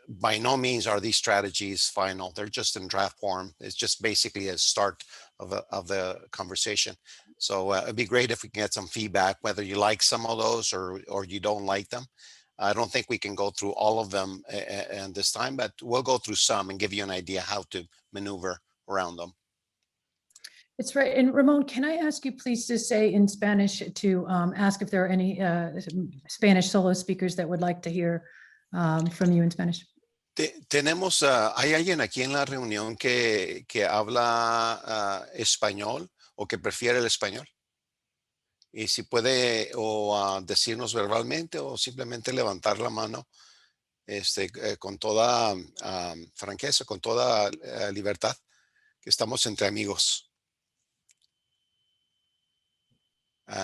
By no means are these strategies final. They're just in draft form. It's just basically a start of the conversation. So it'd be great if we can get some feedback, whether you like some of those or you don't like them. I don't think we can go through all of them and this time, but we'll go through some and give you an idea how to maneuver around them. It's right. And Ramon, can I ask you please to say in Spanish to ask if there are any Spanish solo speakers that would like to hear from you in Spanish? Tenemos, ¿hay alguien aquí en la reunión que habla español o que prefiere el español? Y si puede o decirnos verbalmente o simplemente levantar la mano con toda franqueza, con toda libertad, que estamos entre amigos.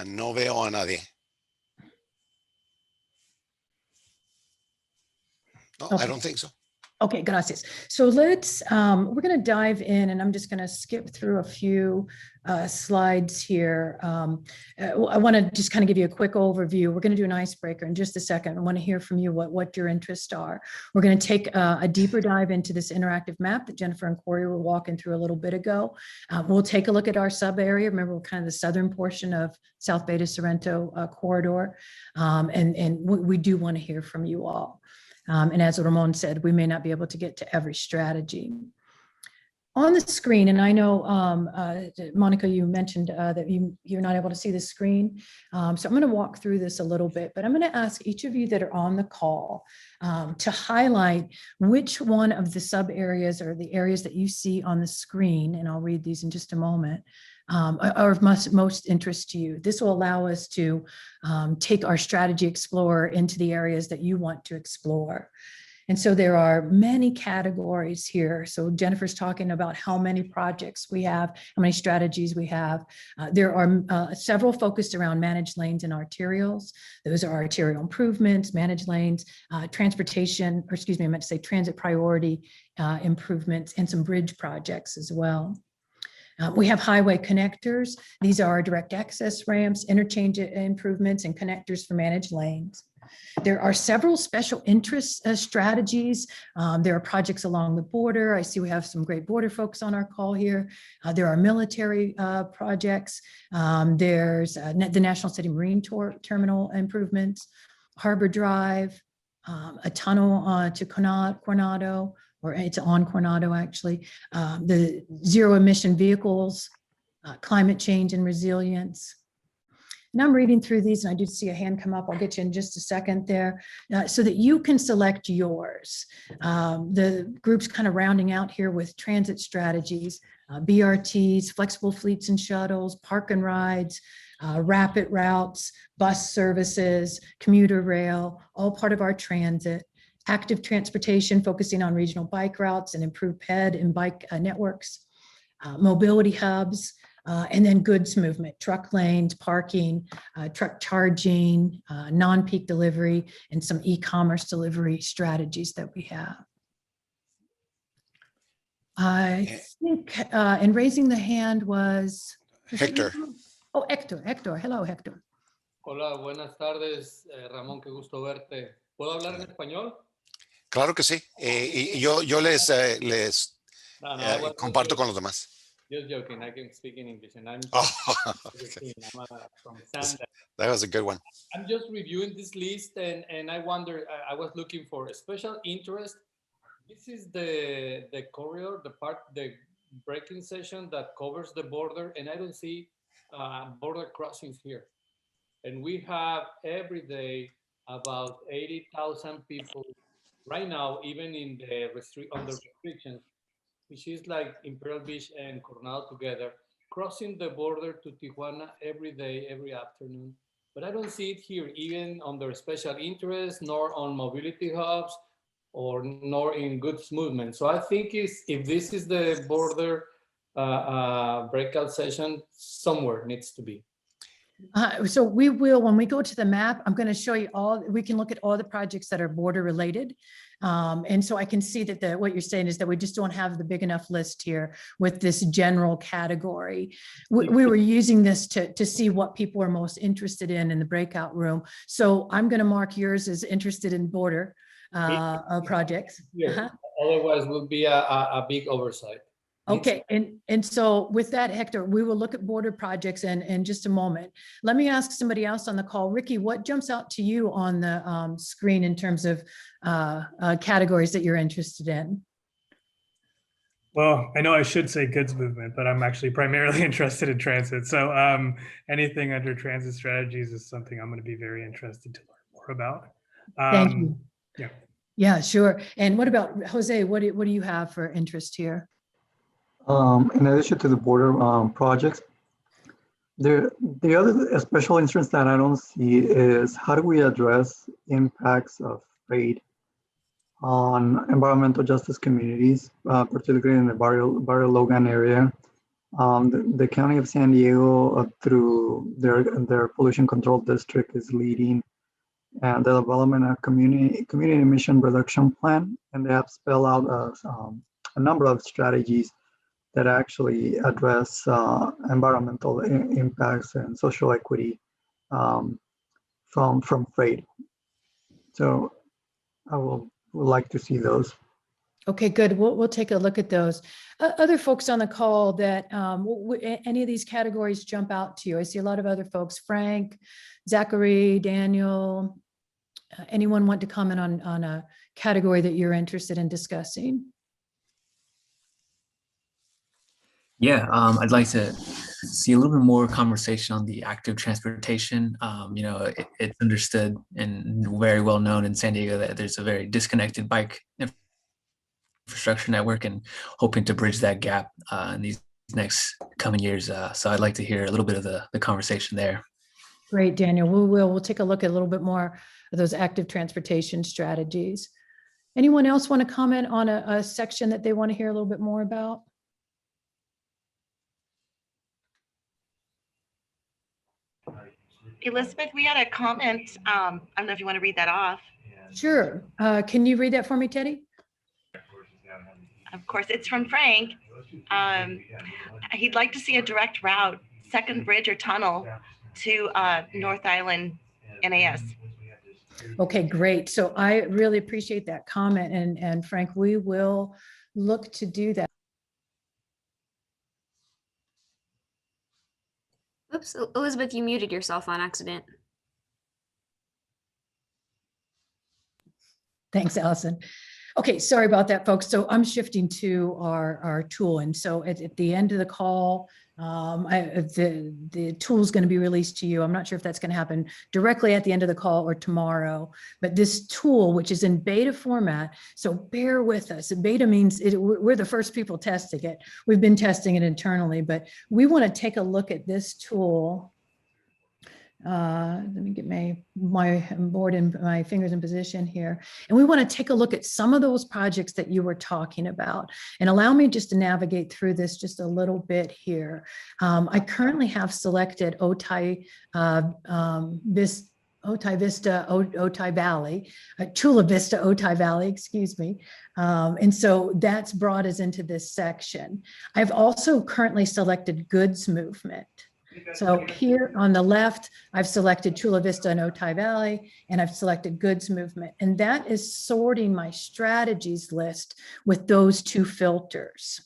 No veo a nadie. No, Okay. I don't think so. Okay, gracias. So let's, we're going to dive in, and I'm just going to skip through a few slides here. I want to just kind of give you a quick overview. We're going to do an icebreaker in just a second. I want to hear from you what your interests are. We're going to take a deeper dive into this interactive map that Jennifer and Corey were walking through a little bit ago. We'll take a look at our sub area. Remember, we're kind of the southern portion of South Beta Sorrento corridor. And we do want to hear from you all. And as Ramon said, we may not be able to get to every strategy. On the screen, and I know, Monica, you mentioned that you're not able to see the screen. So I'm going to walk through this a little bit, but I'm going to ask each of you that are on the call to highlight which one of the sub areas or the areas that you see on the screen, and I'll read these in just a moment, are of most interest to you. This will allow us to take our strategy explorer into the areas that you want to explore. And so there are many categories here. So Jennifer's talking about how many projects we have, how many strategies we have. There are several focused around managed lanes and arterials. Those are arterial improvements, managed lanes, transportation, or excuse me, I meant to say transit priority improvements, and some bridge projects as well. We have highway connectors. These are direct access ramps, interchange improvements, and connectors for managed lanes. There are several special interest strategies. There are projects along the border. I see we have some great border folks on our call here. There are military projects. There's the National City Marine Terminal improvements, Harbor Drive, a tunnel to Coronado, or it's on Coronado actually, the zero emission vehicles, climate change and resilience. And I'm reading through these, and I do see a hand come up. I'll get you in just a second there, so that you can select yours. The group's kind of rounding out here with transit strategies, BRTs, flexible fleets and shuttles, park and rides, rapid routes, bus services, commuter rail, all part of our transit. Active transportation, focusing on regional bike routes and improved ped and bike networks, mobility hubs, and then goods movement, truck lanes, parking, truck charging, non-peak delivery, and some e-commerce delivery strategies that we have. I think, and raising the hand was Hector. Oh, Hector. Hello, Hector. Hola, buenas tardes, Ramón, qué gusto verte. ¿Puedo hablar en español? Claro que sí. Y yo les comparto con los demás. Just joking, I can speak in English, and I'm Okay. from Sanda. That was a good one. I'm just reviewing this list, and I wonder, I was looking for a special interest. This is the corridor, the braking session that covers the border, and I don't see border crossings here. And we have every day about 80,000 people right now, even in the under restrictions, which is like Imperial Beach and Coronado together, crossing the border to Tijuana every day, every afternoon. But I don't see it here, even under special interest, nor on mobility hubs or nor in goods movement. So I think if this is the border breakout session, somewhere needs to be. So we will, when we go to the map, I'm going to show you all, we can look at all the projects that are border related. And so I can see that what you're saying is that we just don't have the big enough list here with this general category. We were using this to see what people are most interested in the breakout room. So I'm going to mark yours as interested in border projects. Yeah. Otherwise will be a big oversight. Okay, and so with that, Hector, we will look at border projects in just a moment. Let me ask somebody else on the call. Ricky, what jumps out to you on the screen in terms of categories that you're interested in? Well, I know I should say goods movement, but I'm actually primarily interested in transit. So anything under transit strategies is something I'm going to be very interested to learn more about. Thank you. Yeah. Yeah, sure. And what about Jose? What do you have for interest here? In addition to the border projects, the other special interest that I don't see is how do we address impacts of trade on environmental justice communities, particularly in the Barrio Logan area. The County of San Diego, through their pollution control district, is leading the development of community emission reduction plan, and they have spelled out a number of strategies that actually address environmental impacts and social equity from freight. So I would like to see those. Okay, good. We'll take a look at those. Other folks on the call that any of these categories jump out to you? I see a lot of other folks, Frank, Zachary, Daniel. Anyone want to comment on a category that you're interested in discussing? Yeah, I'd like to see a little bit more conversation on the active transportation. It's understood and very well known in San Diego that there's a very disconnected bike infrastructure network, and hoping to bridge that gap in these next coming years. So I'd like to hear a little bit of the conversation there. Great, Daniel. We'll take a look at a little bit more of those active transportation strategies. Anyone else want to comment on a section that they want to hear a little bit more about? Elizabeth, we had a comment. I don't know if you want to read that off. Sure. Can you read that for me, Teddy? Of course, it's from Frank. He'd like to see a direct route, second bridge or tunnel to North Island NAS. Okay, great. So I really appreciate that comment. And Frank, we will look to do that. Oops, Elizabeth, you muted yourself on accident. Thanks, Allison. Okay, sorry about that, folks. So I'm shifting to our tool. And so at the end of the call, the tool is going to be released to you. I'm not sure if that's going to happen directly at the end of the call or tomorrow, but this tool, which is in beta format, so bear with us. Beta means we're the first people testing it. We've been testing it internally, but we want to take a look at this tool. Let me get my board and my fingers in position here. And we want to take a look at some of those projects that you were talking about, and allow me just to navigate through this just a little bit here. I currently have selected Otay Vista, Otay Valley, Chula Vista, Otay Valley, excuse me. And so that's brought us into this section. I've also currently selected goods movement. So here on the left, I've selected Chula Vista and Otay Valley, and I've selected goods movement. And that is sorting my strategies list with those two filters.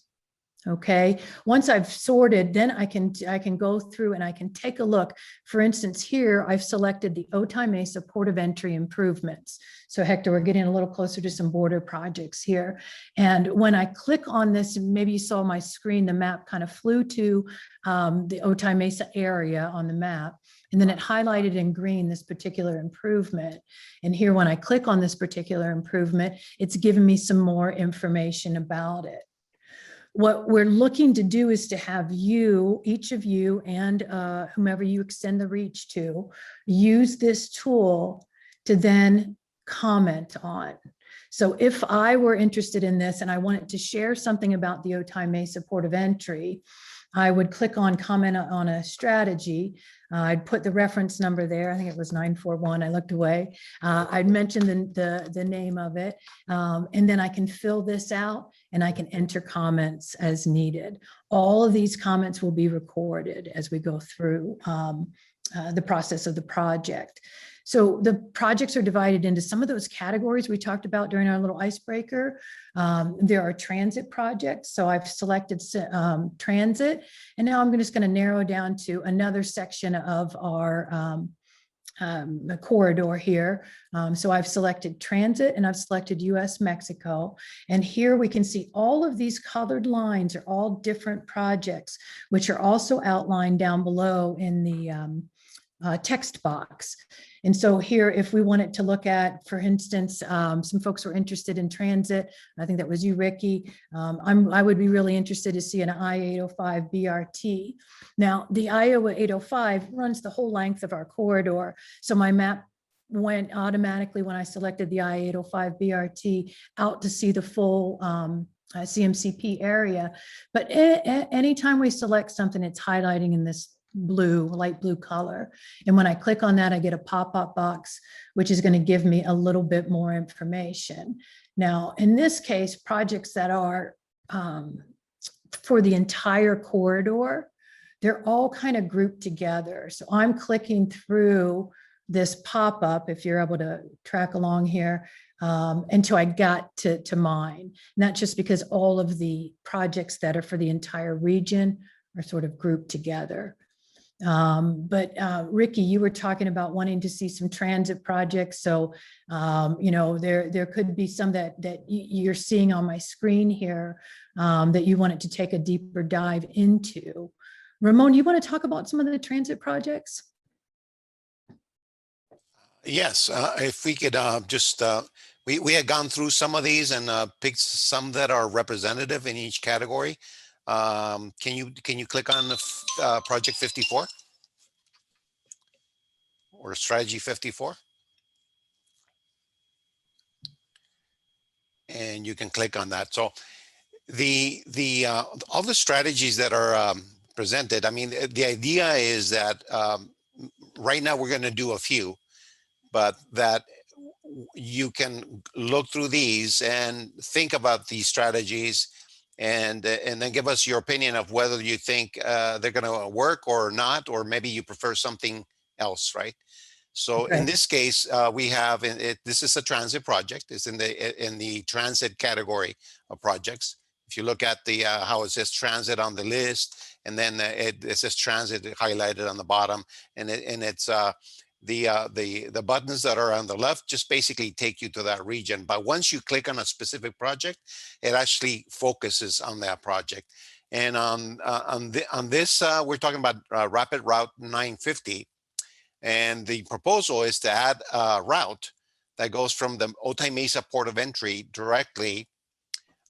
Okay, once I've sorted, then I can go through and I can take a look. For instance, here I've selected the Otay Mesa Port of Entry improvements. So Hector, we're getting a little closer to some border projects here. And when I click on this, maybe you saw my screen, the map kind of flew to the Otay Mesa area on the map. And then it highlighted in green this particular improvement. And here, when I click on this particular improvement, it's given me some more information about it. What we're looking to do is to have you, each of you, and whomever you extend the reach to, use this tool to then comment on. So if I were interested in this and I wanted to share something about the Otay Mesa Port of Entry, I would click on comment on a strategy. I'd put the reference number there. I think it was 941. I looked away. I'd mention the name of it. And then I can fill this out and I can enter comments as needed. All of these comments will be recorded as we go through the process of the project. So the projects are divided into some of those categories we talked about during our little icebreaker. There are transit projects. So I've selected transit, and now I'm just going to narrow down to another section of our corridor here. So I've selected transit and I've selected US-Mexico. And here we can see all of these colored lines are all different projects, which are also outlined down below in the text box. And so here, if we wanted to look at, for instance, some folks were interested in transit. I think that was you, Ricky. I would be really interested to see an I-805 BRT. Now, the I-805 runs the whole length of our corridor. So my map went automatically when I selected the I-805 BRT out to see the full CMCP area. But anytime we select something, it's highlighting in this light blue color. And when I click on that, I get a pop-up box, which is going to give me a little bit more information. Now, in this case, projects that are for the entire corridor, they're all kind of grouped together. So I'm clicking through this pop-up, if you're able to track along here, until I got to mine. And that's just because all of the projects that are for the entire region are sort of grouped together. But Ricky, you were talking about wanting to see some transit projects. So, you know, there could be some that you're seeing on my screen here that you wanted to take a deeper dive into. Ramon, you want to talk about some of the transit projects? Yes, if we could just, we had gone through some of these and picked some that are representative in each category. Can you click on the project 54 or strategy 54? And you can click on that. So all the strategies that are presented, I mean, the idea is that right now we're going to do a few, but that you can look through these and think about these strategies and then give us your opinion of whether you think they're going to work or not, or maybe you prefer something else, right? So in this case, we have, this is a transit project. It's in the transit category of projects. If you look at the how it says transit on the list, and then it says transit highlighted on the bottom, and it's the buttons that are on the left just basically take you to that region. But once you click on a specific project, it actually focuses on that project. And on this, we're talking about Rapid Route 950. And the proposal is to add a route that goes from the Otay Mesa Port of Entry directly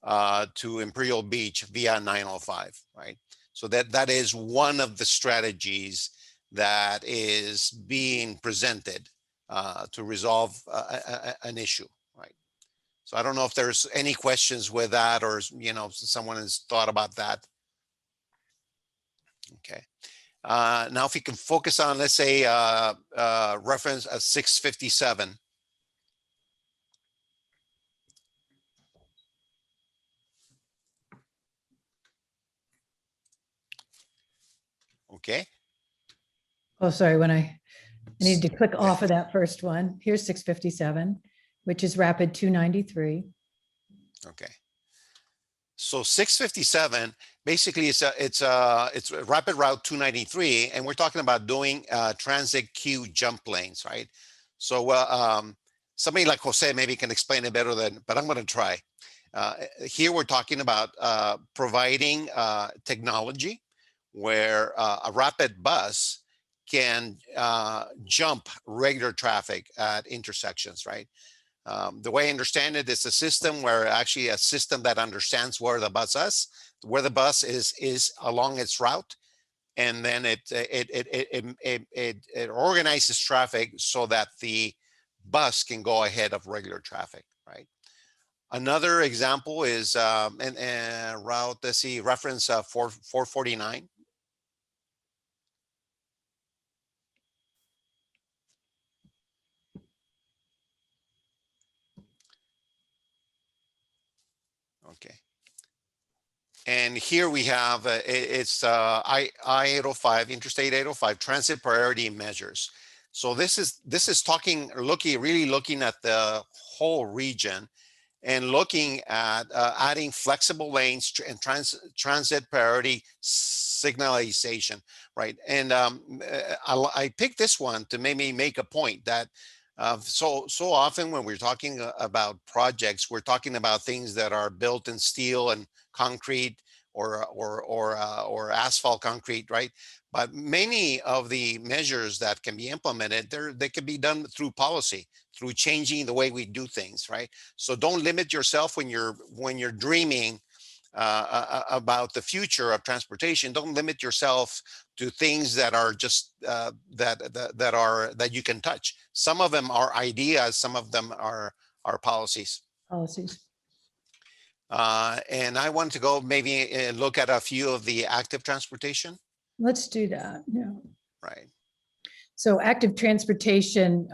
to Imperial Beach via 905, right? So that is one of the strategies that is being presented to resolve an issue, right? So I don't know if there's any questions with that, or, you know, someone has thought about that. Okay. Now, if we can focus on, let's say, reference 657. Okay. Oh, sorry, I need to click off of that first one. Here's 657, which is Rapid 293. Okay. So 657 basically it's Rapid Route 293, and we're talking about doing transit queue jump lanes, right? So somebody like Jose maybe can explain it better but I'm going to try. Here we're talking about providing technology where a rapid bus can jump regular traffic at intersections, right? The way I understand it, it's a system where actually a system that understands where the bus is along its route, and then it organizes traffic so that the bus can go ahead of regular traffic, right? Another example is route, let's see, reference 449. Okay. And here we have, it's I-805, Interstate 805, transit priority measures. So this is really looking at the whole region and looking at adding flexible lanes and transit priority signalization, right? And I picked this one to maybe make a point that so often when we're talking about projects, we're talking about things that are built in steel and concrete or asphalt concrete, right? But many of the measures that can be implemented, they can be done through policy, through changing the way we do things, right? So don't limit yourself when you're dreaming about the future of transportation. Don't limit yourself to things that are just that you can touch. Some of them are ideas, some of them are policies. Policies. And I want to go maybe look at a few of the active transportation. Let's do that. Yeah. Right. So active transportation,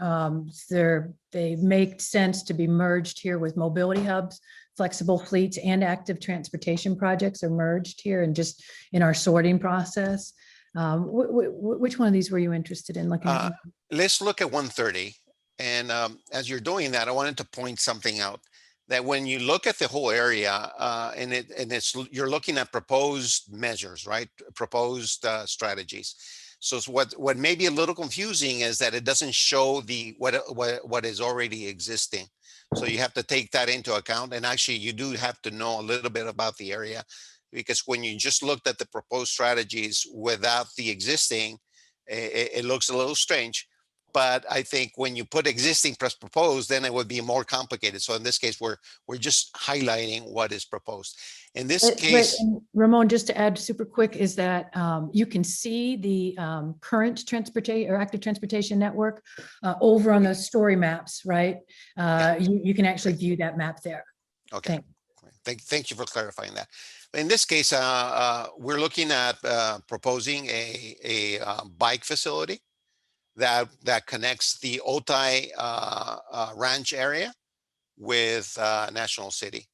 they make sense to be merged here with mobility hubs, flexible fleets, and active transportation projects are merged here and just in our sorting process. Which one of these were you interested in looking at? Let's look at 130. And as you're doing that, I wanted to point something out. That when you look at the whole area you're looking at proposed measures, right? Proposed strategies. So what may be a little confusing is that it doesn't show what is already existing. So you have to take that into account. And actually you do have to know a little bit about the area, because when you just looked at the proposed strategies without the existing, it looks a little strange. But I think when you put existing plus proposed, then it would be more complicated. So in this case, we're just highlighting what is proposed. In this case, Ramon, just to add super quick, is that you can see the current transportation or active transportation network over on those story maps, right? You can actually view that map there. Okay. Thank you for clarifying that. In this case, we're looking at proposing a bike facility that connects the Otay Ranch area with National City.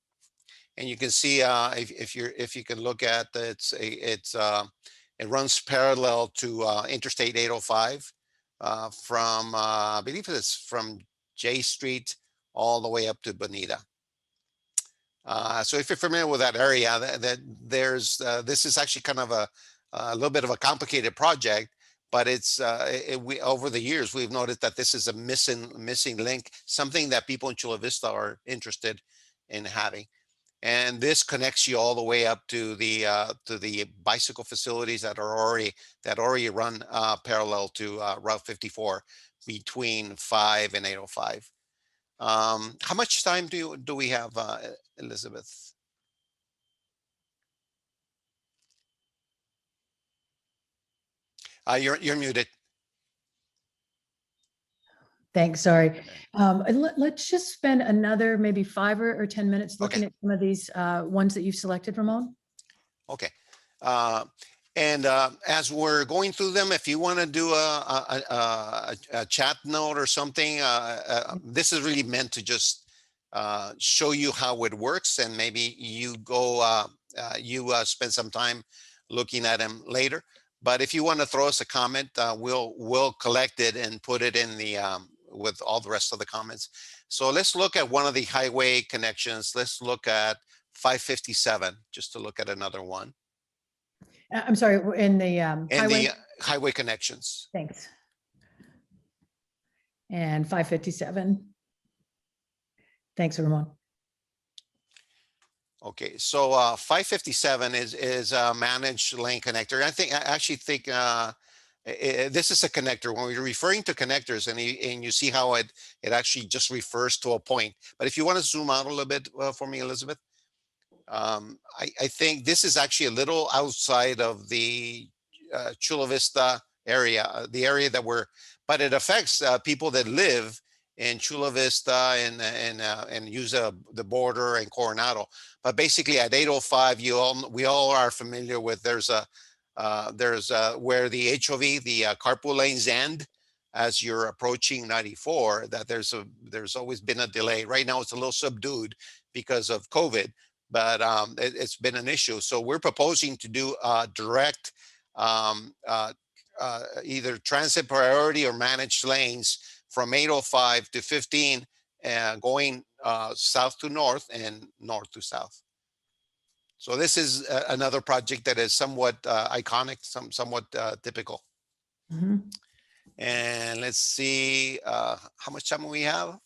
And you can see if you can look at it runs parallel to Interstate 805 from I believe it's from J Street all the way up to Bonita. So if you're familiar with that area, this is actually kind of a little bit of a complicated project. But it's over the years, we've noticed that this is a missing link, something that people in Chula Vista are interested in having. And this connects you all the way up to the bicycle facilities that already run parallel to Route 54 between 5 and 805. How much time do we have, Elizabeth? You're muted. Thanks, sorry. Let's just spend another maybe 5 or 10 minutes looking at some of these ones that you've selected, Ramon. Okay. And as we're going through them, if you want to do a chat note or something, this is really meant to just show you how it works, and maybe you go, spend some time looking at them later. But if you want to throw us a comment, we'll collect it and put it in the with all the rest of the comments. So let's look at one of the highway connections. Let's look at 557, just to look at another one. I'm sorry, in the highway? The highway connections. Thanks. And 557. Thanks, Ramon. Okay, so 557 is a managed lane connector. I actually think this is a connector. When we're referring to connectors, and you see how it actually just refers to a point. But if you want to zoom out a little bit for me, Elizabeth, I think this is actually a little outside of the Chula Vista area, the area that but it affects people that live in Chula Vista and use the border and Coronado. But basically at 805, we all are familiar with there's where the HOV, the carpool lanes end as you're approaching 94, that there's always been a delay. Right now it's a little subdued because of COVID, but it's been an issue. So we're proposing to do direct either transit priority or managed lanes from 805 to 15, going south to north and north to south. So this is another project that is somewhat iconic, somewhat typical. Mhm. And let's see, how much time we have?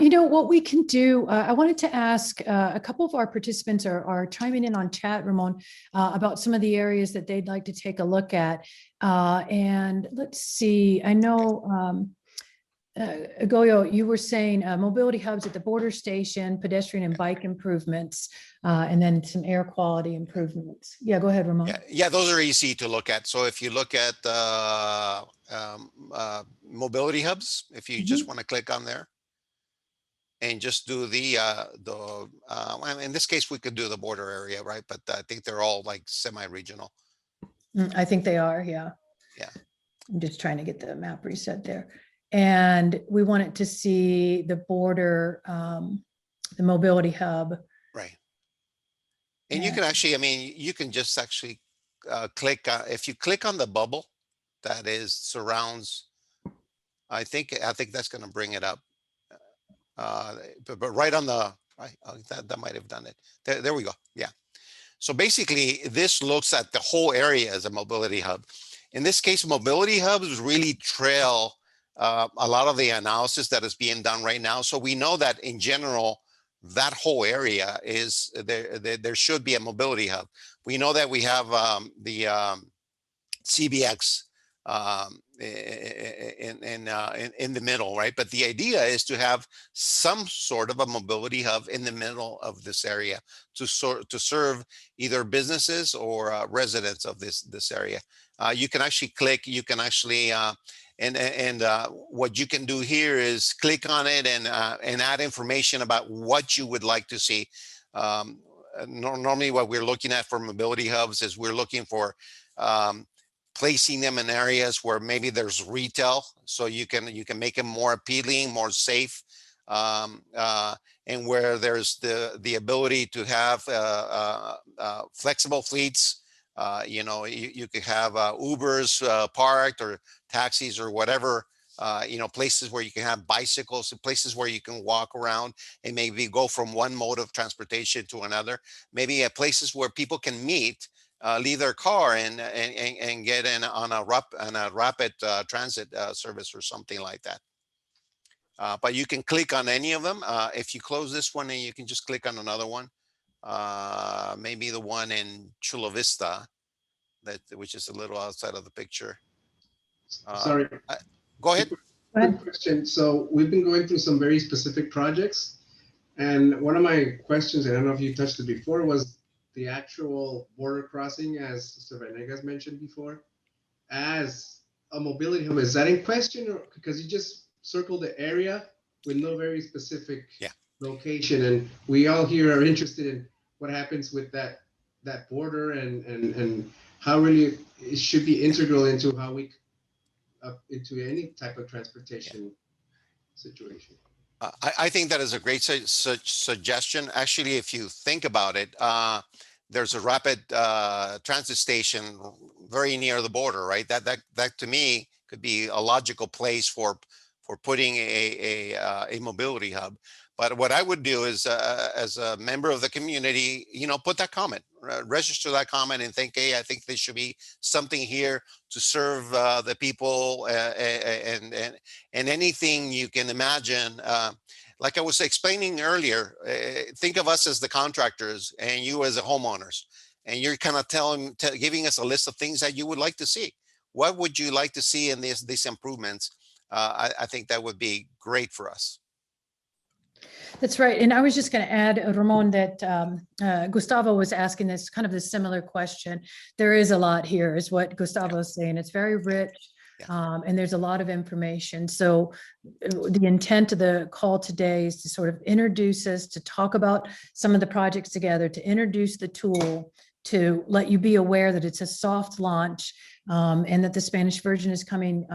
You know, what we can do, I wanted to ask a couple of our participants are chiming in on chat, Ramon, about some of the areas that they'd like to take a look at. And let's see, I know, Goyo, you were saying mobility hubs at the border station, pedestrian and bike improvements, and then some air quality improvements. Yeah, go ahead, Ramon. Yeah, those are easy to look at. So if you look at mobility hubs, if you just want to click on there and just do in this case, we could do the border area, right? But I think they're all like semi-regional. I think they are, yeah. Yeah. I'm just trying to get the map reset there. And we wanted to see the border, the mobility hub. Right. And you can actually, I mean, you can just actually click, if you click on the bubble that surrounds, I think that's going to bring it up. But right on the, that might have done it. There we go. Yeah. So basically this looks at the whole area as a mobility hub. In this case, mobility hubs really trail a lot of the analysis that is being done right now. So we know that in general, that whole area is there should be a mobility hub. We know that we have the CBX in the middle, right? But the idea is to have some sort of a mobility hub in the middle of this area to serve either businesses or residents of this area. You can actually click, you can actually what you can do here is click on it and add information about what you would like to see. Normally what we're looking at for mobility hubs is we're looking for placing them in areas where maybe there's retail, so you can make them more appealing, more safe, and where there's the ability to have flexible fleets. You know, you could have Ubers parked or taxis or whatever, you know, places where you can have bicycles and places where you can walk around and maybe go from one mode of transportation to another. Maybe at places where people can meet, leave their car and get in on a rapid transit service or something like that. But you can click on any of them. If you close this one, and you can just click on another one. Maybe the one in Chula Vista, which is a little outside of the picture. Sorry. Go ahead. Quick question. So we've been going through some very specific projects, and one of my questions, and I don't know if you touched it before, was the actual border crossing, as Mr. Venegas mentioned before, as a mobility hub. Is that in question, or because you just circled the area with no very specific location, and we all here are interested in what happens with that border and how really it should be integral into how we into any type of transportation situation. I think that is a great suggestion. Actually, if you think about it, there's a rapid transit station very near the border, right? That to me could be a logical place for putting a mobility hub. But what I would do is, as a member of the community, you know, put that comment, register that comment, and think, hey, I think there should be something here to serve the people, and anything you can imagine. Like I was explaining earlier, think of us as the contractors and you as the homeowners, and you're kind of giving us a list of things that you would like to see. What would you like to see in these improvements? I think that would be great for us. That's right. And I was just going to add, Ramon, that Gustavo was asking this kind of the similar question. There is a lot here, is what Gustavo is saying. It's very rich. And there's a lot of information. So the intent of the call today is to sort of introduce us, to talk about some of the projects together, to introduce the tool, to let you be aware that it's a soft launch, and that the Spanish version is coming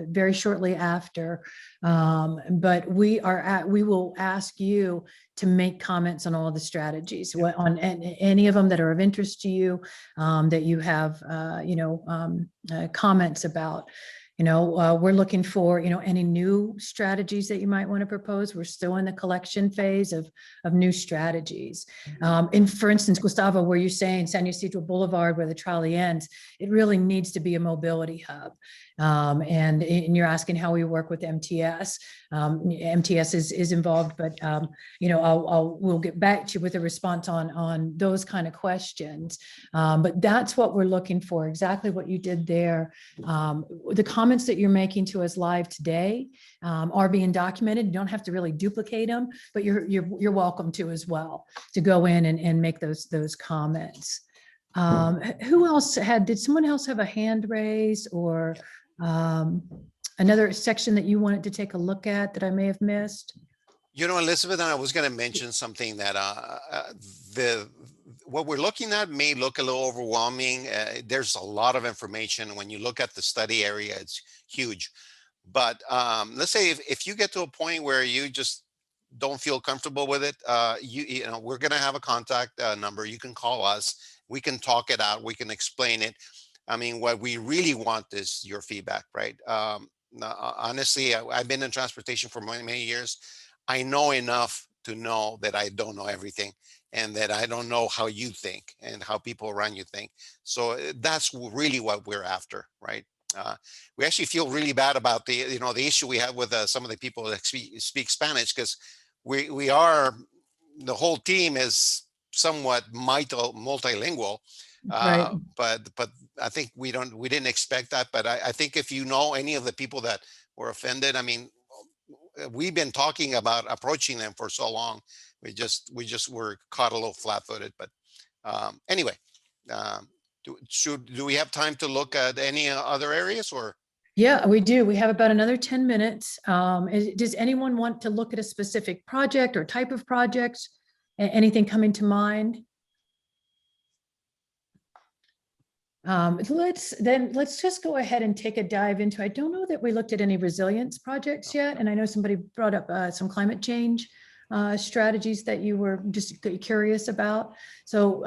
very shortly after. But we will ask you to make comments on all the strategies, on any of them that are of interest to you, that you have comments about. We're looking for, any new strategies that you might want to propose. We're still in the collection phase of new strategies. And for instance, Gustavo, where you're saying San Ysidro Boulevard, where the trolley ends, it really needs to be a mobility hub. And you're asking how we work with MTS. MTS is involved, but we'll get back to you with a response on those kind of questions. But that's what we're looking for, exactly what you did there. The comments that you're making to us live today are being documented. You don't have to really duplicate them, but you're welcome to as well, to go in and make those comments. Who else did someone else have a hand raised, or another section that you wanted to take a look at that I may have missed? Elizabeth, I was going to mention something that what we're looking at may look a little overwhelming. There's a lot of information. When you look at the study area, it's huge. But let's say if you get to a point where you just don't feel comfortable with it, we're going to have a contact number. You can call us. We can talk it out. We can explain it. I mean, what we really want is your feedback, right? Honestly, I've been in transportation for many, many years. I know enough to know that I don't know everything, and that I don't know how you think and how people around you think. So that's really what we're after, right? We actually feel really bad about the issue we have with some of the people that speak Spanish, because the whole team is somewhat multilingual. Right. But I think we didn't expect that. But I think if you know any of the people that were offended, I mean, we've been talking about approaching them for so long. We just were caught a little flat-footed. But anyway, do we have time to look at any other areas, or? Yeah, we do. We have about another 10 minutes. Does anyone want to look at a specific project or type of projects? Anything coming to mind? Let's just go ahead and take a dive into, I don't know that we looked at any resilience projects yet. And I know somebody brought up some climate change strategies that you were just curious about. So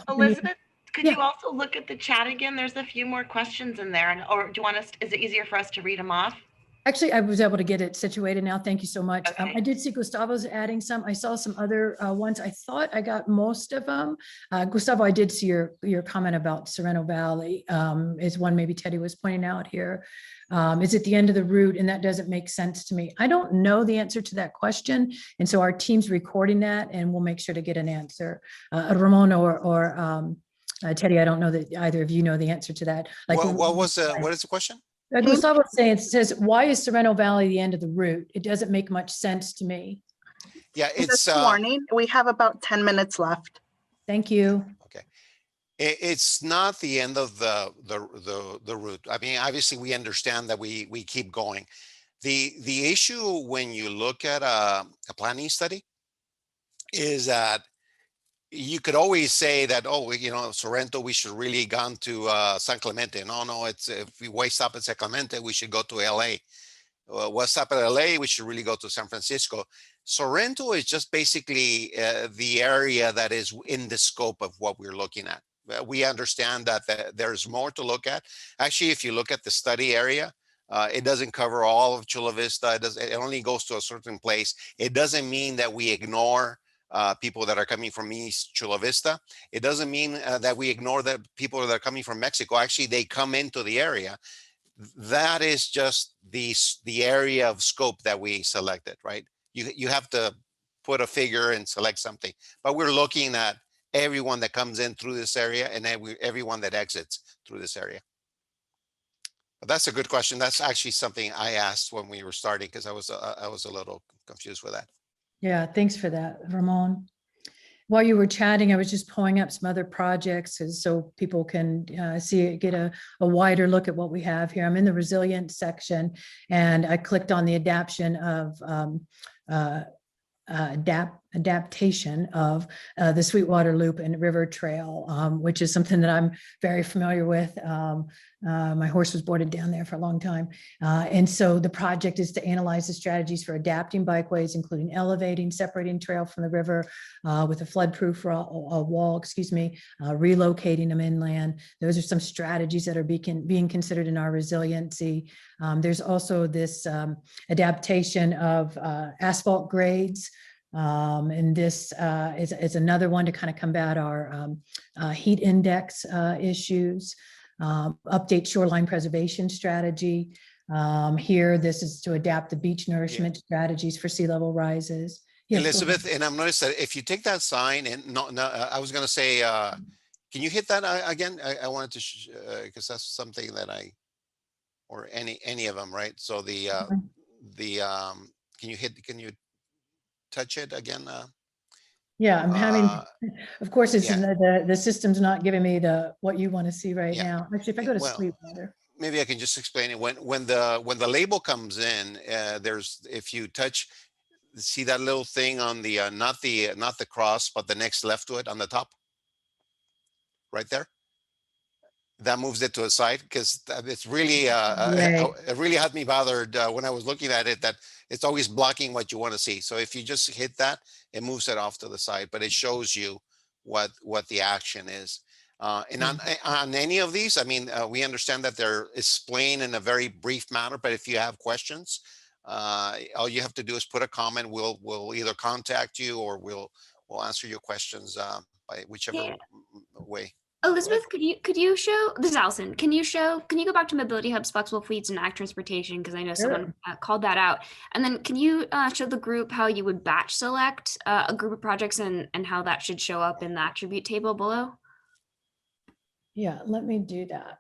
Elizabeth, could Yeah. you also look at the chat again? There's a few more questions in there. Or do you want us, is it easier for us to read them off? Actually, I was able to get it situated now. Thank you so much. Okay. I did see Gustavo's adding some. I saw some other ones. I thought I got most of them. Gustavo, I did see your comment about Sorrento Valley is one maybe Teddy was pointing out here. Is it the end of the route? And that doesn't make sense to me. I don't know the answer to that question. And so our team's recording that, and we'll make sure to get an answer. Ramon or Teddy, I don't know that either of you know the answer to that. Like, what is the question? Gustavo says, why is Sorrento Valley the end of the route? It doesn't make much sense to me. Yeah, it's Just a warning. We have about 10 minutes left. Thank you. Okay. It's not the end of the route. I mean, obviously we understand that we keep going. The issue when you look at a planning study is that you could always say that, Sorrento, we should really gone to San Clemente. No, it's if we stop at San Clemente, we should go to LA. What's up at LA, we should really go to San Francisco. Sorrento is just basically the area that is in the scope of what we're looking at. We understand that there's more to look at. Actually, if you look at the study area, it doesn't cover all of Chula Vista. It only goes to a certain place. It doesn't mean that we ignore people that are coming from East Chula Vista. It doesn't mean that we ignore the people that are coming from Mexico. Actually, they come into the area. That is just the area of scope that we selected, right? You have to put a figure and select something, but we're looking at everyone that comes in through this area and everyone that exits through this area. But that's a good question. That's actually something I asked when we were starting, because I was a little confused with that. Yeah, thanks for that, Ramon. while you were chatting, I was just pulling up some other projects so people can get a wider look at what we have here. I'm in the resilience section, and I clicked on the adaptation of the Sweetwater Loop and River Trail, which is something that I'm very familiar with. My horse was boarded down there for a long time. And so the project is to analyze the strategies for adapting bikeways, including elevating, separating trail from the river with a flood-proof wall, relocating them inland. Those are some strategies that are being considered in our resiliency. There's also this adaptation of asphalt grades. And this is another one to kind of combat our heat index issues. Update shoreline preservation strategy. Here, this is to adapt the beach nourishment strategies for sea level rises. Yes, Elizabeth, and I've noticed that if you take that sign and I was going to say, can you hit that again? I wanted to, because that's something that or any of them, right? So can you touch it again? Yeah, I'm having, of course, it's the system's not giving me what you want to see right now. Actually, if I go to Sweetwater. Maybe I can just explain it. When the label comes in, if you touch, see that little thing on the not the cross, but the next left to it on the top, right there. That moves it to a side, because it's really it really had me bothered when I was looking at it, that it's always blocking what you want to see. So if you just hit that, it moves it off to the side, but it shows you what the action is. And on any of these, I mean, we understand that they're explained in a very brief manner, but if you have questions, all you have to do is put a comment. We'll either contact you or we'll answer your questions by whichever way. Elizabeth, could you show, this is Allison, can you go back to Mobility Hub's flexible fleets and active transportation? Because I know someone called that out. And then can you show the group how you would batch select a group of projects and how that should show up in the attribute table below? Yeah, let me do that.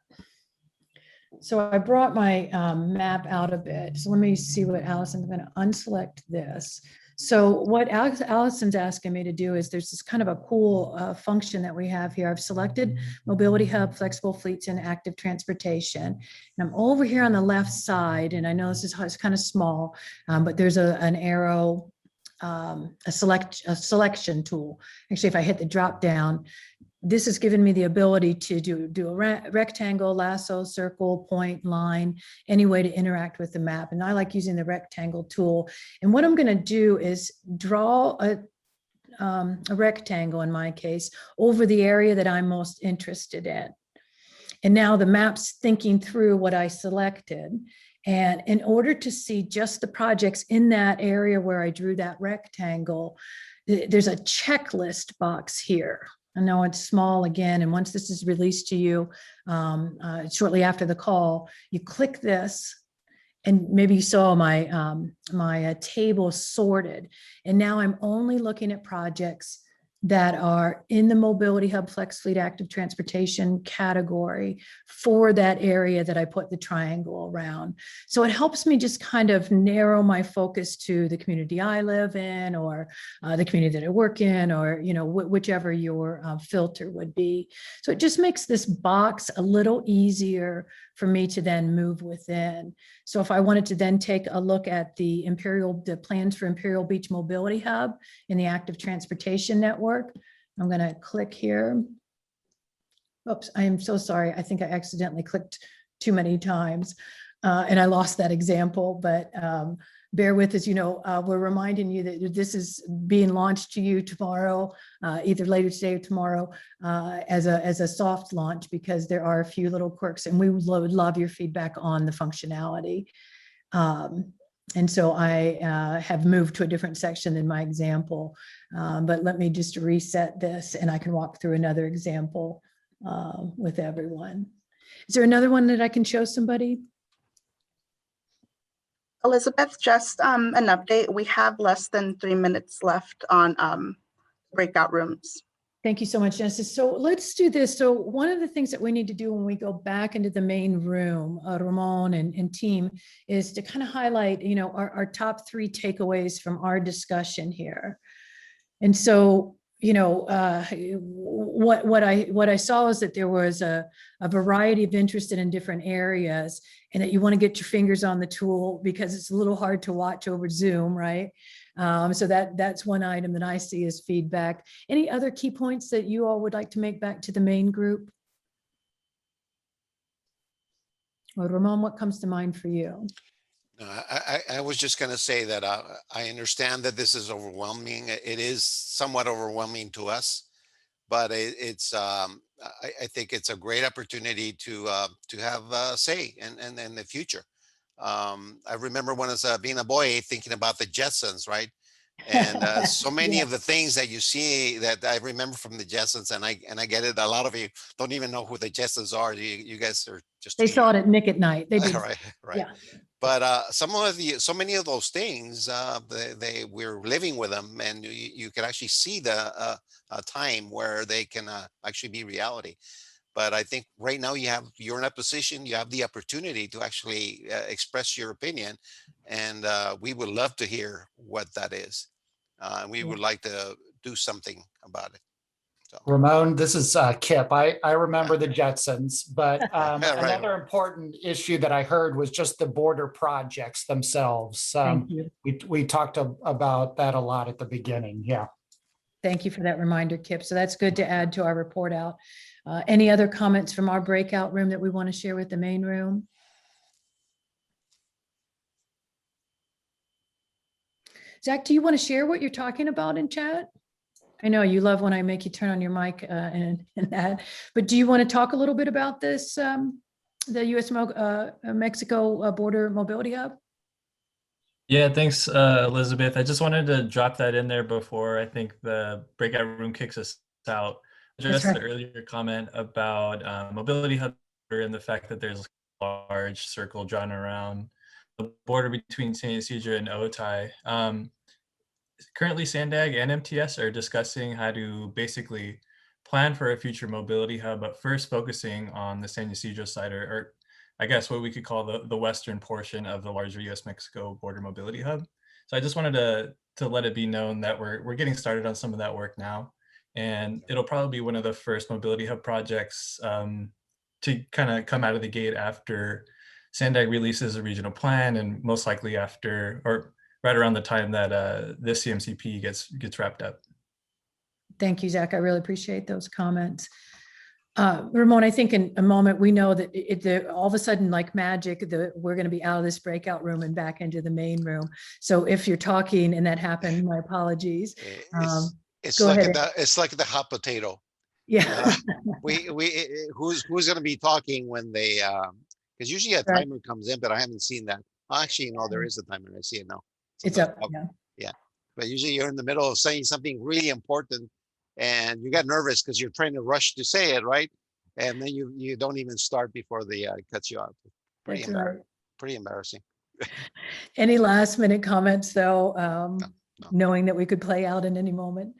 So I brought my map out a bit. So let me see what Allison, I'm going to unselect this. So what Allison's asking me to do is there's this kind of a cool function that we have here. I've selected Mobility Hub, Flexible Fleets, and Active Transportation. And I'm over here on the left side, and I know this is kind of small, but there's an arrow, a selection tool. Actually, if I hit the drop down, this has given me the ability to do a rectangle, lasso, circle, point, line, any way to interact with the map. And I like using the rectangle tool. And what I'm going to do is draw a rectangle, in my case, over the area that I'm most interested in. And now the map's thinking through what I selected. And in order to see just the projects in that area where I drew that rectangle, there's a checklist box here. I know it's small again, and once this is released to you shortly after the call, you click this, and maybe you saw my table sorted. And now I'm only looking at projects that are in the Mobility Hub Flex Fleet Active Transportation category for that area that I put the triangle around. So it helps me just kind of narrow my focus to the community I live in, or the community that I work in, or whichever your filter would be. So it just makes this box a little easier for me to then move within. So if I wanted to then take a look at the plans for Imperial Beach Mobility Hub in the Active Transportation Network, I'm going to click here. Oops, I am so sorry. I think I accidentally clicked too many times and I lost that example, but bear with us. We're reminding you that this is being launched to you tomorrow, either later today or tomorrow, as a soft launch, because there are a few little quirks, and we would love your feedback on the functionality. And so I have moved to a different section than my example, but let me just reset this and I can walk through another example with everyone. Is there another one that I can show somebody? Elizabeth, just an update. We have less than 3 minutes left on breakout rooms. Thank you so much, Genesis. So let's do this. So one of the things that we need to do when we go back into the main room, Ramon and team, is to kind of highlight, our top 3 takeaways from our discussion here. And so, what I saw is that there was a variety of interest in different areas, and that you want to get your fingers on the tool because it's a little hard to watch over Zoom, right? So that's one item that I see as feedback. Any other key points that you all would like to make back to the main group? Or Ramon, what comes to mind for you? I was just going to say that I understand that this is overwhelming. It is somewhat overwhelming to us, but I think it's a great opportunity to have a say in the future. I remember when I was being a boy thinking about the Jetsons, right? And so many of the things that you see that I remember from the Jetsons, and I get it. A lot of you don't even know who the Jetsons are. You guys are just They saw it at Nick at Night. They did. right. Yeah. But so many of those things, we're living with them, and you can actually see the time where they can actually be reality. But I think right now you're in a position, you have the opportunity to actually express your opinion, and we would love to hear what that is. We would like to do something about it. Ramon, this is Kip. I remember the Jetsons, but another important issue that I heard was just the border projects themselves. Thank you. We talked about that a lot at the beginning. Yeah. Thank you for that reminder, Kip. So that's good to add to our report out. Any other comments from our breakout room that we want to share with the main room? Zach, do you want to share what you're talking about in chat? I know you love when I make you turn on your mic and that, but do you want to talk a little bit about this, the US-Mexico border mobility hub? Yeah, thanks, Elizabeth. I just wanted to drop that in there before I think the breakout room kicks us out. Address the earlier comment about mobility hub and the fact that there's a large circle drawn around the border between San Ysidro and Otay. Currently, Sandag and MTS are discussing how to basically plan for a future mobility hub, but first focusing on the San Ysidro side, or I guess what we could call the western portion of the larger US-Mexico border mobility hub. So I just wanted to let it be known that we're getting started on some of that work now. And it'll probably be one of the first mobility hub projects to kind of come out of the gate after Sandag releases a regional plan, and most likely after, or right around the time that this CMCP gets wrapped up. Thank you, Zach. I really appreciate those comments. Ramon, I think in a moment, we know that all of a sudden, like magic, we're going to be out of this breakout room and back into the main room. So if you're talking and that happened, my apologies. It's like the hot potato. Yeah. Who's going to be talking when they, because usually a timer comes in, but I haven't seen that. Actually, no, there is a timer. I see it now. It's up. Yeah. But usually you're in the middle of saying something really important and you got nervous because you're trying to rush to say it, right? And then you don't even start before they cut you off. Pretty embarrassing. Any last minute comments though, no. Knowing that we could play out in any moment?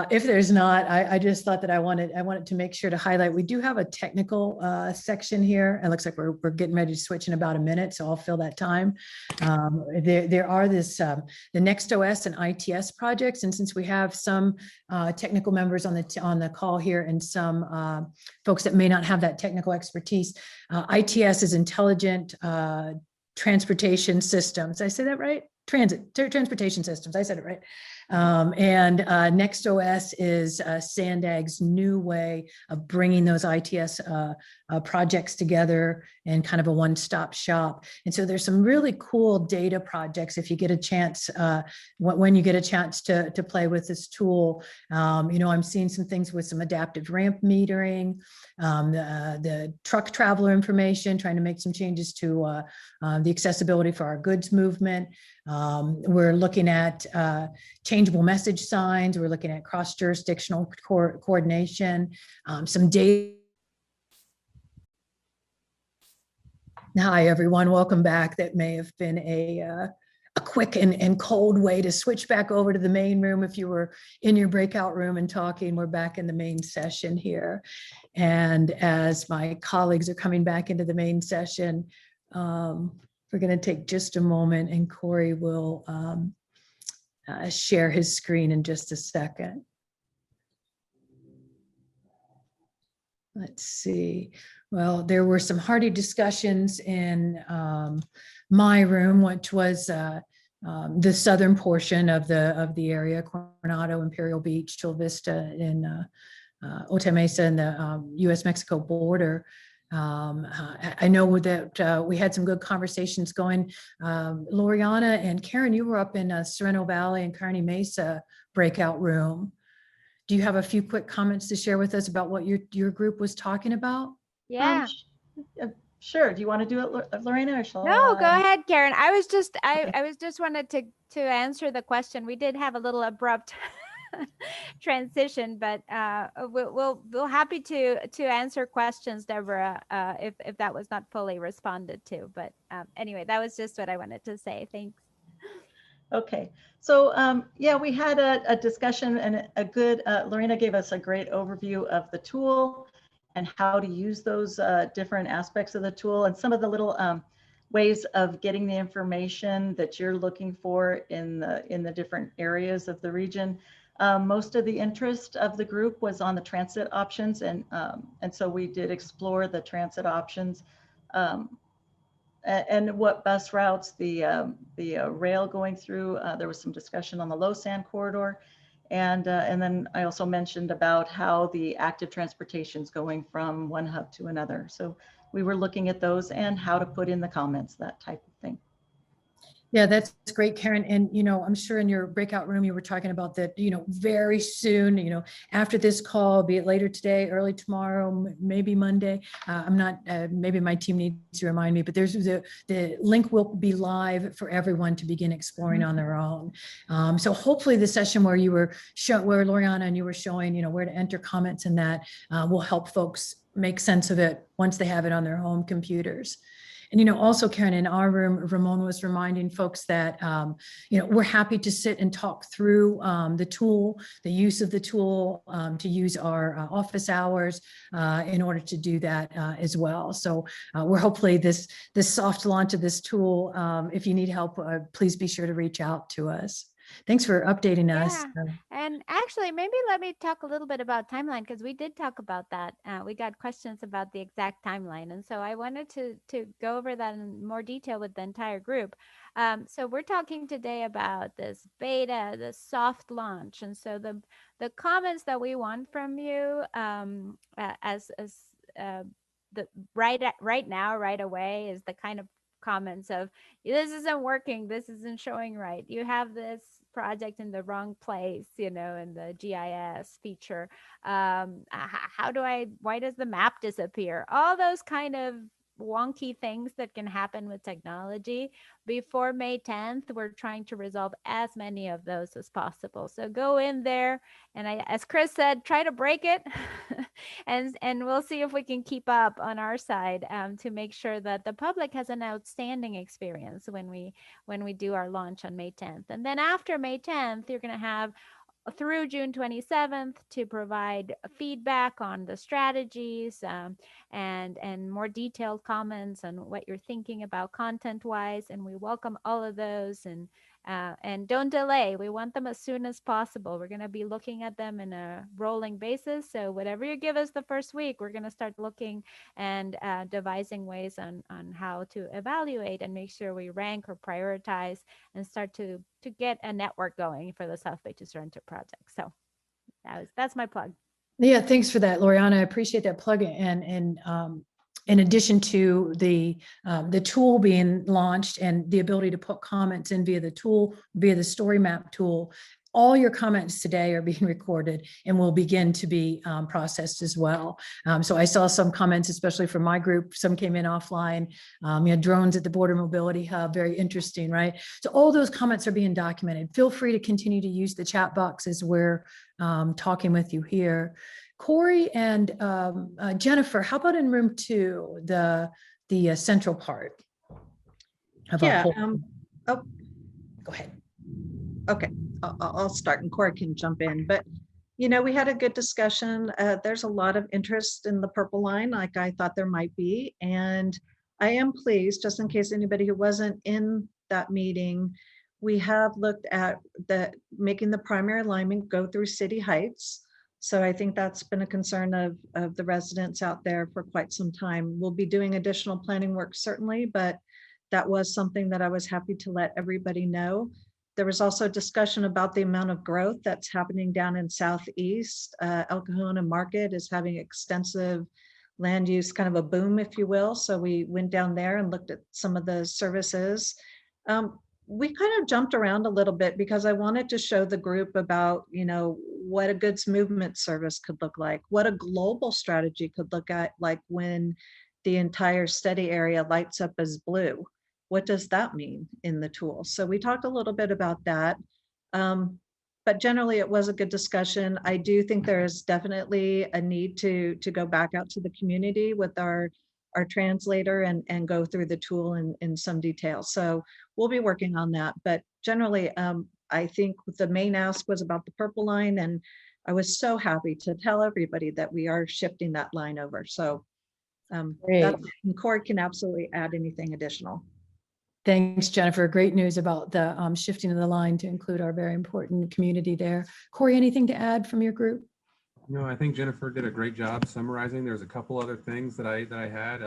If there's not, I just thought that I wanted to make sure to highlight, we do have a technical section here. It looks like we're getting ready to switch in about a minute, so I'll fill that time. There are the NextOS and ITS projects, and since we have some technical members on the call here and some folks that may not have that technical expertise, ITS is Intelligent Transportation Systems. Did I say that right? Transportation Systems. I said it right. And NextOS is Sandag's new way of bringing those ITS projects together and kind of a one-stop shop. And so there's some really cool data projects if you get a chance, when you get a chance to play with this tool. I'm seeing some things with some adaptive ramp metering, the truck traveler information, trying to make some changes to the accessibility for our goods movement. We're looking at changeable message signs. We're looking at cross-jurisdictional coordination, some data. Hi, everyone. Welcome back. That may have been a quick and cold way to switch back over to the main room. If you were in your breakout room and talking, we're back in the main session here. And as my colleagues are coming back into the main session, we're going to take just a moment and Corey will share his screen in just a second. Let's see. Well, there were some hearty discussions in my room, which was the southern portion of the area, Coronado, Imperial Beach, Chula Vista, in Otay Mesa, and the U.S.-Mexico border. I know that we had some good conversations going. Loriana and Karen, you were up in Sorrento Valley and Kearney Mesa breakout room. Do you have a few quick comments to share with us about what your group was talking about? Yeah. Sure. Do you want to do it, Lorena, or shall No, I? go ahead, Karen. I was just wanted to answer the question. We did have a little abrupt transition, but we'll happy to answer questions, Deborah, if that was not fully responded to. But anyway, that was just what I wanted to say. Thanks. Okay, so yeah, we had a discussion, and a good, Lorena gave us a great overview of the tool and how to use those different aspects of the tool, and some of the little ways of getting the information that you're looking for in the different areas of the region. Most of the interest of the group was on the transit options, and so we did explore the transit options. And what bus routes, the rail going through. There was some discussion on the low sand corridor. And then I also mentioned about how the active transportation is going from one hub to another. So we were looking at those and how to put in the comments, that type of thing. Yeah, that's great, Karen. And, I'm sure in your breakout room, you were talking about that, very soon, after this call, be it later today, early tomorrow, maybe Monday. I'm not, maybe my team needs to remind me, but there's the link will be live for everyone to begin exploring on their own. So hopefully the session where you were where Loriana and you were showing, where to enter comments and that will help folks make sense of it once they have it on their home computers. And, also, Karen, in our room, Ramon was reminding folks that, we're happy to sit and talk through the tool, the use of the tool, to use our office hours in order to do that as well. So we're hopefully this soft launch of this tool. If you need help, please be sure to reach out to us. Thanks for updating us. And actually, maybe let me talk a little bit about timeline, because we did talk about that. We got questions about the exact timeline. And so I wanted to go over that in more detail with the entire group. So we're talking today about this beta, the soft launch. And so the comments that we want from you the right now, right away, is the kind of comments of, this isn't working, this isn't showing right, you have this project in the wrong place, in the GIS feature. Why does the map disappear? All those kind of wonky things that can happen with technology. Before May 10th, we're trying to resolve as many of those as possible. So go in there, and as Chris said, try to break it, and we'll see if we can keep up on our side to make sure that the public has an outstanding experience when we do our launch on May 10th. And then after May 10th, you're going to have through June 27th to provide feedback on the strategies and more detailed comments on what you're thinking about content-wise. And we welcome all of those, and don't delay. We want them as soon as possible. We're going to be looking at them in a rolling basis. So whatever you give us the first week, we're going to start looking and devising ways on how to evaluate and make sure we rank or prioritize and start to get a network going for the South Bay to Sorrento project. So that's my plug. Yeah, thanks for that, Loriana. I appreciate that plug. And in addition to the tool being launched and the ability to put comments in via the tool, via the story map tool, all your comments today are being recorded and will begin to be processed as well. So I saw some comments, especially from my group. Some came in offline. You had drones at the Border Mobility Hub, very interesting, right? So all those comments are being documented. Feel free to continue to use the chat box as we're talking with you here. Corey and Jennifer, how about in room 2, the central part? Yeah. Go ahead. Okay, I'll start and Corey can jump in. But, we had a good discussion. There's a lot of interest in the purple line, like I thought there might be. And I am pleased, just in case anybody who wasn't in that meeting, we have looked at making the primary alignment go through City Heights. So I think that's been a concern of the residents out there for quite some time. We'll be doing additional planning work certainly, but that was something that I was happy to let everybody know. There was also discussion about the amount of growth that's happening down in Southeast. El Cajon Market is having extensive land use, kind of a boom, if you will. So we went down there and looked at some of the services. We kind of jumped around a little bit because I wanted to show the group about, what a goods movement service could look like, what a global strategy could look at, like when the entire study area lights up as blue. What does that mean in the tool? So we talked a little bit about that. But generally it was a good discussion. I do think there is definitely a need to go back out to the community with our translator and go through the tool in some detail. So we'll be working on that. But generally, I think the main ask was about the purple line, and I was so happy to tell everybody that we are shifting that line over. So and Corey can absolutely add anything additional. Thanks, Jennifer. Great news about the shifting of the line to include our very important community there. Corey, anything to add from your group? No, I think Jennifer did a great job summarizing. There's a couple other things that I had.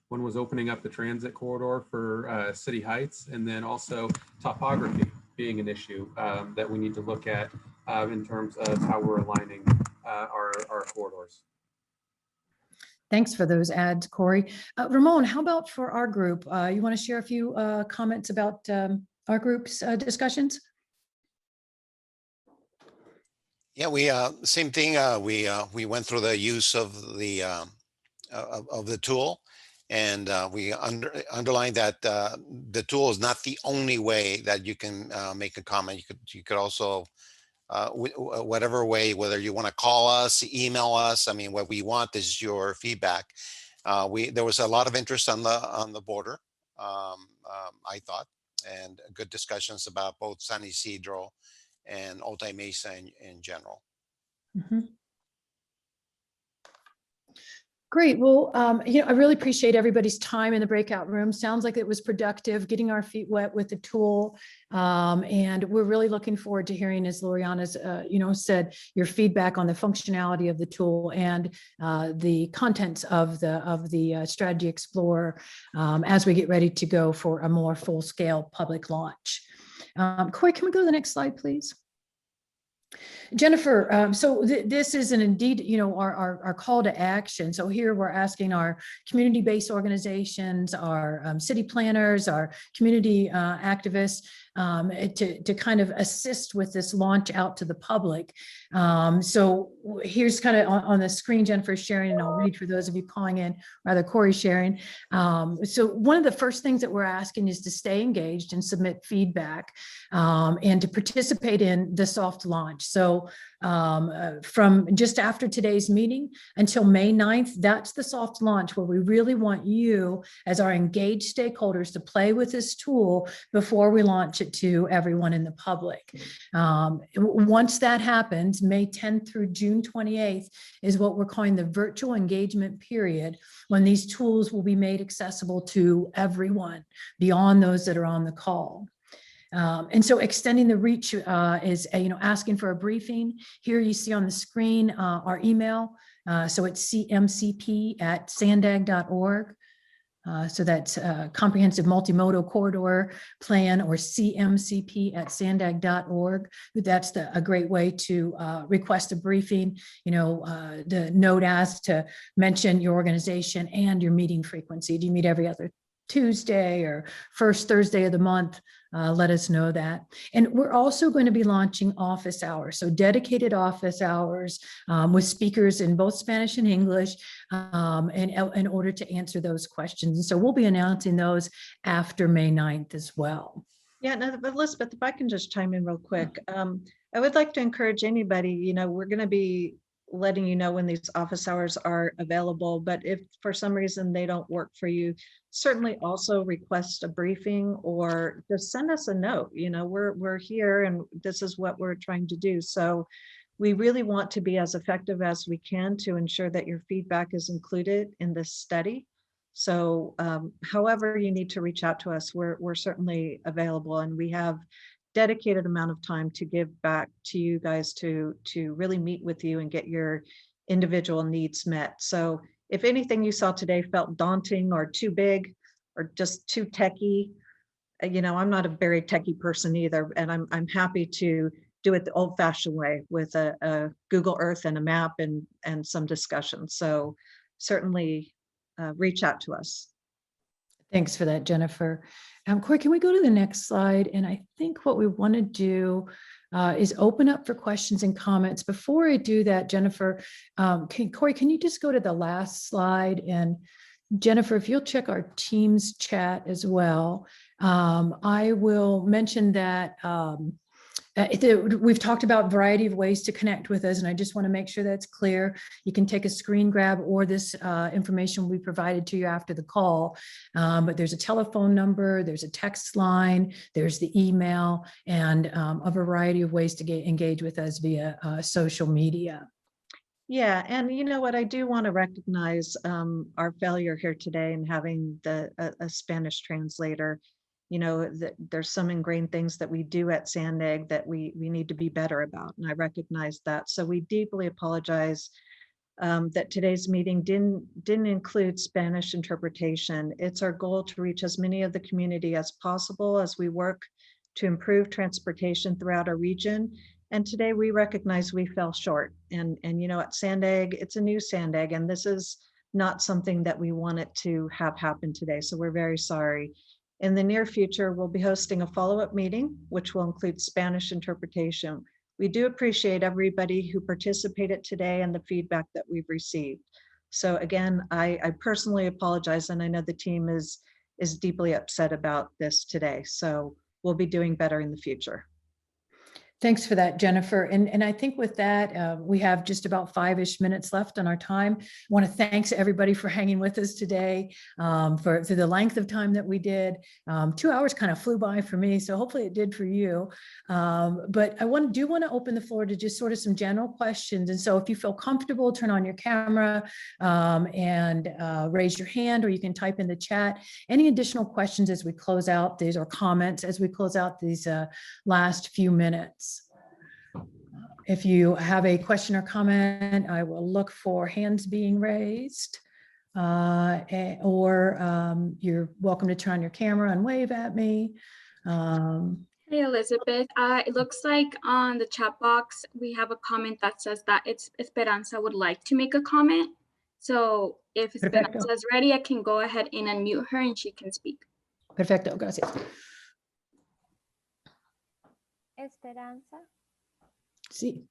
One was opening up the transit corridor for City Heights, and then also topography being an issue that we need to look at in terms of how we're aligning our corridors. Thanks for those ads, Corey. Ramon, how about for our group? You want to share a few comments about our group's discussions? Yeah, we same thing. We went through the use of the tool, and we underlined that the tool is not the only way that you can make a comment. You could also whatever way, whether you want to call us, email us. I mean, what we want is your feedback. There was a lot of interest on the border, I thought, and good discussions about both San Isidro and Otay Mesa in general. Mm-hmm. Great. Well, I really appreciate everybody's time in the breakout room. Sounds like it was productive, getting our feet wet with the tool. And we're really looking forward to hearing, as Loriana's, said, your feedback on the functionality of the tool and the contents of the Strategy Explorer as we get ready to go for a more full-scale public launch. Corey, can we go to the next slide, please? Jennifer, so this is indeed, our call to action. So here we're asking our community-based organizations, our city planners, our community activists to kind of assist with this launch out to the public. So here's kind of on the screen, Jennifer's sharing, and I'll read for those of you calling in, rather Corey sharing. So one of the first things that we're asking is to stay engaged and submit feedback and to participate in the soft launch. So from just after today's meeting until May 9th, that's the soft launch where we really want you as our engaged stakeholders to play with this tool before we launch it to everyone in the public. Once that happens, May 10th through June 28th is what we're calling the virtual engagement period, when these tools will be made accessible to everyone beyond those that are on the call. And so extending the reach is, asking for a briefing. Here you see on the screen our email. So it's cmcp@sandag.org. So that's Comprehensive Multimodal Corridor Plan, or cmcp@sandag.org. That's a great way to request a briefing. The note asks to mention your organization and your meeting frequency. Do you meet every other Tuesday or first Thursday of the month? Let us know that. And we're also going to be launching office hours, so dedicated office hours with speakers in both Spanish and English in order to answer those questions. And so we'll be announcing those after May 9th as well. Yeah, no, but Elizabeth, if I can just chime in real quick. I would like to encourage anybody, we're going to be letting you know when these office hours are available, but if for some reason they don't work for you, certainly also request a briefing or just send us a note. We're here and this is what we're trying to do. So we really want to be as effective as we can to ensure that your feedback is included in this study. So however you need to reach out to us, we're certainly available, and we have dedicated amount of time to give back to you guys to really meet with you and get your individual needs met. So if anything you saw today felt daunting or too big or just too techy, you know, I'm not a very techie person either, and I'm happy to do it the old-fashioned way with a Google Earth and a map and some discussion. So certainly reach out to us. Thanks for that, Jennifer. Corey, can we go to the next slide? And I think what we want to do is open up for questions and comments. Before I do that, Jennifer, Corey, can you just go to the last slide? And Jennifer, if you'll check our Teams chat as well, I will mention that we've talked about a variety of ways to connect with us, and I just want to make sure that's clear. You can take a screen grab, or this information will be provided to you after the call. But there's a telephone number, there's a text line, there's the email, and a variety of ways to engage with us via social media. Yeah, and you know what, I do want to recognize our failure here today in having a Spanish translator. You know, there's some ingrained things that we do at Sand Egg that we need to be better about, and I recognize that. So we deeply apologize that today's meeting didn't include Spanish interpretation. It's our goal to reach as many of the community as possible as we work to improve transportation throughout our region. And today we recognize we fell short. And you know, at Sand Egg, it's a new Sand Egg, and this is not something that we wanted to have happen today. So we're very sorry. In the near future, we'll be hosting a follow-up meeting, which will include Spanish interpretation. We do appreciate everybody who participated today and the feedback that we've received. So again, I personally apologize, and I know the team is deeply upset about this today. So we'll be doing better in the future. Thanks for that, Jennifer. And I think with that, we have just about 5-ish minutes left on our time. I want to thank everybody for hanging with us today, for the length of time that we did. 2 hours kind of flew by for me, so hopefully it did for you. But I do want to open the floor to just sort of some general questions. And so if you feel comfortable, turn on your camera and raise your hand, or you can type in the chat. Any additional questions as we close out these, or comments as we close out these last few minutes? If you have a question or comment, I will look for hands being raised, or you're welcome to turn on your camera and wave at me. Hey, Elizabeth. It looks like on the chat box, we have a comment that says that Esperanza would like to make a comment. So if Esperanza is ready, I can go ahead and unmute her and she can speak. Perfecto, gracias. Esperanza. Sí.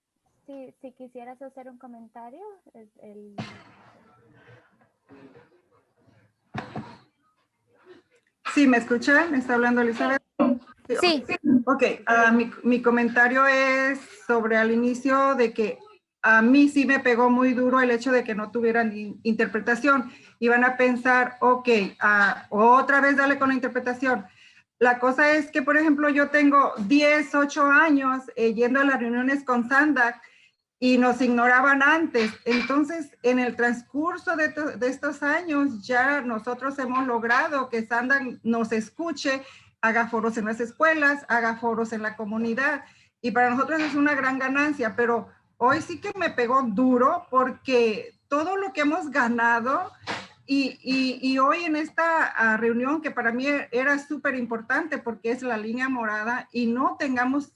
Sí, si quisieras hacer un comentario. Sí, ¿me escuchan? ¿Me está hablando Elizabeth? Sí. Ok, mi comentario es sobre al inicio de que a mí sí me pegó muy duro el hecho de que no tuvieran interpretación. Iban a pensar, ok, otra vez dale con la interpretación. La cosa es que, por ejemplo, yo tengo 8 años yendo a las reuniones con SANDAG y nos ignoraban antes. Entonces, en el transcurso de estos años, ya nosotros hemos logrado que SANDAG nos escuche, haga foros en las escuelas, haga foros en la comunidad. Y para nosotros es una gran ganancia, pero hoy sí que me pegó duro porque todo lo que hemos ganado. Y hoy en esta reunión, que para mí era súper importante porque es la línea morada y no tengamos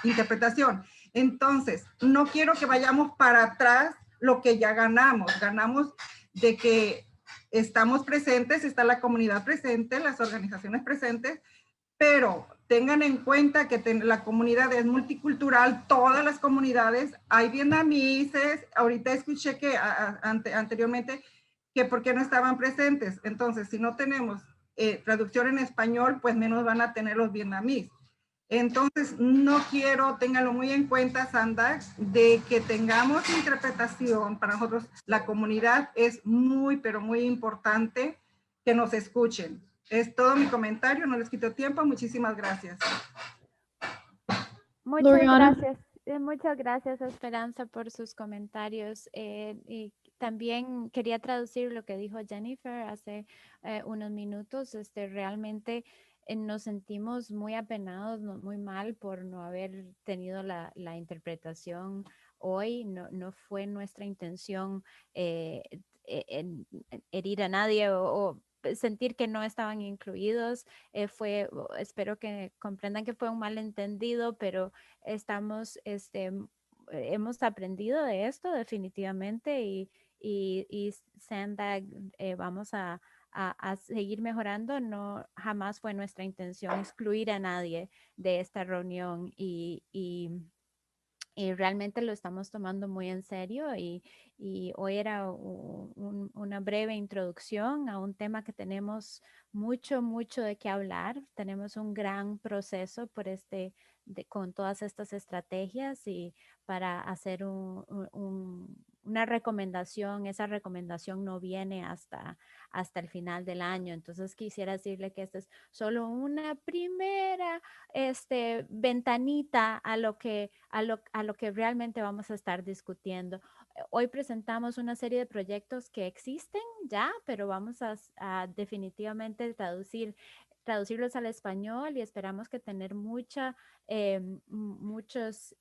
interpretación. Entonces, no quiero que vayamos para atrás lo que ya ganamos. Ganamos de que estamos presentes, está la comunidad presente, las organizaciones presentes, pero tengan en cuenta que la comunidad es multicultural, todas las comunidades, hay vietnamitas, ahorita escuché que anteriormente que por qué no estaban presentes. Entonces, si no tenemos traducción en español, pues menos van a tener los vietnamíes. Entonces, no quiero, ténganlo muy en cuenta, Sandax, de que tengamos interpretación. Para nosotros, la comunidad es muy, pero muy importante que nos escuchen. Es todo mi comentario, no les quito tiempo. Muchísimas gracias. Muchas gracias, Esperanza, por sus comentarios. Y también quería traducir lo que dijo Jennifer hace unos minutos. Realmente nos sentimos muy apenados, muy mal por no haber tenido la interpretación hoy. No fue nuestra intención herir a nadie o sentir que no estaban incluidos. Espero que comprendan que fue un malentendido, pero hemos aprendido de esto definitivamente y Sandag, vamos a seguir mejorando. No, jamás fue nuestra intención excluir a nadie de esta reunión y realmente lo estamos tomando muy en serio y hoy era una breve introducción a un tema que tenemos mucho de qué hablar. Tenemos un gran proceso con todas estas estrategias y para hacer una recomendación. Esa recomendación no viene hasta el final del año. Entonces quisiera decirle que esta es solo una primera ventanita a lo que realmente vamos a estar discutiendo. Hoy presentamos una serie de proyectos que existen ya, pero vamos a definitivamente traducirlos al español y esperamos que tener mucha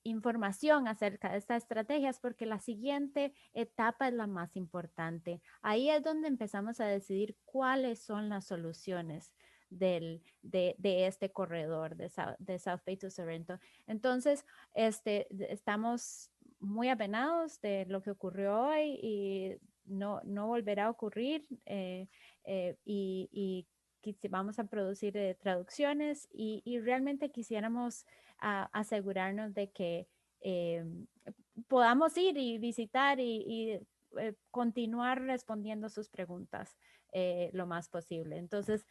información acerca de estas estrategias, porque la siguiente etapa es la más importante. Ahí es donde empezamos a decidir cuáles son las soluciones de este corredor de South Bay to Sorrento. Entonces, estamos muy apenados de lo que ocurrió hoy y no volverá a ocurrir, y vamos a producir traducciones y realmente quisiéramos asegurarnos de que podamos ir y visitar y continuar respondiendo sus preguntas lo más posible. Entonces,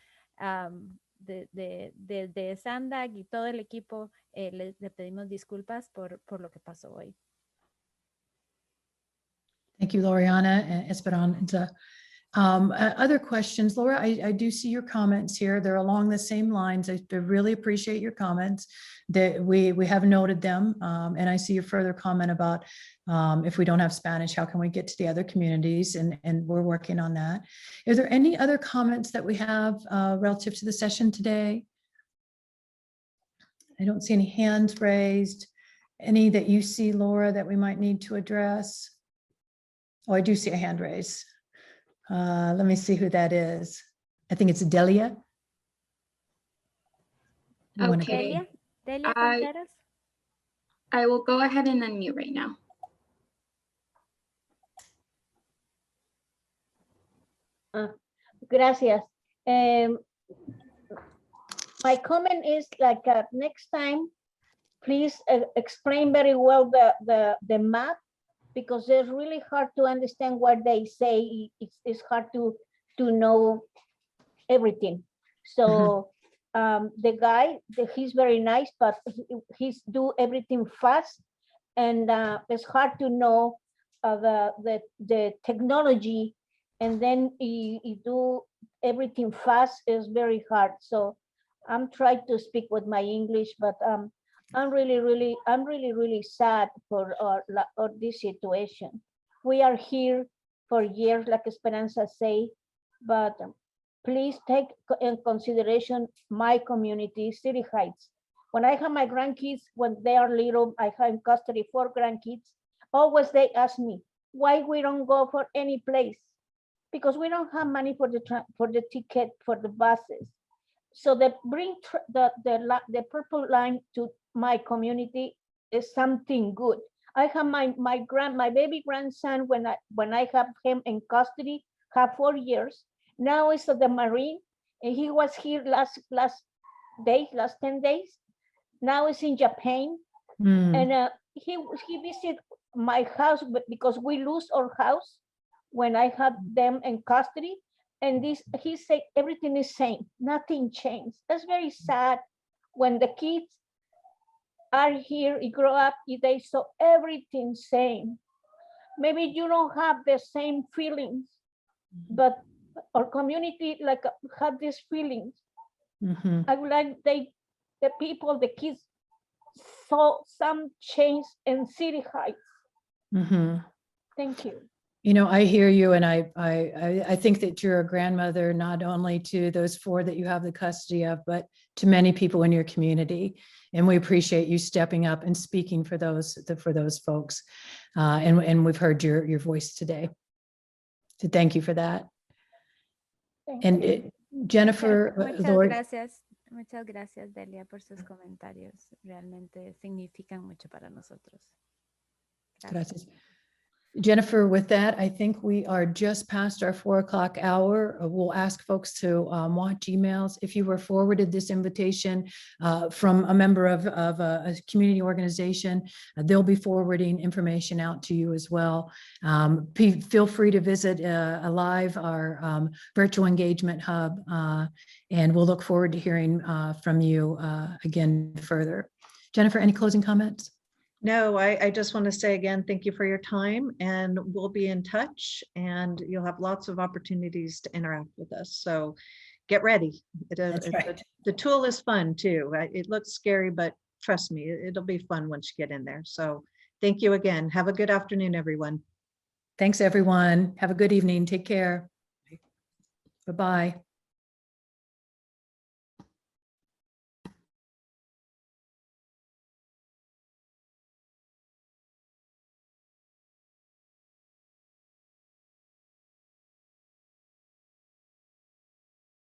de Sandag y todo el equipo, le pedimos disculpas por lo que pasó hoy. Thank you, Loriana and Esperanza. Other questions, Laura, I do see your comments here. They're along the same lines. I really appreciate your comments. That we have noted them. And I see your further comment about if we don't have Spanish, how can we get to the other communities? And we're working on that. Is there any other comments that we have relative to the session today? I don't see any hands raised. Any that you see, Laura, that we might need to address? Oh, I do see a hand raise. Let me see who that is. I think it's Delia. Okay. Delia Contreras? I will go ahead and unmute right now. Gracias. My comment is like next time, please explain very well the map, because it's really hard to understand what they say. It's hard to know everything. So the guy, he's very nice, but he's do everything fast, and it's hard to know the technology, and then he do everything fast is very hard. So I'm trying to speak with my English, but I'm really sad for this situation. We are here for years, like Esperanza say, but please take in consideration my community, City Heights. When I have my grandkids, when they are little, I have in custody 4 grandkids. Always they ask me why we don't go for any place, because we don't have money for the ticket for the buses. So they bring the purple line to my community is something good. I have my baby grandson, when I have him in custody, have 4 years. Now is at the Marine, and he was here last 10 days. Now he's in Japan, and he visited my house, because we lose our house when I had them in custody. And he said everything is same, nothing changed. That's very sad. When the kids are here, you grow up, they saw everything same. Maybe you don't have the same feelings, but our community like have these feelings. I would like the people, the kids saw some change in City Heights. Thank you. You know, I hear you, and I think that you're a grandmother, not only to those 4 that you have the custody of, but to many people in your community. And we appreciate you stepping up and speaking for those folks. And we've heard your voice today. So thank you for that. And Jennifer, Lord. Muchas gracias, Delia, por sus comentarios. Realmente significan mucho para nosotros. Gracias. Jennifer, with that, I think we are just past our 4 o'clock hour. We'll ask folks to watch emails. If you were forwarded this invitation from a member of a community organization, they'll be forwarding information out to you as well. Feel free to visit our virtual engagement hub, and we'll look forward to hearing from you again further. Jennifer, any closing comments? No, I just want to say again, thank you for your time, and we'll be in touch, and you'll have lots of opportunities to interact with us. So get ready. The tool is fun too. It looks scary, but trust me, it'll be fun once you get in there. So thank you again. Have a good afternoon, everyone. Thanks, everyone. Have a good evening. Take care. Bye-bye.